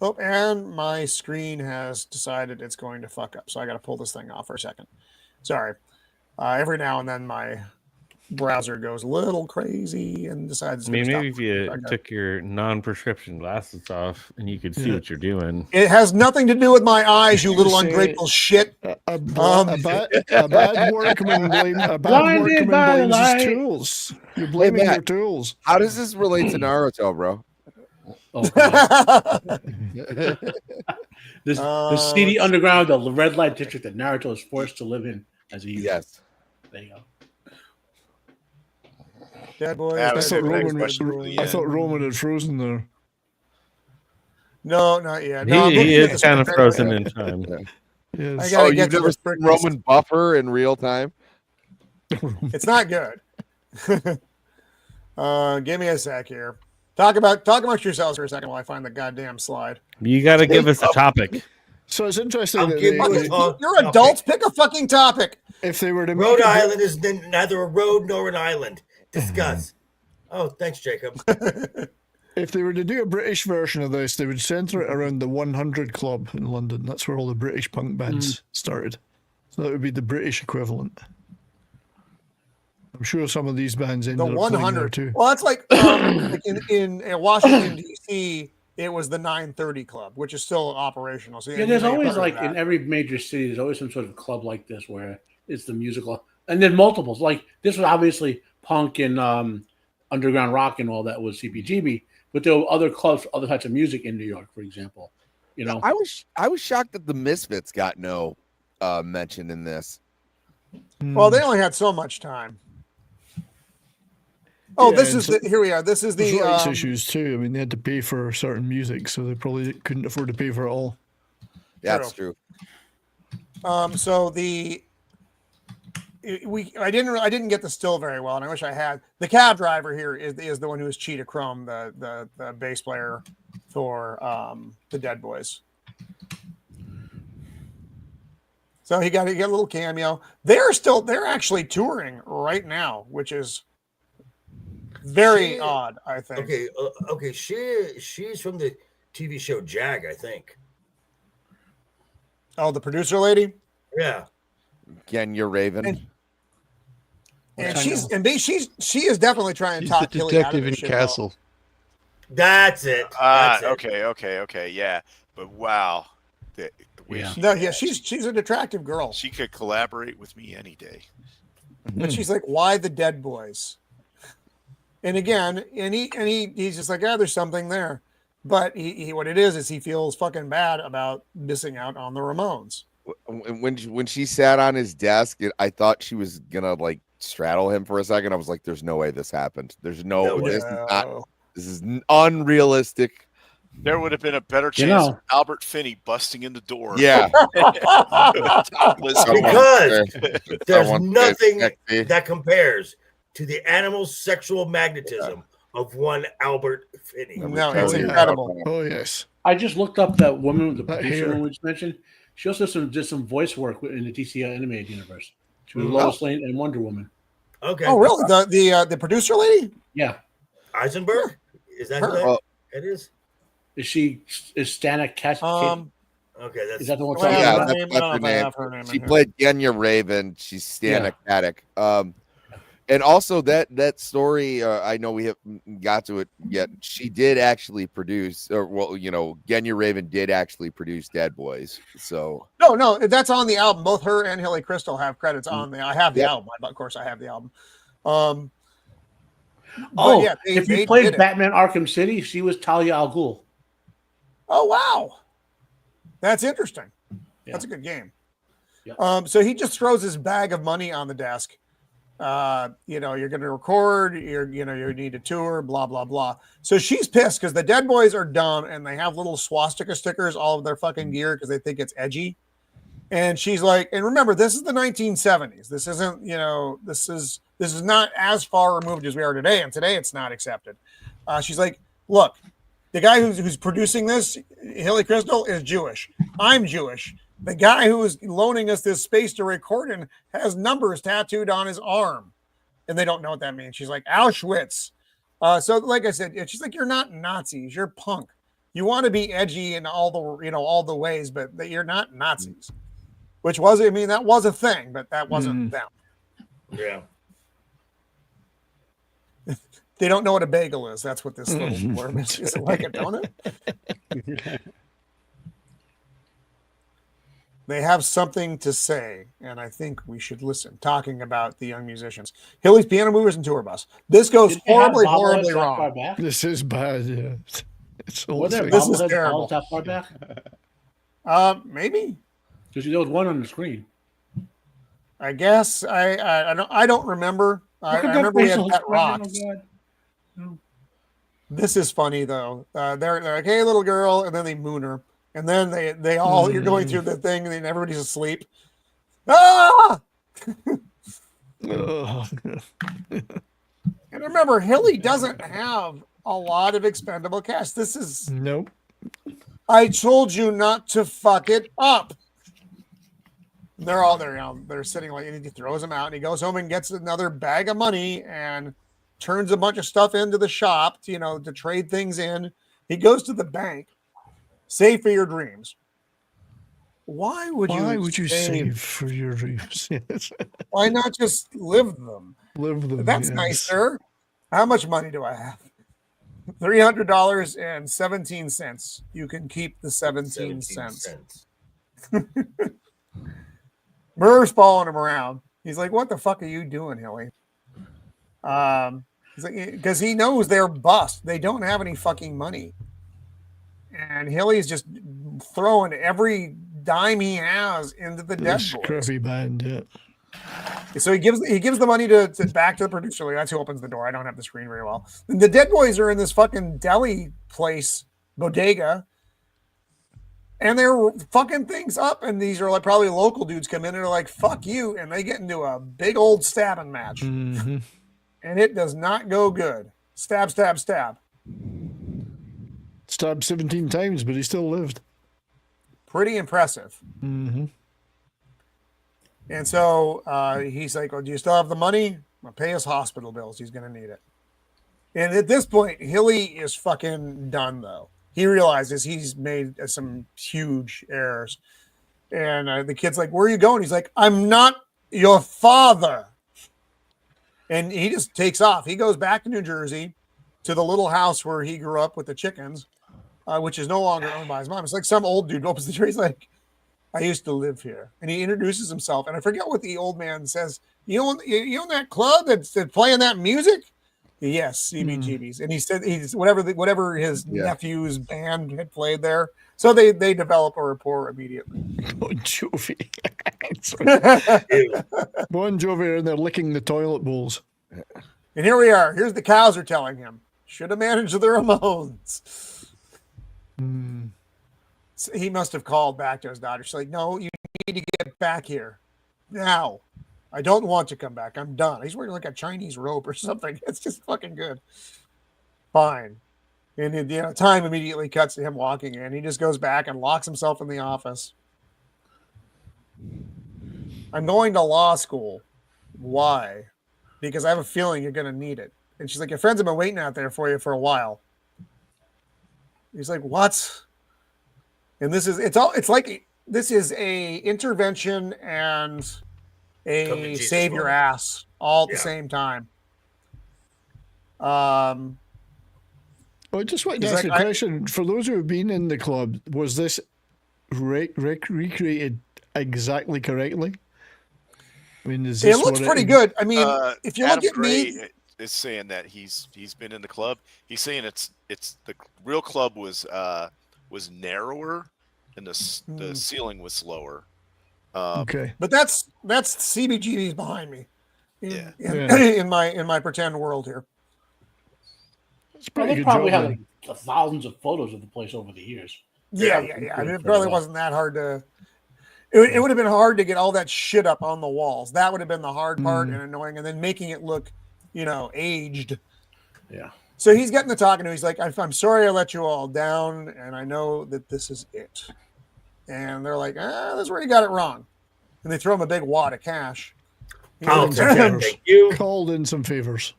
Speaker 2: Oh, and my screen has decided it's going to fuck up. So I got to pull this thing off for a second. Sorry. Every now and then my browser goes a little crazy and decides.
Speaker 8: I mean, maybe if you took your non-prescription glasses off and you could see what you're doing.
Speaker 2: It has nothing to do with my eyes, you little ungrateful shit.
Speaker 1: A bad workman blames his tools. You're blaming your tools.
Speaker 7: How does this relate to Naruto, bro?
Speaker 5: Oh, the seedy underground, the red light district that Naruto is forced to live in as a youth.
Speaker 7: Yes.
Speaker 5: There you go.
Speaker 2: Dead boy.
Speaker 1: I thought Roman had frozen there.
Speaker 2: No, not yet. No,
Speaker 8: he is kind of frozen in time.
Speaker 1: Yes.
Speaker 2: I gotta
Speaker 7: You've
Speaker 2: get to
Speaker 7: never
Speaker 2: the
Speaker 7: seen Roman buffer in real time?
Speaker 2: It's not good. Give me a sec here. Talk amongst yourselves for a second while I find the goddamn slide.
Speaker 8: You got to give us a topic.
Speaker 1: So it's interesting that
Speaker 2: you're adults. Pick a fucking topic.
Speaker 1: If they were to
Speaker 6: Rhode Island is neither a road nor an island. Discuss. Oh, thanks, Jacob.
Speaker 1: If they were to do a British version of this, they would center it around the 100 Club in London. That's where all the British punk bands started. So that would be the British equivalent. I'm sure some of these bands ended
Speaker 2: The
Speaker 1: up playing there
Speaker 2: 100
Speaker 1: too.
Speaker 2: Well, that's like in Washington D.C. It was the 930 Club, which is still operational. So
Speaker 5: Yeah, there's always like in every major city, there's always some sort of club like this where it's the musical, and then multiples. Like this was obviously punk and underground rock and all that was CBGB, but there were other clubs for other types of music in New York, for example.
Speaker 7: I was shocked that the Misfits got no mention in this.
Speaker 2: Well, they only had so much time. Oh, this is here we are. This is the
Speaker 1: rights issues too. I mean, they had to pay for certain music, so they probably couldn't afford to pay for it all.
Speaker 7: That's true.
Speaker 2: So the I didn't get the still very well, and I wish I had. The cab driver here is the one who is Cheetah Chrome, the bass player for the Dead Boys. So he got a little cameo. They're actually touring right now, which is very odd, I think.
Speaker 6: Okay. She's from the TV show Jag, I think.
Speaker 2: Oh, the producer lady.
Speaker 6: Yeah.
Speaker 7: Genya Raven.
Speaker 2: And she is definitely trying to
Speaker 4: He's
Speaker 2: talk
Speaker 4: the
Speaker 2: Hilly out of
Speaker 4: detective in
Speaker 2: this shit,
Speaker 4: Castle.
Speaker 6: That's it. That's it.
Speaker 3: Okay, yeah. But wow, the way
Speaker 2: she's an attractive girl.
Speaker 3: she could collaborate with me any day.
Speaker 2: But she's like, why the Dead Boys? And again, he's just like, there's something there. But he what it is he feels fucking bad about missing out on the Ramones.
Speaker 7: When she sat on his desk, I thought she was gonna like straddle him for a second. I was like, "There's no way this happened. There's no. This is unrealistic."
Speaker 3: There would have been a better chance of Albert Finney busting in the door.
Speaker 7: Yeah,
Speaker 6: because there's nothing that compares to the animal's sexual magnetism of one Albert Finney.
Speaker 2: No, it's incredible.
Speaker 1: Oh yes.
Speaker 5: I just looked up that woman, the producer woman we just mentioned. She also did some voice work in the DC animated universe. She was Lois Lane and Wonder Woman.
Speaker 6: Okay.
Speaker 2: Oh, really? The producer lady?
Speaker 5: Yeah.
Speaker 6: Eisenberg? Is that who that is?
Speaker 5: Is Stana Cat?
Speaker 6: Okay,
Speaker 5: is that the one?
Speaker 7: That's her name. She played Genya Raven. She's Stana Katic. And also that story, I know we haven't got to it yet. She did actually produce, Genya Raven did actually produce Dead Boys. So
Speaker 2: no, that's on the album. Both her and Hilly Kristal have credits on there. I have the album. Of course, I have the album.
Speaker 5: If you played Batman Arkham City, she was Talia al Ghul.
Speaker 2: Oh wow, that's interesting. Yeah. That's a good game. Yeah. So he just throws his bag of money on the desk. You're going to record, you need a tour, blah, blah, blah. So she's pissed because the Dead Boys are dumb and they have little swastika stickers all of their fucking gear because they think it's edgy. And she's like, and remember, this is the 1970s. This isn't, this is not as far removed as we are today. And today it's not accepted. She's like, look, the guy who's producing this, Hilly Kristal, is Jewish. I'm Jewish. The guy who is loaning us this space to record in has numbers tattooed on his arm. And they don't know what that means. She's like, Auschwitz. So like I said, she's like, you're not Nazis. You're punk. You want to be edgy in all the ways, but you're not Nazis. Which was, that was a thing, but that wasn't them.
Speaker 6: Yeah.
Speaker 2: They don't know what a bagel is. That's what this little worm is. Is it like a donut? They have something to say, and I think we should listen. Talking about the young musicians, Hilly's Piano Movers and Tour Bus. This goes horribly wrong.
Speaker 1: This is bad. Yeah, it's
Speaker 2: this is terrible.
Speaker 5: That far back?
Speaker 2: Maybe
Speaker 5: because there was one on the screen.
Speaker 2: I guess I don't remember. I remember we had Pet Rocks. This is funny though. They're like, "Hey, little girl," and then they moon her. And then they all you're going through the thing and then everybody's asleep. Ah! And remember, Hilly doesn't have a lot of expendable cash. This is
Speaker 1: nope.
Speaker 2: I told you not to fuck it up. They're all there, they're sitting like, and he throws them out and he goes home and gets another bag of money and turns a bunch of stuff into the shop, to trade things in. He goes to the bank. Save for your dreams. Why would you
Speaker 1: save for your dreams?
Speaker 2: Why not just live them?
Speaker 1: Live them.
Speaker 2: That's nice, sir. How much money do I have? $300.17. You can keep the 17 cents. Murr's following him around. He's like, "What the fuck are you doing, Hilly?" Because he knows they're bust. They don't have any fucking money. And Hilly's just throwing every dime he has into the Dead Boys.
Speaker 1: Scruffy band, yeah.
Speaker 2: So he gives the money to back to the producer. That's who opens the door. I don't have the screen very well. And the Dead Boys are in this fucking deli place, bodega. And they're fucking things up, and these are like probably local dudes come in and are like, "Fuck you," and they get into a big old stabbing match, and it does not go good. Stab, stab, stab.
Speaker 1: Stabbed 17 times, but he still lived.
Speaker 2: Pretty impressive.
Speaker 1: Mm-hmm.
Speaker 2: And so he's like, "Well, do you still have the money? I'll pay his hospital bills. He's going to need it." And at this point, Hilly is fucking done, though. He realizes he's made some huge errors. And the kid's like, "Where are you going?" He's like, "I'm not your father." And he just takes off. He goes back to New Jersey to the little house where he grew up with the chickens, which is no longer owned by his mom. It's like some old dude opens the door. He's like, "I used to live here." And he introduces himself. And I forget what the old man says. You own that club that's playing that music? Yes, CBGBs. And he said he's whatever his nephew's band had played there. So they develop a rapport immediately.
Speaker 1: Bon Jovi. Bon Jovi, and they're licking the toilet bowls.
Speaker 2: And here we are. Here's the cows are telling him, should have managed the Ramones. So he must have called back to his daughter. She's like, "No, you need to get back here now. I don't want to come back. I'm done." He's wearing like a Chinese robe or something. It's just fucking good. Fine. And time immediately cuts to him walking in. He just goes back and locks himself in the office. "I'm going to law school." "Why?" "Because I have a feeling you're going to need it." And she's like, "Your friends have been waiting out there for you for a while." He's like, "What?" And this is a intervention and a save your ass all at the same time.
Speaker 1: Well, I just wanted to ask a question. For those who have been in the club, was this recreated exactly correctly? I mean, is this
Speaker 2: it looks pretty good. I mean, if you
Speaker 3: Adam
Speaker 2: look at
Speaker 3: Gray
Speaker 2: me,
Speaker 3: is saying that he's been in the club. He's saying it's the real club was narrower and the ceiling was lower.
Speaker 1: Okay,
Speaker 2: but that's CBGB's behind me. In my pretend world here.
Speaker 1: it's pretty
Speaker 5: They
Speaker 1: good
Speaker 5: probably
Speaker 1: job.
Speaker 5: have like thousands of photos of the place over the years.
Speaker 2: Yeah. I mean, it probably wasn't that hard to. It would have been hard to get all that shit up on the walls. That would have been the hard part and annoying, and then making it look, aged.
Speaker 5: Yeah.
Speaker 2: So he's getting to talking to. He's like, "I'm sorry I let you all down, and I know that this is it." And they're like, "That's where you got it wrong." And they throw him a big wad of cash.
Speaker 6: Thank you.
Speaker 1: Called in some favors.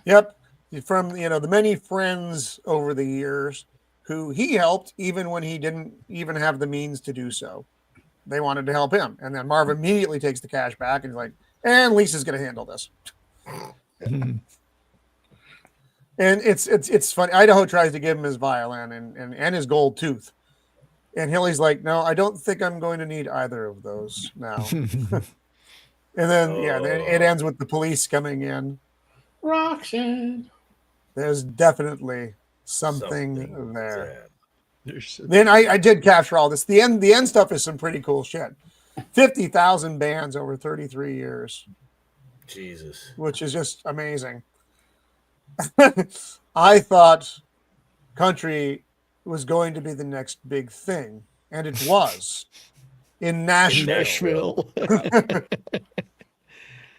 Speaker 2: Yep. From, the many friends over the years who he helped even when he didn't even have the means to do so. They wanted to help him. And then Marv immediately takes the cash back and he's like, "And Lisa's going to handle this." And it's funny. Idaho tries to give him his violin and his gold tooth. And Hilly's like, "No, I don't think I'm going to need either of those now." And then, it ends with the police coming in.
Speaker 5: Roxanne.
Speaker 2: There's definitely something there.
Speaker 4: There's
Speaker 2: Then I did capture all this. The end stuff is some pretty cool shit. 50,000 bands over 33 years.
Speaker 6: Jesus.
Speaker 2: Which is just amazing. I thought country was going to be the next big thing, and it was in Nashville.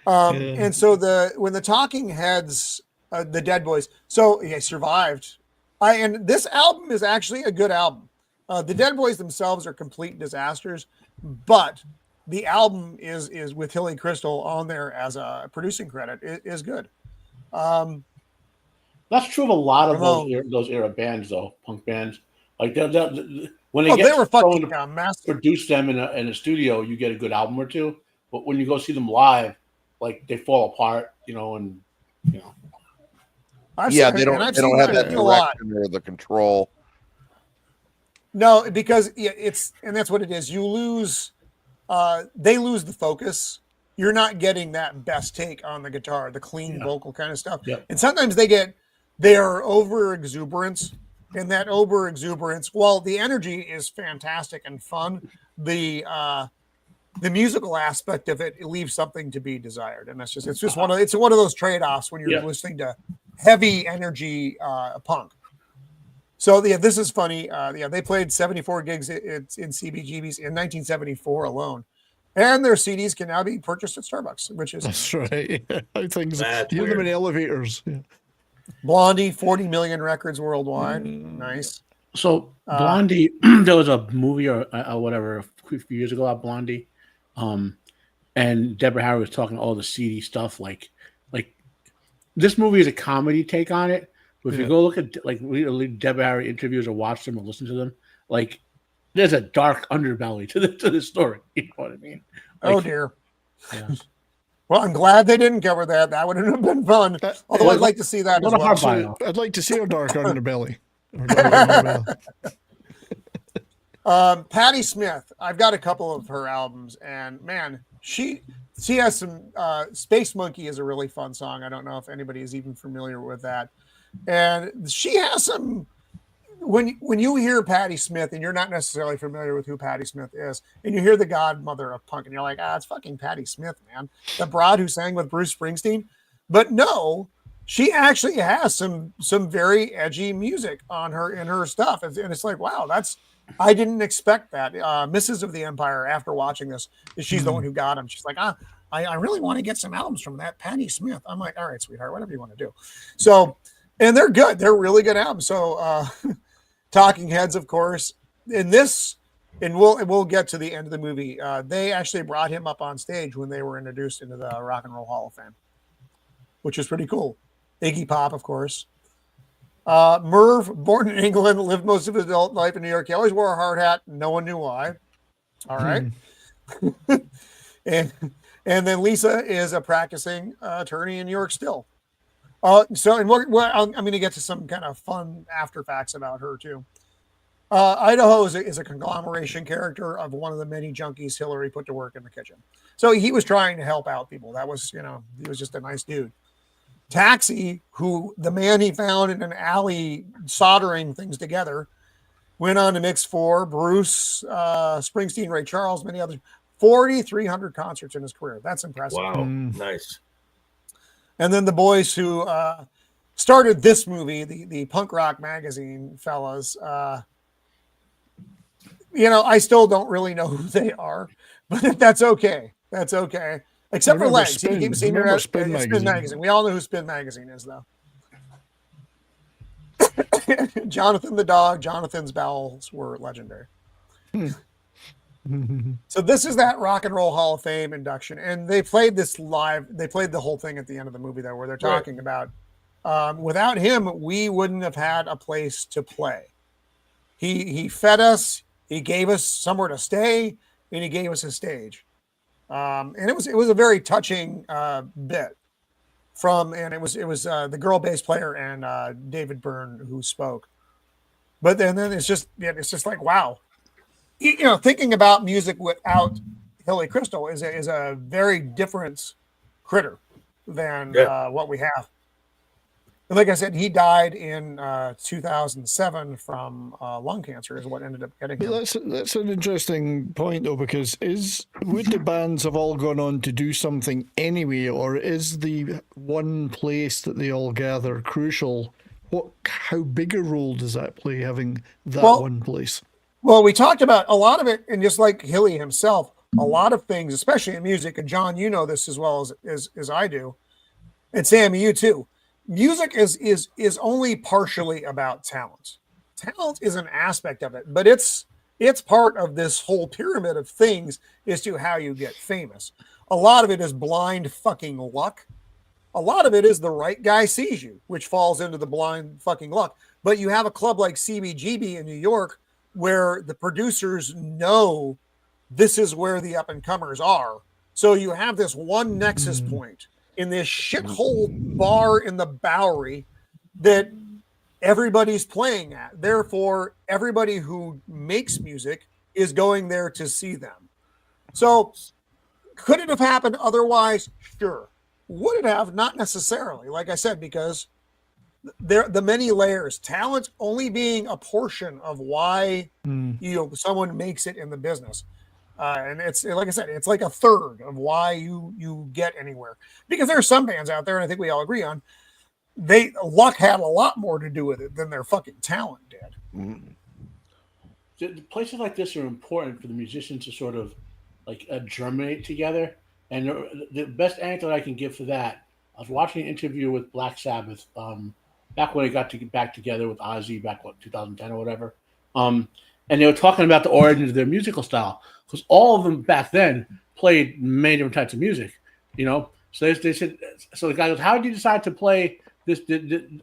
Speaker 2: And so when the Talking Heads, the Dead Boys, survived. And this album is actually a good album. The Dead Boys themselves are complete disasters, but the album is with Hilly Kristal on there as a producing credit is good.
Speaker 5: That's true of a lot of those era bands, though, punk bands. Like when
Speaker 2: they were fucking massive.
Speaker 5: Produce them in a studio, you get a good album or two. But when you go see them live, like they fall apart,
Speaker 7: they don't have that direction or the control.
Speaker 2: No, because that's what it is. You lose, they lose the focus. You're not getting that best take on the guitar, the clean vocal kind of stuff.
Speaker 5: Yeah.
Speaker 2: And sometimes they are over exuberance, and that over exuberance, while the energy is fantastic and fun, the musical aspect of it leaves something to be desired. And it's just one of those trade-offs when you're listening to heavy energy punk. So yeah, this is funny. They played 74 gigs in CBGBs in 1974 alone, and their CDs can now be purchased at Starbucks, which is
Speaker 1: That's right. How things
Speaker 6: That's
Speaker 1: hear them in
Speaker 6: weird.
Speaker 1: elevators. Yeah.
Speaker 2: Blondie, 40 million records worldwide. Nice.
Speaker 5: So Blondie, there was a movie or whatever a few years ago about Blondie, and Deborah Harry was talking all the seedy stuff. Like this movie is a comedy take on it. But if you go look at read Deborah Harry interviews or watch them or listen to them, like there's a dark underbelly to the story. You know what I mean?
Speaker 2: Oh dear.
Speaker 5: Yeah.
Speaker 2: Well, I'm glad they didn't cover that. That would have been fun. Although I'd like to see that as well.
Speaker 1: So I'd like to see a dark underbelly.
Speaker 2: Patti Smith. I've got a couple of her albums, and man, she has some. Space Monkey is a really fun song. I don't know if anybody is even familiar with that. And she has some. When you hear Patti Smith and you're not necessarily familiar with who Patti Smith is, and you hear the godmother of punk, and you're like, it's fucking Patti Smith, man, the broad who sang with Bruce Springsteen. But no, she actually has some very edgy music on her in her stuff, and it's like, wow, I didn't expect that. Mrs. of the Empire, after watching this, she's the one who got him. She's like, I really want to get some albums from that Patti Smith. I'm like, all right, sweetheart, whatever you want to do. So, and they're good. They're really good albums. So, Talking Heads, of course, in this, and we'll get to the end of the movie. They actually brought him up on stage when they were introduced into the Rock and Roll Hall of Fame, which is pretty cool. Iggy Pop, of course. Merv, born in England, lived most of his adult life in New York. He always wore a hard hat. No one knew why. All right. and then Lisa is a practicing attorney in New York still. I'm going to get to some kind of fun after facts about her too. Idaho is a conglomeration character of one of the many junkies Hillary put to work in the kitchen. So he was trying to help out people. That was, he was just a nice dude. Taxi, who the man he found in an alley soldering things together, went on to mix for Bruce Springsteen, Ray Charles, many others. 4,300 concerts in his career. That's impressive.
Speaker 6: Wow, nice.
Speaker 2: And then the boys who started this movie, the punk rock magazine fellas, I still don't really know who they are, but that's okay. That's okay. Except for Legs. He became senior at Spin Magazine. We all know who Spin Magazine is, though. Jonathan the dog, Jonathan's bowels were legendary. So this is that Rock and Roll Hall of Fame induction, and they played this live. They played the whole thing at the end of the movie, though, where they're talking about without him, we wouldn't have had a place to play. He fed us, he gave us somewhere to stay, and he gave us a stage. And it was a very touching bit and it was the girl bass player and David Byrne who spoke. But then it's just like, wow. Thinking about music without Hilly Kristal is a very different critter than what we have. And like I said, he died in 2007 from lung cancer is what ended up getting him.
Speaker 1: That's an interesting point, though, because would the bands have all gone on to do something anyway, or is the one place that they all gather crucial? How big a role does that play, having that one place?
Speaker 2: Well, we talked about a lot of it, and just like Hilly himself, a lot of things, especially in music, and John, you know this as well as I do, and Sammy, you too. Music is only partially about talent. Talent is an aspect of it, but it's part of this whole pyramid of things as to how you get famous. A lot of it is blind fucking luck. A lot of it is the right guy sees you, which falls into the blind fucking luck. But you have a club like CBGB in New York where the producers know this is where the up-and-comers are. So you have this one nexus point in this shithole bar in the Bowery that everybody's playing at. Therefore, everybody who makes music is going there to see them. So could it have happened otherwise? Sure. Would it have? Not necessarily. Like I said, because the many layers, talent only being a portion of why someone makes it in the business. And it's like I said, it's like a third of why you get anywhere. Because there are some bands out there, and I think we all agree on, luck had a lot more to do with it than their fucking talent did.
Speaker 7: Mm.
Speaker 5: The places like this are important for the musicians to sort of like germinate together. And the best anecdote I can give for that, I was watching an interview with Black Sabbath back when they got to get back together with Ozzy back 2010 or whatever. And they were talking about the origins of their musical style because all of them back then played many different types of music, you know. So they said, so the guy goes, "How did you decide to play this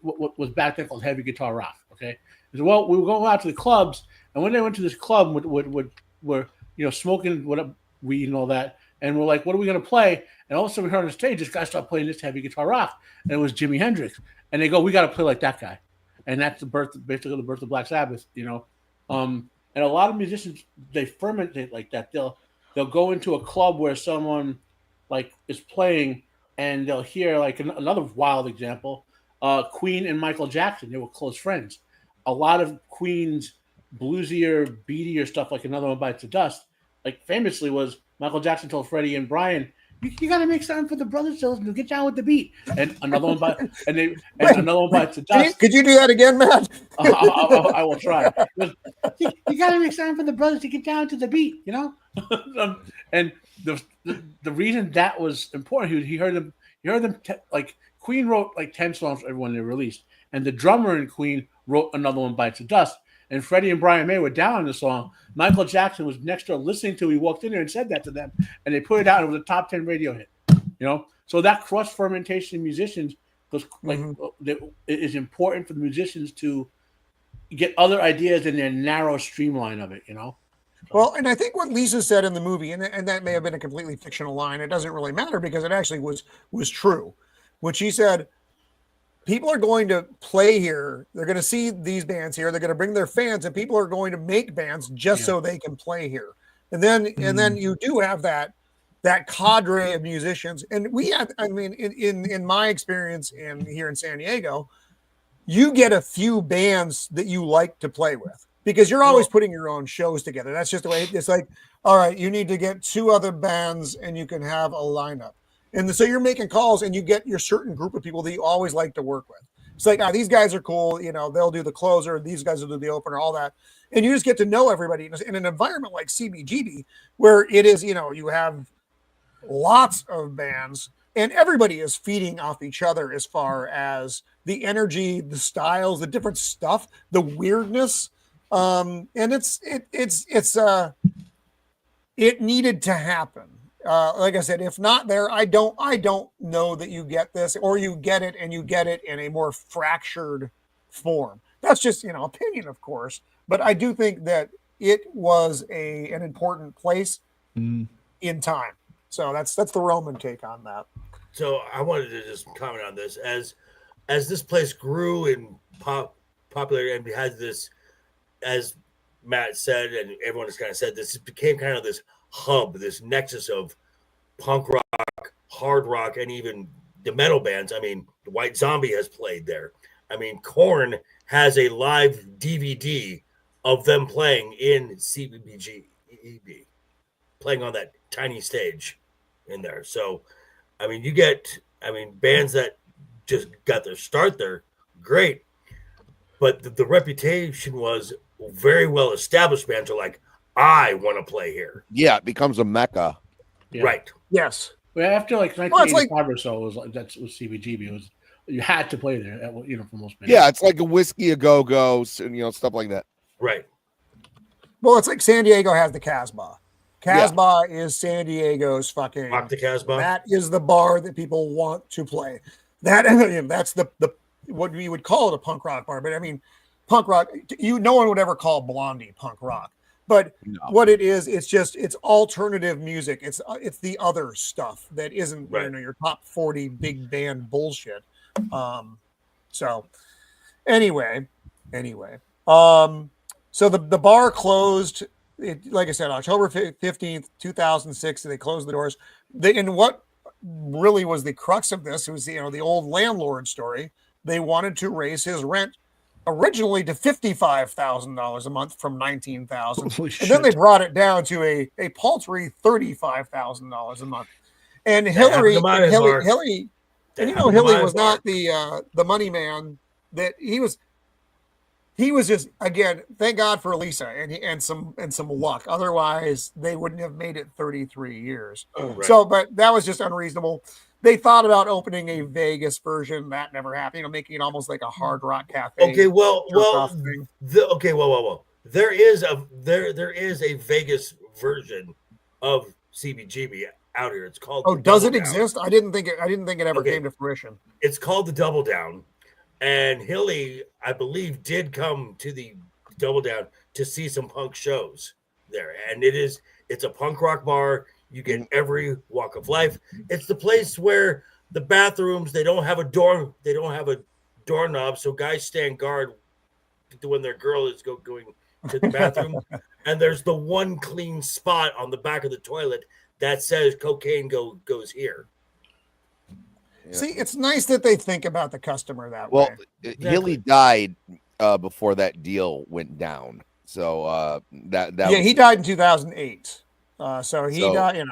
Speaker 5: what was back then called heavy guitar rock?" Okay, he said, "Well, we were going out to the clubs, and when they went to this club, were smoking whatever weed and all that, and we're like, what are we going to play?" And all of a sudden, we heard on the stage, this guy started playing this heavy guitar rock, and it was Jimi Hendrix. And they go, "We got to play like that guy," and that's basically the birth of Black Sabbath, you know. And a lot of musicians, they fermentate like that. They'll go into a club where someone like is playing, and they'll hear like another wild example. Queen and Michael Jackson, they were close friends. A lot of Queen's bluesier, beatier stuff, like Another One Bites the Dust, like famously was Michael Jackson told Freddie and Brian, "You got to make something for the brothers to get down with the beat." And Another One Bites the Dust.
Speaker 2: Could you do that again, Matt?
Speaker 5: I will try. You got to make something for the brothers to get down to the beat, you know. And the reason that was important, he heard them like Queen wrote like 10 songs for everyone they released, and the drummer in Queen wrote Another One Bites the Dust. And Freddie and Brian May were down on the song. Michael Jackson was next door listening to it. He walked in there and said that to them, and they put it out. And it was a top 10 radio hit, you know. So that cross fermentation in musicians was like it is important for the musicians to get other ideas in their narrow streamline of it, you know.
Speaker 2: Well, and I think what Lisa said in the movie, and that may have been a completely fictional line. It doesn't really matter because it actually was true. When she said, people are going to play here. They're going to see these bands here. They're going to bring their fans, and people are going to make bands just so they can play here. And then you do have that cadre of musicians. And we have, I mean, in my experience here in San Diego, you get a few bands that you like to play with because you're always putting your own shows together. That's just the way it's like, all right, you need to get 2 other bands and you can have a lineup. And so you're making calls and you get your certain group of people that you always like to work with. It's like, these guys are cool. You know, they'll do the closer. These guys will do the opener, all that. And you just get to know everybody in an environment like CBGB where it is, you know, you have lots of bands and everybody is feeding off each other as far as the energy, the styles, the different stuff, the weirdness. And it needed to happen. Like I said, if not there, I don't know that you get this, or you get it and you get it in a more fractured form. That's just, you know, opinion, of course, but I do think that it was an important place in time. So that's the Roman take on that.
Speaker 6: So I wanted to just comment on this as this place grew in popularity and has this, as Matt said, and everyone has kind of said this, it became kind of this hub, this nexus of punk rock, hard rock, and even the metal bands. I mean, White Zombie has played there. I mean, Korn has a live DVD of them playing in CBGB, playing on that tiny stage in there. So, I mean, you get, bands that just got their start there, great. But the reputation was very well established bands are like, I want to play here.
Speaker 7: Yeah, it becomes a mecca.
Speaker 5: Yeah.
Speaker 6: Right.
Speaker 2: Yes.
Speaker 5: Well, after like 1985 or so, was CBGB. It was, you had to play there, you know, for most bands.
Speaker 7: Yeah, it's like a Whiskey a Go-Go's and, you know, stuff like that.
Speaker 6: Right.
Speaker 2: Well, it's like San Diego has the Casbah. Casbah is San Diego's fucking.
Speaker 6: Rock the Casbah.
Speaker 2: That is the bar that people want to play. That's the what we would call it a punk rock bar. But I mean, punk rock. No one would ever call Blondie punk rock. But what it is, it's alternative music. It's the other stuff that isn't you know, your top 40 big band bullshit. So anyway. So the bar closed. Like I said, October 15th, 2006, they closed the doors. And what really was the crux of this was, you know, the old landlord story. They wanted to raise his rent originally to $55,000 a month from $19,000, and then they brought it down to a paltry $35,000 a month. And Hilly And Hilly was not the money man that he was. He was just, again, thank God for Lisa and some luck. Otherwise, they wouldn't have made it 33 years.
Speaker 6: Oh, right.
Speaker 2: So, but that was just unreasonable. They thought about opening a Vegas version. That never happened. Making it almost like a Hard Rock Cafe.
Speaker 6: Okay, well. There is a Vegas version of CBGB out here. It's called.
Speaker 2: Oh, does it exist? I didn't think it ever came to fruition.
Speaker 6: It's called the Double Down. And Hilly, I believe, did come to the Double Down to see some punk shows there. And it's a punk rock bar. You get every walk of life. It's the place where the bathrooms, they don't have a doorknob, so guys stand guard when their girl is going to the bathroom. And there's the one clean spot on the back of the toilet that says cocaine goes here.
Speaker 2: Yeah. See, it's nice that they think about the customer that
Speaker 7: way.
Speaker 2: Well,
Speaker 7: Hilly died before that deal went down. So
Speaker 2: he died in 2008. So he died,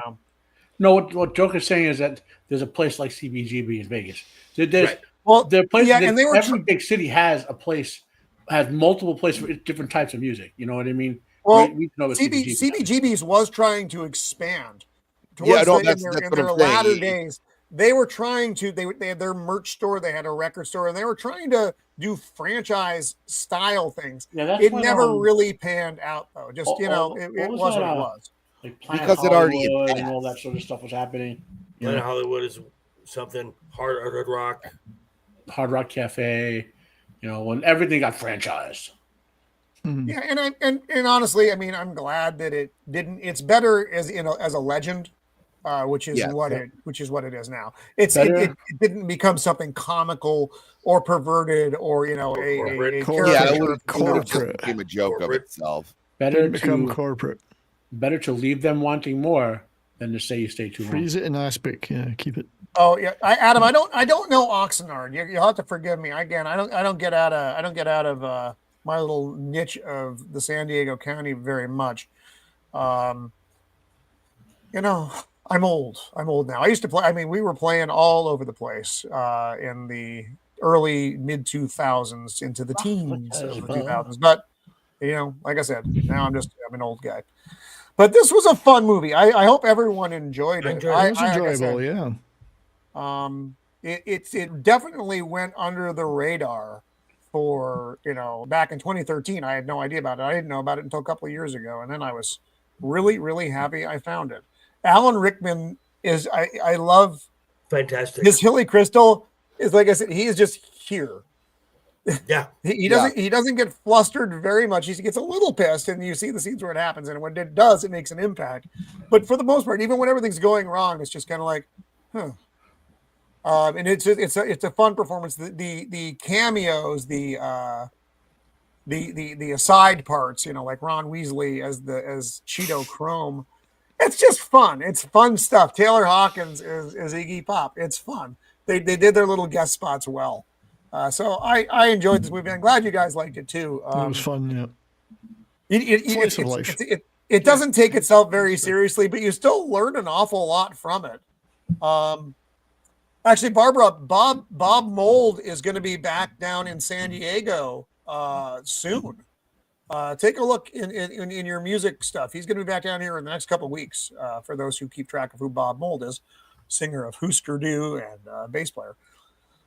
Speaker 5: No, what Joker's saying is that there's a place like CBGB in Vegas. There's
Speaker 2: right. Well,
Speaker 5: there are places.
Speaker 2: Yeah, and
Speaker 5: every big city has a place, has multiple places for different types of music. You know what I mean?
Speaker 2: Well, CBGB's was trying to expand. In their latter days. They were trying to. They had their merch store. They had a record store, and they were trying to do franchise style things.
Speaker 5: Yeah,
Speaker 2: it never really panned out, though. Just it was what it was.
Speaker 5: Like
Speaker 7: because it already
Speaker 5: and all that sort of stuff was happening.
Speaker 6: Planet Hollywood is something Hard
Speaker 5: Rock Cafe. When everything got franchised.
Speaker 2: Mm-hmm. Yeah, and honestly, I'm glad that it didn't. It's better as a legend. Which is what it is now. It didn't become something comical or perverted or a
Speaker 7: corporate became a joke of itself.
Speaker 5: Better
Speaker 1: become corporate.
Speaker 5: Better to leave them wanting more than to say you stay too long.
Speaker 1: Freeze it in aspic. Yeah, keep it.
Speaker 2: Oh yeah, Adam. I don't know Oxnard. You'll have to forgive me. Again, I don't get out of my little niche of the San Diego County very much. I'm old now. I used to play. We were playing all over the place in the early mid 2000s into the teens of the 2000s. But like I said, now I'm an old guy. But this was a fun movie. I hope everyone enjoyed it.
Speaker 1: It was enjoyable, yeah.
Speaker 2: It definitely went under the radar for back in 2013. I had no idea about it. I didn't know about it until a couple of years ago, and then I was really, really happy I found it. Alan Rickman is I love
Speaker 6: fantastic.
Speaker 2: His Hilly Kristal is, like I said, he is just here.
Speaker 6: Yeah.
Speaker 2: He doesn't get flustered very much. He gets a little pissed, and you see the scenes where it happens, and when it does, it makes an impact. But for the most part, even when everything's going wrong, it's just kind of like, huh. And it's a fun performance. The cameos, the aside parts, like Ron Weasley as Cheeto Chrome. It's just fun. It's fun stuff. Taylor Hawkins is Iggy Pop. It's fun. They did their little guest spots well. So I enjoyed this movie. I'm glad you guys liked it too.
Speaker 1: It was fun. Yeah.
Speaker 2: It doesn't take itself very seriously, but you still learn an awful lot from it. Actually, Barbara, Bob Mold is going to be back down in San Diego soon. Take a look in your music stuff. He's going to be back down here in the next couple of weeks. For those who keep track of who Bob Mold is, singer of Husker Du and bass player.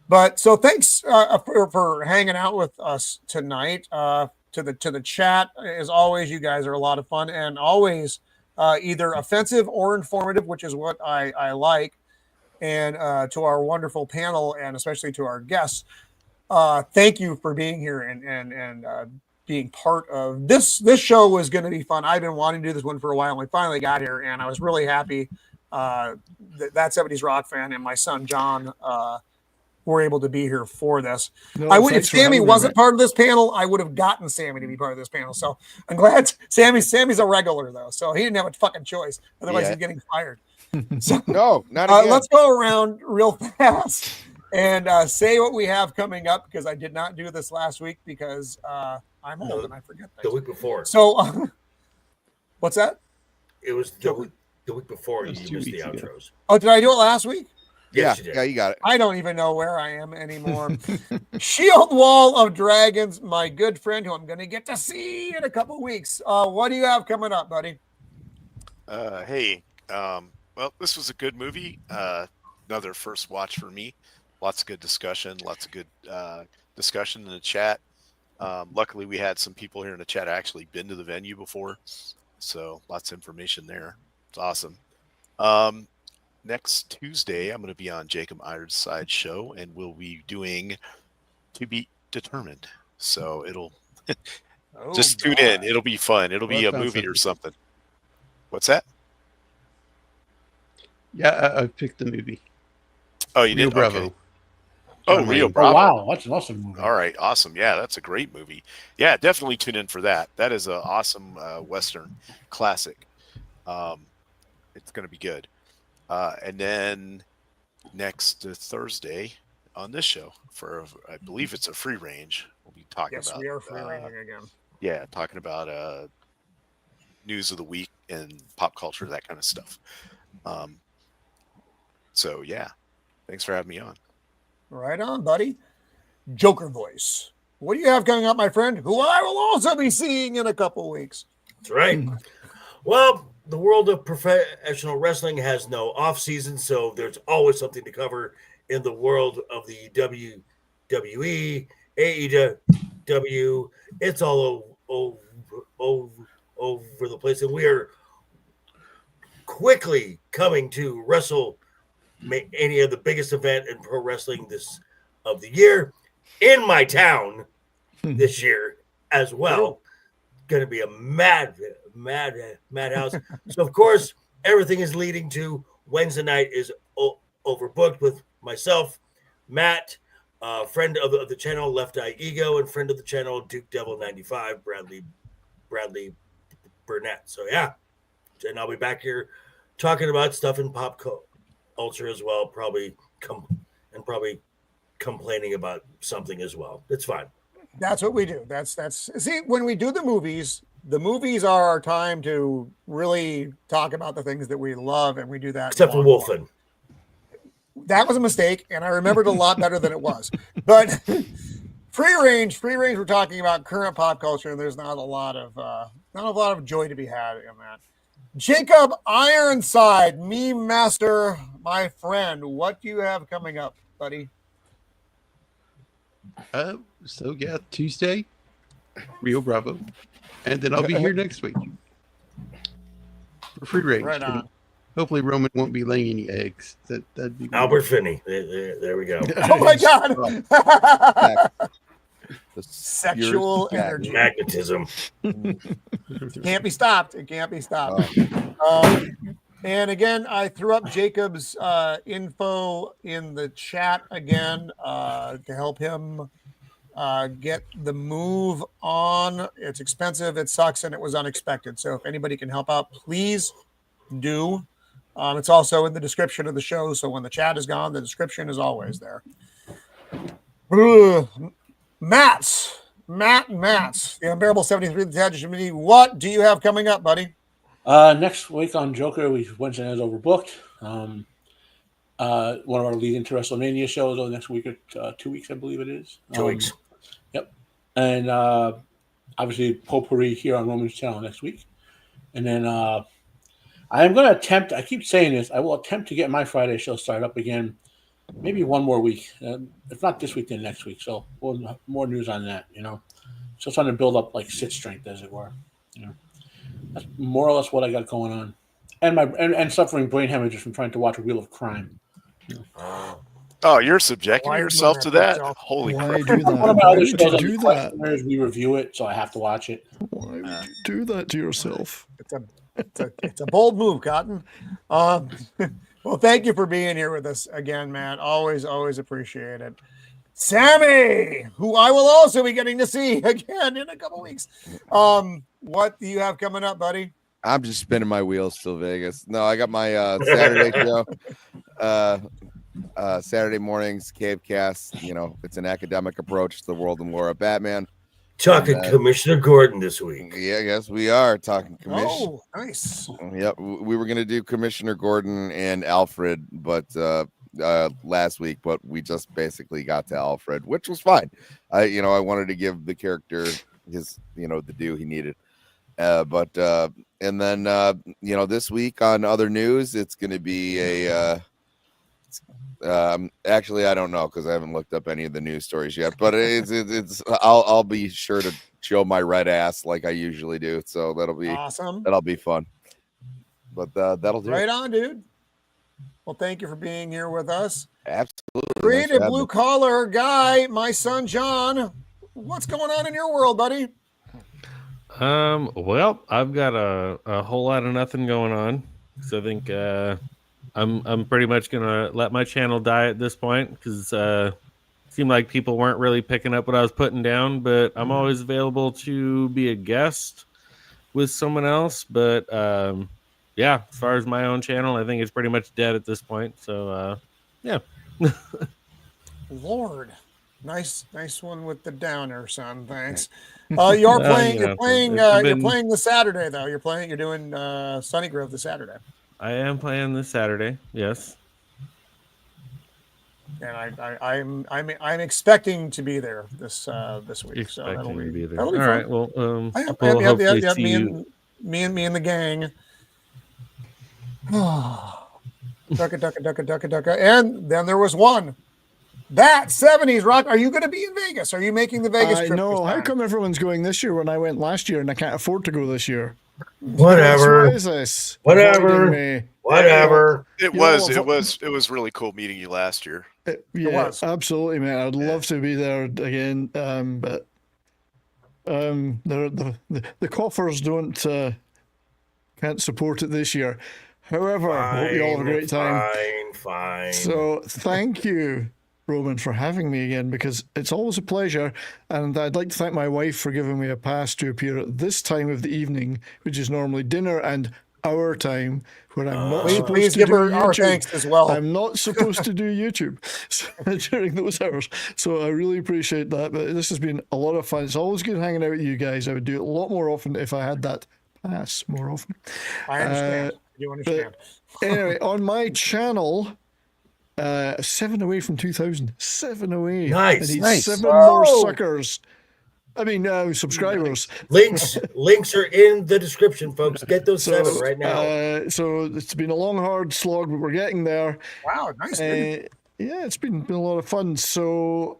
Speaker 2: But so thanks for hanging out with us tonight. To the chat, as always, you guys are a lot of fun and always either offensive or informative, which is what I like. And to our wonderful panel and especially to our guests, thank you for being here and being part of this. This show was going to be fun. I've been wanting to do this one for a while, and we finally got here, and I was really happy that 70s Rock fan and my son John were able to be here for this. If Sammy wasn't part of this panel, I would have gotten Sammy to be part of this panel. So I'm glad Sammy's a regular though, so he didn't have a fucking choice. Otherwise, he's getting fired. So
Speaker 7: no, not again.
Speaker 2: Let's go around real fast and say what we have coming up, because I did not do this last week because I'm old and I forget things.
Speaker 6: The week before.
Speaker 2: So what's that?
Speaker 6: It was the week before you used the outros.
Speaker 2: Oh, did I do it last week?
Speaker 6: Yes, you did.
Speaker 7: Yeah, you got it.
Speaker 2: I don't even know where I am anymore. Shield Wall of Dragons, my good friend who I'm going to get to see in a couple weeks. What do you have coming up, buddy?
Speaker 3: Hey, well, this was a good movie. Another first watch for me. Lots of good discussion. Lots of good discussion in the chat. Luckily, we had some people here in the chat actually been to the venue before, so lots of information there. It's awesome. Next Tuesday, I'm going to be on Jacob Ironside's show, and we'll be doing To Be Determined. So it'll just tune in. It'll be fun. It'll be a movie or something. What's that?
Speaker 4: Yeah, I picked the movie.
Speaker 3: Oh, you
Speaker 4: Rio
Speaker 3: did?
Speaker 4: Bravo.
Speaker 3: Okay. Oh, Rio
Speaker 5: Oh,
Speaker 3: Bravo.
Speaker 5: wow. That's an awesome movie.
Speaker 3: All right. Awesome. Yeah, that's a great movie. Yeah, definitely tune in for that. That is an awesome Western classic. It's going to be good. And then next Thursday on this show for, I believe it's a free range. We'll be talking about.
Speaker 2: Yes, we are free ranging again.
Speaker 3: Yeah, talking about news of the week and pop culture, that kind of stuff. So yeah, thanks for having me on.
Speaker 2: Right on, buddy. Joker voice. What do you have coming up, my friend? Who I will also be seeing in a couple weeks.
Speaker 6: That's right. Well, the world of professional wrestling has no off season, so there's always something to cover in the world of the WWE, AEW. It's all over the place, and we are quickly coming to WrestleMania, the biggest event in pro wrestling of the year, in my town this year as well. Going to be a madhouse. So of course, everything is leading to Wednesday night is overbooked with myself, Matt, friend of the channel Left Eye Ego, and friend of the channel Duke Devil 95, Bradley Burnett. So yeah, and I'll be back here talking about stuff in pop culture as well. Probably complaining about something as well. It's fine.
Speaker 2: That's what we do. That's see, when we do the movies are our time to really talk about the things that we love, and we do that.
Speaker 6: Except for Wolfen.
Speaker 2: That was a mistake, and I remembered a lot better than it was. But free range, we're talking about current pop culture, and there's not a lot of joy to be had in that. Jacob Ironside, meme master, my friend, what do you have coming up, buddy?
Speaker 4: So yeah, Tuesday, Rio Bravo, and then I'll be here next week for free range.
Speaker 2: Right on.
Speaker 4: Hopefully Roman won't be laying any eggs. That'd be
Speaker 6: Albert Finney. There we go.
Speaker 2: Oh my God!
Speaker 7: The
Speaker 2: Sexual energy,
Speaker 6: magnetism.
Speaker 2: It can't be stopped. And again, I threw up Jacob's info in the chat again to help him get the move on. It's expensive, it sucks, and it was unexpected. So if anybody can help out, please do. It's also in the description of the show. So when the chat is gone, the description is always there. Matt, the Unbearable 73, the Tangent Committee. What do you have coming up, buddy?
Speaker 5: Next week on Joker, Wednesday night is overbooked. One of our lead into WrestleMania shows on next week or 2 weeks, I believe it is.
Speaker 6: 2 weeks.
Speaker 5: Yep. And obviously Potpourri here on Roman's channel next week. And then I am going to attempt, I keep saying this, I will attempt to get my Friday show started up again, maybe one more week. If not this week, then next week. So we'll have more news on that, Still trying to build up like sit strength, as it were. That's more or less what I got going on. And suffering brain hemorrhages from trying to watch Wheel of Crime.
Speaker 3: Oh, you're subjecting yourself to that? Holy
Speaker 1: Why
Speaker 3: crap.
Speaker 1: do that?
Speaker 5: One of my
Speaker 1: Why
Speaker 5: other
Speaker 1: would
Speaker 5: shows
Speaker 1: you
Speaker 5: on
Speaker 1: do
Speaker 5: the
Speaker 1: that?
Speaker 5: Questionnaires, we review it, so I have to watch it.
Speaker 1: Why would you do that to yourself?
Speaker 2: It's a bold move, Cotton. Well, thank you for being here with us again, Matt. Always appreciate it. Sammy, who I will also be getting to see again in a couple weeks. What do you have coming up, buddy?
Speaker 7: I'm just spinning my wheels till Vegas. No, I got my Saturday show. Saturday mornings, Cavecast. It's an academic approach to the world and lore of Batman.
Speaker 6: Talking Commissioner Gordon this week.
Speaker 7: Yeah, I guess we are talking Commissioner.
Speaker 2: Oh, nice.
Speaker 7: Yep, we were gonna do Commissioner Gordon and Alfred, but last week, but we just basically got to Alfred, which was fine. I wanted to give the character his, the due he needed. And then this week on other news, it's going to be actually, I don't know, because I haven't looked up any of the news stories yet, but I'll be sure to show my red ass like I usually do. So that'll be
Speaker 2: awesome.
Speaker 7: That'll be fun. But that'll do.
Speaker 2: Right on, dude. Well, thank you for being here with us.
Speaker 7: Absolutely.
Speaker 2: Creative blue collar guy, my son John. What's going on in your world, buddy?
Speaker 8: Well, I've got a whole lot of nothing going on. So I think I'm pretty much gonna let my channel die at this point, because it seemed like people weren't really picking up what I was putting down. But I'm always available to be a guest with someone else. But yeah, as far as my own channel, I think it's pretty much dead at this point. So yeah.
Speaker 2: Lord, nice one with the downer, son. Thanks. You're playing this Saturday though. You're doing Sunny Grove this Saturday.
Speaker 8: I am playing this Saturday. Yes.
Speaker 2: And I'm expecting to be there this week.
Speaker 8: Expecting
Speaker 2: so that'll
Speaker 8: to be there.
Speaker 2: All
Speaker 8: All right. Well,
Speaker 2: me and the gang. Ducka. And then there was one. That 70s rock. Are you going to be in Vegas? Are you making the Vegas trip?
Speaker 1: No. How come everyone's going this year when I went last year and I can't afford to go this year?
Speaker 6: Whatever.
Speaker 1: What is this?
Speaker 6: Whatever.
Speaker 3: It was really cool meeting you last year.
Speaker 1: Yeah, absolutely, man. I'd love to be there again, but the coffers can't support it this year. However, I hope you all have a great time.
Speaker 6: Fine.
Speaker 1: So thank you, Roman, for having me again, because it's always a pleasure. And I'd like to thank my wife for giving me a pass to appear at this time of the evening, which is normally dinner and our time, where I'm not supposed to do
Speaker 2: our
Speaker 1: YouTube.
Speaker 2: thanks as well.
Speaker 1: I'm not supposed to do YouTube during those hours. So I really appreciate that. But this has been a lot of fun. It's always good hanging out with you guys. I would do it a lot more often if I had that pass more often.
Speaker 2: I understand. You understand.
Speaker 1: Anyway, on my channel, 7 away from 2,000. 7 away.
Speaker 6: Nice.
Speaker 1: I need 7 more suckers. I mean, subscribers.
Speaker 6: Links are in the description, folks. Get those 7 right now.
Speaker 1: So it's been a long, hard slog, but we're getting there.
Speaker 2: Wow, nice.
Speaker 1: Yeah, it's been a lot of fun. So,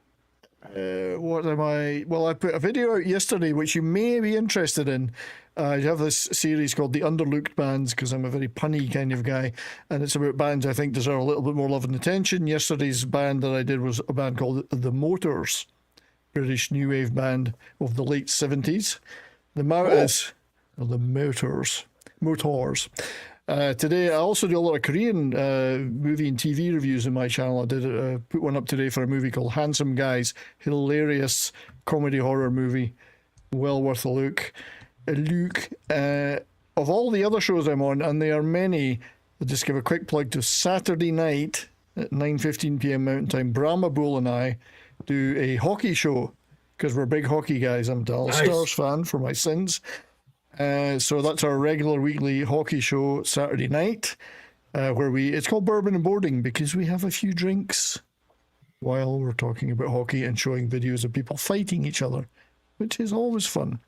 Speaker 1: what am I? Well, I put a video out yesterday, which you may be interested in. I have this series called The Underlooked Bands, because I'm a very punny kind of guy, and it's about bands I think deserve a little bit more love and attention. Yesterday's band that I did was a band called The Motors, British new wave band of the late 70s. The Motors. Today, I also do a lot of Korean movie and TV reviews in my channel. I did put one up today for a movie called Handsome Guys, hilarious comedy horror movie, well worth a look. Of all the other shows I'm on, and there are many, I'll just give a quick plug to Saturday night at 9:15 p.m. Mountain Time. Brahma Bull and I do a hockey show, because we're big hockey guys. I'm a Dallas Stars fan for my sins. So that's our regular weekly hockey show Saturday night, where it's called Bourbon and Boarding, because we have a few drinks while we're talking about hockey and showing videos of people fighting each other, which is always fun.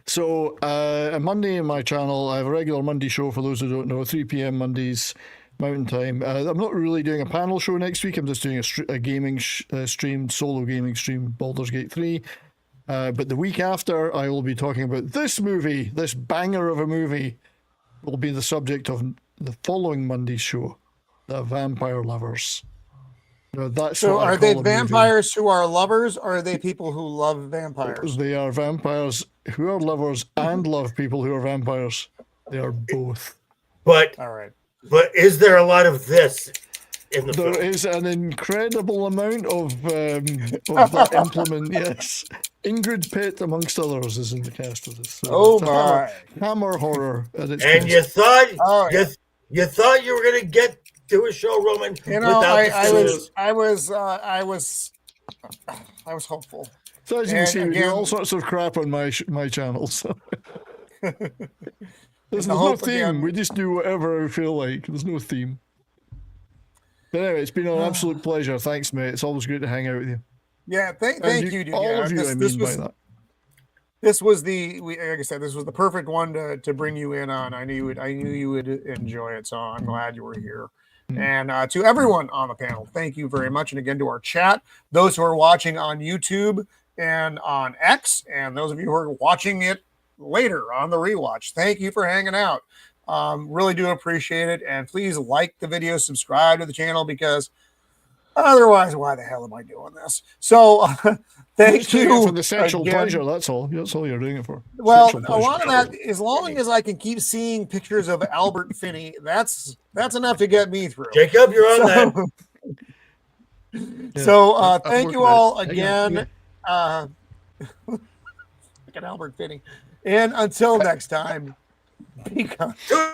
Speaker 1: So on Monday in my channel, I have a regular Monday show, for those who don't know, 3 p.m. Mondays, Mountain Time. I'm not really doing a panel show next week. I'm just doing a gaming stream, solo gaming stream, Baldur's Gate 3. But the week after, I will be talking about this movie, this banger of a movie, will be the subject of the following Monday's show, The Vampire Lovers. Now,
Speaker 2: are they vampires who are lovers, or are they people who love vampires?
Speaker 1: They are vampires who are lovers and love people who are vampires. They are both.
Speaker 6: But
Speaker 2: all right.
Speaker 6: But is there a lot of this in the film?
Speaker 1: There is an incredible amount of that implement, yes. Ingrid Pitt, amongst others, is in the cast of this. So
Speaker 2: my.
Speaker 1: Hammer horror at its
Speaker 6: and
Speaker 1: best.
Speaker 6: you thought you were going to get to a show, Roman,
Speaker 2: I was hopeful.
Speaker 1: So as you can see, we do all sorts of crap on my channel. So. There's no theme. We just do whatever we feel like. There's no theme. But anyway, it's been an absolute pleasure. Thanks, mate. It's always good to hang out with you.
Speaker 2: Yeah, thank you, dude.
Speaker 1: All
Speaker 2: Yeah,
Speaker 1: of you, I mean by that.
Speaker 2: This was like I said, this was the perfect one to bring you in on. I knew you would enjoy it, so I'm glad you were here. And to everyone on the panel, thank you very much. And again, to our chat, those who are watching on YouTube and on X, and those of you who are watching it later on the rewatch, thank you for hanging out. Really do appreciate it. And please like the video, subscribe to the channel, because otherwise, why the hell am I doing this? So thank you
Speaker 1: for the sexual
Speaker 2: again.
Speaker 1: pleasure. That's all you're doing it for.
Speaker 2: Well,
Speaker 1: Sexual
Speaker 2: a lot of
Speaker 1: pleasure.
Speaker 2: that, as long as I can keep seeing pictures of Albert Finney, that's enough to get me through.
Speaker 6: Jacob, you're on that.
Speaker 2: So thank
Speaker 4: working
Speaker 2: you
Speaker 4: on
Speaker 2: all
Speaker 4: it.
Speaker 2: again. Look at Albert Finney. And until next time, be kind.
Speaker 9: you